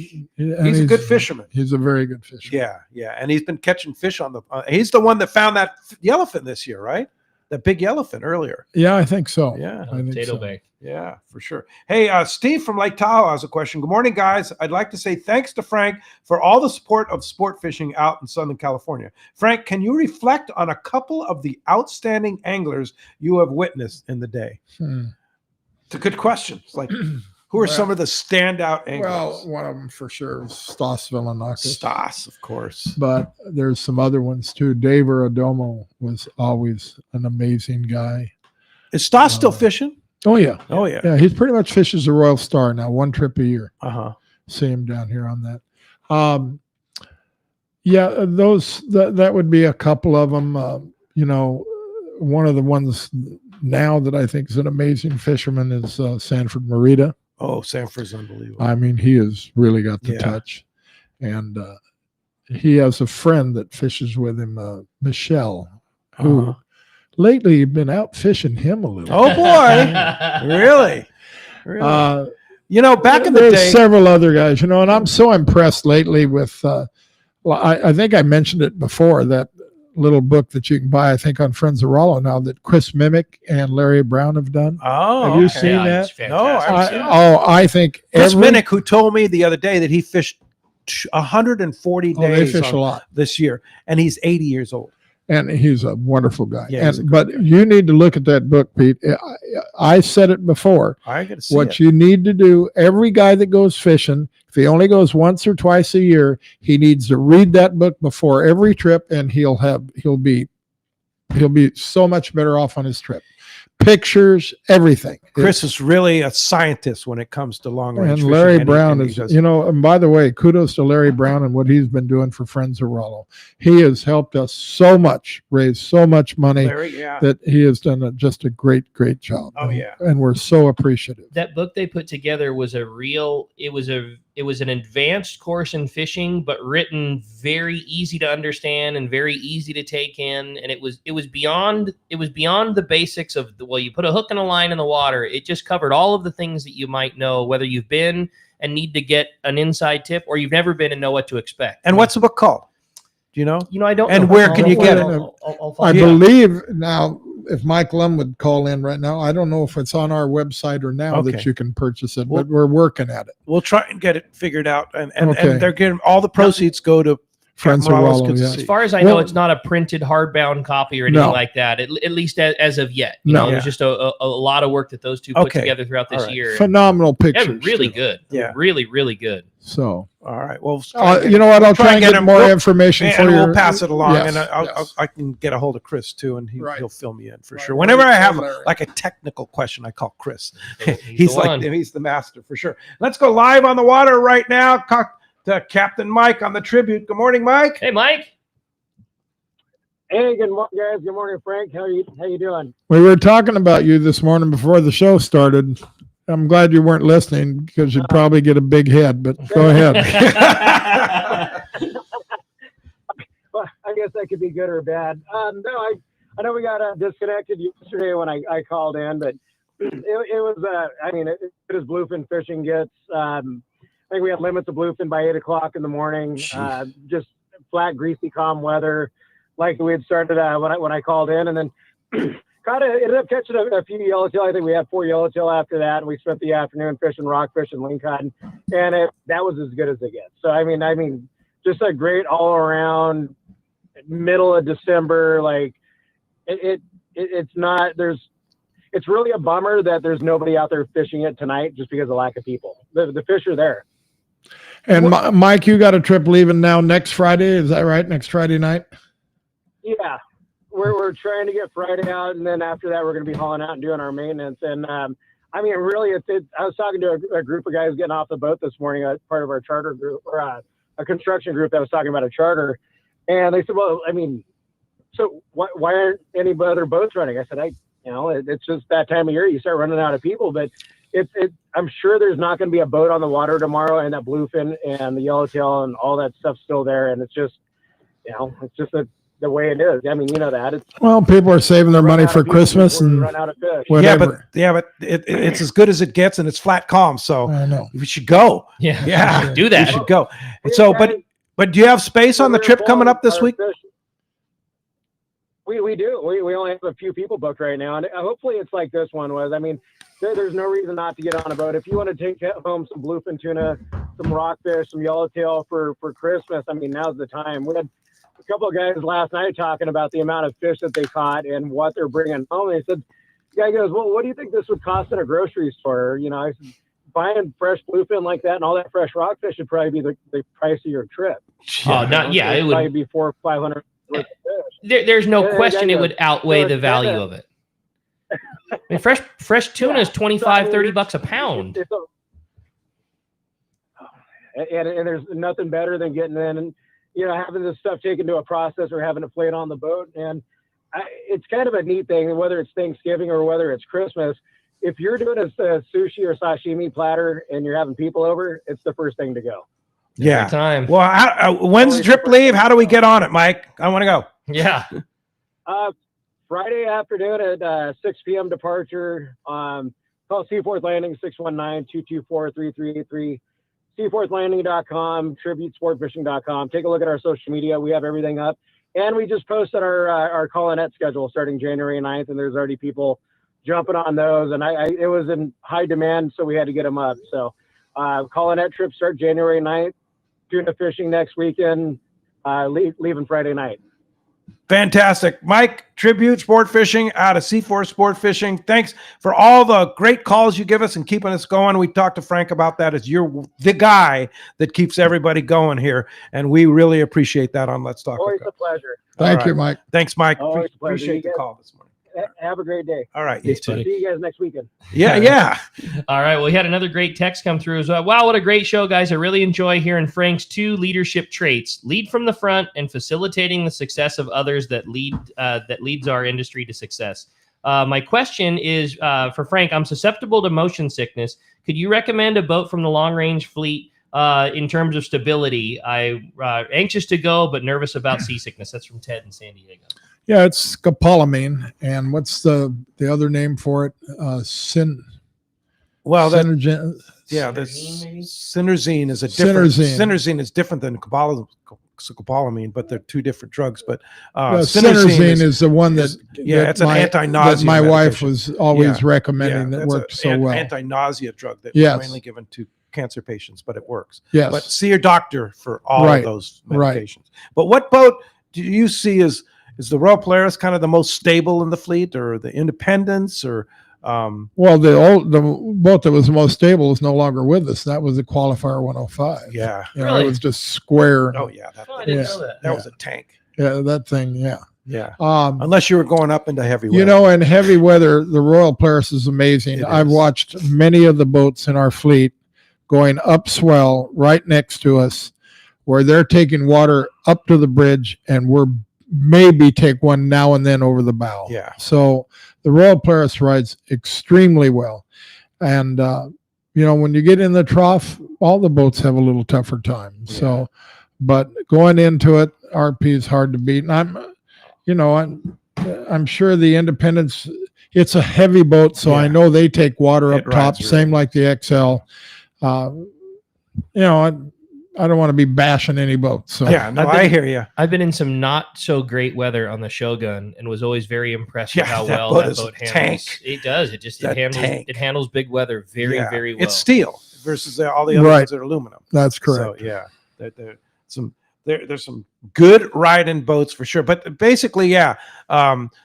He's a good fisherman. He's a very good fisherman. Yeah, yeah. And he's been catching fish on the he's the one that found that yellowfin this year, right? That big yellowfin earlier. Yeah, I think so. Yeah. I think Potato so. Bay. Yeah, for sure. Hey, Steve from Lake Tahoe has a question. Good morning, guys. I'd like to say thanks to Frank for all the support of sport fishing out in Southern California. Frank, can you reflect on a couple of the outstanding anglers you have witnessed in the day? It's a good question. It's like, who are some of the standout anglers? Well, one of them for sure is Stas Villanakis. Stas, of course. But there's some other ones too. Dave Adomo was always an amazing guy. Is Stas still fishing? Oh, yeah. Oh, yeah. Yeah, he pretty much fishes the Royal Star now, one trip a year. Uh-huh. See him down here on that. Yeah, that would be a couple of them. You know, one of the ones now that I think is an amazing fisherman is Sanford Morita. Oh, Sanford's unbelievable. I mean, he has really got the Yeah. touch. And he has a friend that fishes with him, Michelle, who lately you've been out fishing him a little. Oh, boy. Really? Really? You know, back in the there's day. several other guys, you know, and I'm so impressed lately with, I think I mentioned it before, that little book that you can buy, I think, on Friends of Rollo now that Chris Mimic and Larry Brown have done. Oh, have you okay. seen Yeah, that? it's fantastic. No, I think Chris Minnick, who told me the other day that he fished 140 Oh, they days fish a lot. this year, and he's 80 years old. And he's a wonderful guy. Yeah, he's a But you need to look at that book, Pete. I said it before. I got to see What it. you need to do, every guy that goes fishing, if he only goes once or twice a year, he needs to read that book before every trip, and he'll be so much better off on his trip. Pictures, everything. Chris is really a scientist when it comes to long range And fishing. Larry and he- Brown and he is, does- you know, and by the way, kudos to Larry Brown and what he's been doing for Friends of Rollo. He has helped us so much, raise so much money Larry, yeah. that he has done just a great job. Oh, yeah. And we're so appreciative. That book they put together was it was an advanced course in fishing, but written very easy to understand and very easy to take in. And it was beyond the basics of you put a hook and a line in the water. It just covered all of the things that you might know, whether you've been and need to get an inside tip, or you've never been and know what to expect. And what's the book called? Do you know? I don't. And know. where can you get it? I believe now, if Mike Lum would call in right now, I don't know if it's on our website or now that Okay. you can purchase it, Well- but we're working at it. We'll try and get it figured out. And Okay. they're getting all the proceeds go to Friends of Morales Rollo, Good to yeah. See. As far as I know, it's not a printed hardbound copy or anything No. like that. At least as of yet. No. There's just a lot of work that those two put Okay. together throughout this All right. year. Phenomenal Yeah, pictures. really too. good. Yeah. Really, really good. So, All right. Well, you know what? I'll try and get him. more information and for you. we'll pass it along, Yes, and yes. I can get a hold of Chris too, and he'll fill me in for Right. sure. Whenever I have Larry. like a technical question, I call Chris. He's the one. He's the master for sure. Let's go live on the water right now. To Captain Mike on the Tribute. Good morning, Mike. Hey, Mike. Hey, good morning, guys. Good morning, Frank. How you doing? We were talking about you this morning before the show started. I'm glad you weren't listening because you'd probably get a big head, but go ahead. Well, I guess that could be good or bad. No, I know we got disconnected yesterday when I called in, but it was, it is bluefin fishing gets. I think we had limits of bluefin by 8 o'clock in the morning. Just flat, greasy, calm weather, like we had started when I called in, and then ended up catching a few yellowtail. I think we had 4 yellowtail after that, and we spent the afternoon fishing rockfish and lingcod, and that was as good as it gets. So I mean, just a great all around middle of December. Like it's not. It's really a bummer that there's nobody out there fishing it tonight just because of lack of people. The fish are there. And Mike, you got a trip leaving now next Friday. Is that right? Next Friday night? Yeah. we're trying to get Friday out, and then after that, we're going to be hauling out and doing our maintenance. And I mean, really, I was talking to a group of guys getting off the boat this morning, part of our charter group, or a construction group that was talking about a charter, and they said, "Well, I mean, so why aren't any other boats running?" I said, it's just that time of year you start running out of people, but I'm sure there's not going to be a boat on the water tomorrow, and that bluefin and the yellowtail and all that stuff's still there, and it's just, it's just the way it is. I mean, you know that. Well, people are saving their money for Christmas and run out of fish. whatever. but it's as good as it gets, and it's flat calm. So I know we should go. Yeah, do that. We should go. And so, but do you have space on the trip coming up this week? We do. We only have a few people booked right now, and hopefully it's like this one was. I mean, there's no reason not to get on a boat. If you want to take home some bluefin tuna, some rockfish, some yellowtail for Christmas, I mean, now's the time. We had a couple of guys last night talking about the amount of fish that they caught and what they're bringing home. They said, the guy goes, "Well, what do you think this would cost in a grocery store?" I said, buying fresh bluefin like that and all that fresh rockfish would probably be the price of your trip. Oh, it would probably be $400 or $500. There's no question it would outweigh the value of it. I mean, fresh tuna is $25-$30 a pound. And there's nothing better than getting in and having this stuff taken to a processor, having it played on the boat. And it's kind of a neat thing, whether it's Thanksgiving or whether it's Christmas. If you're doing a sushi or sashimi platter and you're having people over, it's the first thing to go. Yeah. Every time. Well, when's the trip leave? How do we get on it, Mike? I want to go. Yeah. Friday afternoon at 6 p.m. departure. Call Seaforth Landing 619-224-3383. SeaforthLanding.com, TributeSportFishing.com. Take a look at our social media. We have everything up. And we just posted our call-in-net schedule starting January 9th, and there's already people jumping on those. And it was in high demand, so we had to get them up. So call-in-net trips start January 9th. Tuna fishing next weekend, leaving Friday night. Fantastic. Mike, Tribute Sport Fishing out of Seaforth Sport Fishing. Thanks for all the great calls you give us and keeping us going. We talked to Frank about that, as you're the guy that keeps everybody going here, and we really appreciate that on Let's Talk. Always a pleasure. Thank you, Mike. Thanks, Mike. Always a pleasure. Appreciate the call this morning. Have a great day. All right. You too. See you guys next weekend. Yeah. All right. Well, we had another great text come through as well. Wow, what a great show, guys. I really enjoy hearing Frank's 2 leadership traits: lead from the front and facilitating the success of others that leads our industry to success. My question is for Frank. I'm susceptible to motion sickness. Could you recommend a boat from the long range fleet in terms of stability? I'm anxious to go, but nervous about seasickness. That's from Ted in San Diego. Yeah, it's scopolamine. And what's the other name for it? Synergen. Synerzine is a different. Synerzine is different than scopolamine, but they're 2 different drugs. But Synerzine is the one that it's an anti-nausea. That my wife medication. was always recommending that worked so well. Anti-nausea drug that's mainly given to cancer patients, but it works. Yes. But see your doctor for all of those medications. Right. But what boat do you see is the Royal Polaris kind of the most stable in the fleet, or the Independence, or well, the boat that was the most stable is no longer with us. That was the Qualifier 105. Yeah. It was just square. Oh yeah, I didn't know that. That was a tank. Yeah, that thing. Yeah. Yeah. Unless you were going up into heavy weather. In heavy weather, the Royal Polaris is amazing. I've watched many of the boats in our fleet going up swell right next to us, where they're taking water up to the bridge, and we're maybe take one now and then over the bow. Yeah. So the Royal Polaris rides extremely well. And, when you get in the trough, all the boats have a little tougher time. Yeah. So, but going into it, RP is hard to beat. And I'm sure the Independence, it's a heavy boat. So I know they take water up top, same like the XL. I don't want to be bashing any boat. So I hear you. I've been in some not so great weather on the Shogun and was always very impressed with how well that boat handles. Tank. It does. It handles big weather very well. It's steel versus all the other ones that are aluminum. That's correct. So there's some good riding boats for sure. But basically,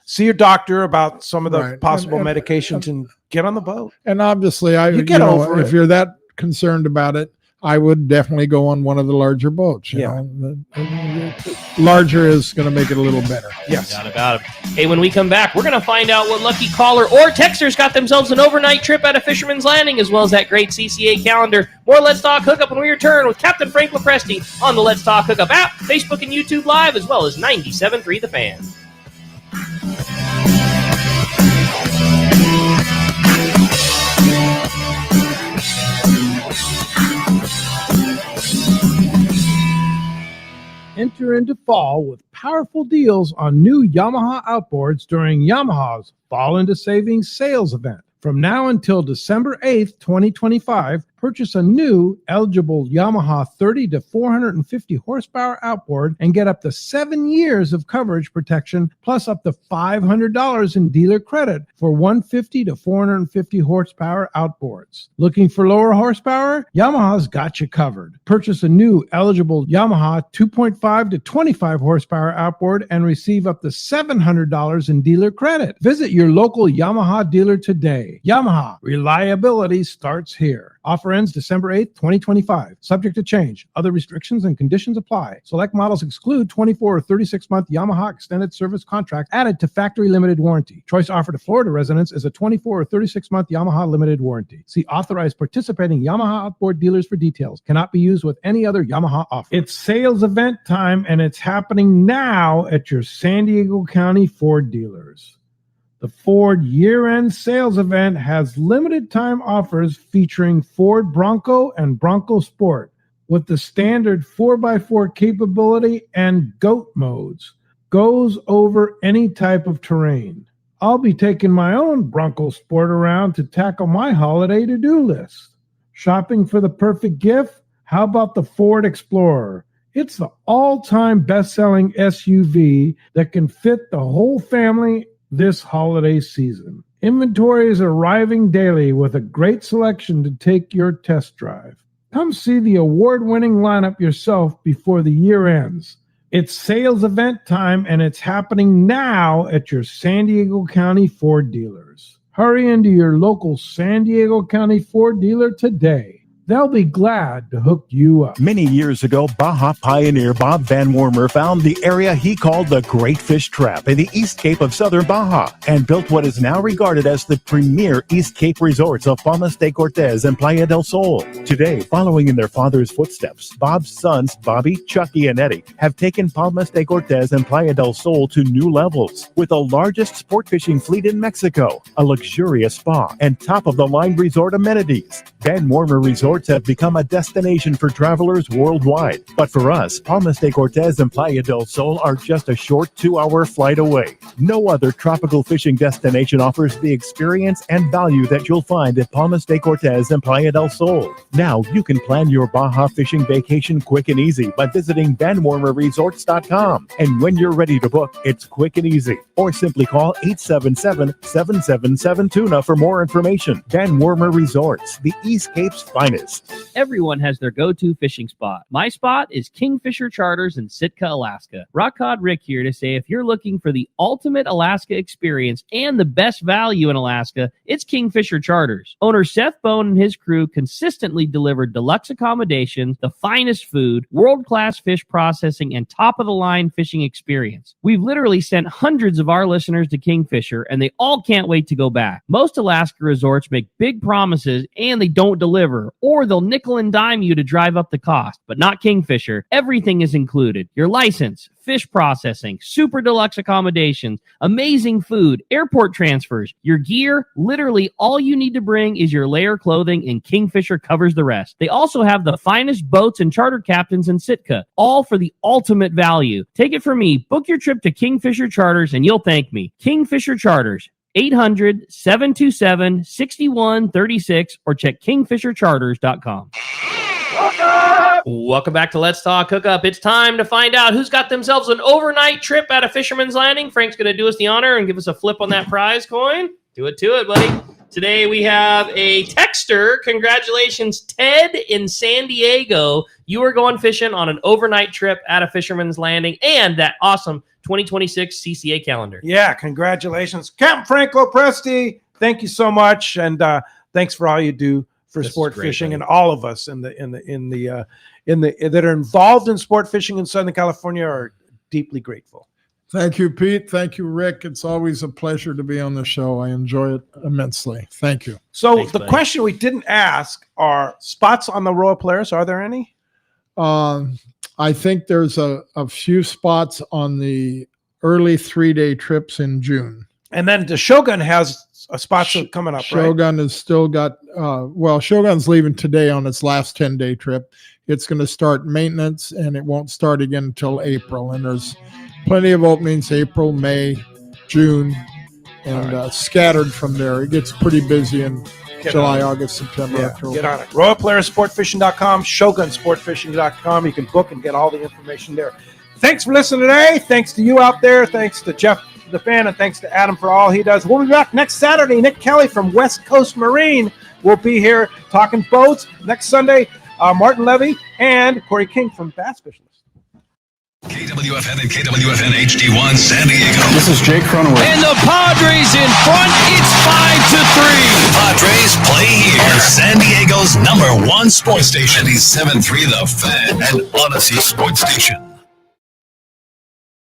see your doctor about some of the possible medications and get on the boat. And obviously, if you're that concerned about it, I would definitely go on one of the larger boats. You know, the larger is going to make it a little better. Yes. Not about it. Hey, when we come back, we're going to find out what lucky caller or texters got themselves an overnight trip at a Fisherman's Landing, as well as that great CCA calendar. More Let's Talk Hookup when we return with Captain Frank LoPreste on the Let's Talk Hookup app, Facebook and YouTube Live, as well as 97.3 The Fan. Enter into fall with powerful deals on new Yamaha outboards during Yamaha's Fall into Savings sales event. From now until December 8th, 2025, purchase a new eligible Yamaha 30 to 450 horsepower outboard and get up to 7 years of coverage protection plus up to $500 in dealer credit for 150 to 450 horsepower outboards. Looking for lower horsepower? Yamaha's got you covered. Purchase a new eligible Yamaha 2.5 to 25 horsepower outboard and receive up to $700 in dealer credit. Visit your local Yamaha dealer today. Yamaha, reliability starts here. Offer ends December 8th, 2025. Subject to change. Other restrictions and conditions apply. Select models exclude 24 or 36-month Yamaha extended service contract added to factory limited warranty. Choice offer to Florida residents is a 24 or 36-month Yamaha limited warranty. See authorized participating Yamaha outboard dealers for details. Cannot be used with any other Yamaha offer. It's sales event time, and it's happening now at your San Diego County Ford dealers. The Ford year-end sales event has limited time offers featuring Ford Bronco and Bronco Sport with the standard 4x4 capability and GOAT modes. Goes over any type of terrain. I'll be taking my own Bronco Sport around to tackle my holiday to-do list. Shopping for the perfect gift? How about the Ford Explorer? It's the all-time best-selling SUV that can fit the whole family this holiday season. Inventory is arriving daily with a great selection to take your test drive. Come see the award-winning lineup yourself before the year ends. It's sales event time, and it's happening now at your San Diego County Ford dealers. Hurry into your local San Diego County Ford dealer today. They'll be glad to hook you up. Many years ago, Baja pioneer Bob Van Wormer found the area he called the Great Fish Trap in the East Cape of southern Baja and built what is now regarded as the premier East Cape resorts of Palmas de Cortez and Playa del Sol. Today, following in their father's footsteps, Bob's sons, Bobby, Chucky, and Eddie, have taken Palmas de Cortez and Playa del Sol to new levels with the largest sport fishing fleet in Mexico, a luxurious spa, and top-of-the-line resort amenities. Van Wormer Resorts have become a destination for travelers worldwide. But for us, Palmas de Cortez and Playa del Sol are just a short 2-hour flight away. No other tropical fishing destination offers the experience and value that you'll find at Palmas de Cortez and Playa del Sol. Now you can plan your Baja fishing vacation quick and easy by visiting VanWormerResorts.com. And when you're ready to book, it's quick and easy. Or simply call 877-777-TUNA for more information. Van Wormer Resorts, the East Cape's finest. Everyone has their go-to fishing spot. My spot is Kingfisher Charters in Sitka, Alaska. Rock Cod Rick here to say if you're looking for the ultimate Alaska experience and the best value in Alaska, it's Kingfisher Charters. Owner Seth Bone and his crew consistently deliver deluxe accommodations, the finest food, world-class fish processing, and top-of-the-line fishing experience. We've literally sent hundreds of our listeners to Kingfisher, and they all can't wait to go back. Most Alaska resorts make big promises, and they don't deliver, or they'll nickel and dime you to drive up the cost, but not Kingfisher. Everything is included. Your license, fish processing, super deluxe accommodations, amazing food, airport transfers, your gear. Literally all you need to bring is your layer clothing, and Kingfisher covers the rest. They also have the finest boats and charter captains in Sitka, all for the ultimate value. Take it from me, book your trip to Kingfisher Charters and you'll thank me. Kingfisher Charters, 800-727-6136 or check kingfishercharters.com. Welcome back to Let's Talk Hookup. It's time to find out who's got themselves an overnight trip at a Fisherman's Landing. Frank's going to do us the honor and give us a flip on that prize coin. Do it to it, buddy. Today we have a texter. Congratulations, Ted in San Diego. You are going fishing on an overnight trip at a Fisherman's Landing and that awesome 2026 CCA calendar. Yeah, congratulations. Captain Frank LoPreste, thank you so much. And thanks for all you do for This is sport great, fishing, buddy. and all of us in the that are involved in sport fishing in Southern California are deeply grateful. Thank you, Pete. Thank you, Rick. It's always a pleasure to be on the show. I enjoy it immensely. Thank you. So the question we didn't ask are spots on the Royal Polaris. Are there any? I think there's a few spots on the early 3-day trips in June. And then the Shogun has a spot coming up, right? Shogun has still got, Shogun's leaving today on its last 10-day trip. It's going to start maintenance, and it won't start again until April. And there's plenty of openings April, May, June, and scattered from there. It gets pretty busy in July, August, September, October. Get on it. RoyalPolarisSportFishing.com, ShogunSportFishing.com. You can book and get all the information there. Thanks for listening today. Thanks to you out there. Thanks to Jeff, the fan, and thanks to Adam for all he does. We'll be back next Saturday. Nick Kelly from West Coast Marine will be here talking boats. Next Sunday, Martin Levy and Corey King from Bass Fishing. KWFN and KWFN HD1 San Diego. This is Jake Cronenworth. And the Padres in front. It's 5-3. Padres play here on San Diego's #1 sports station. 97.3 The Fan and Odyssey Sports Station.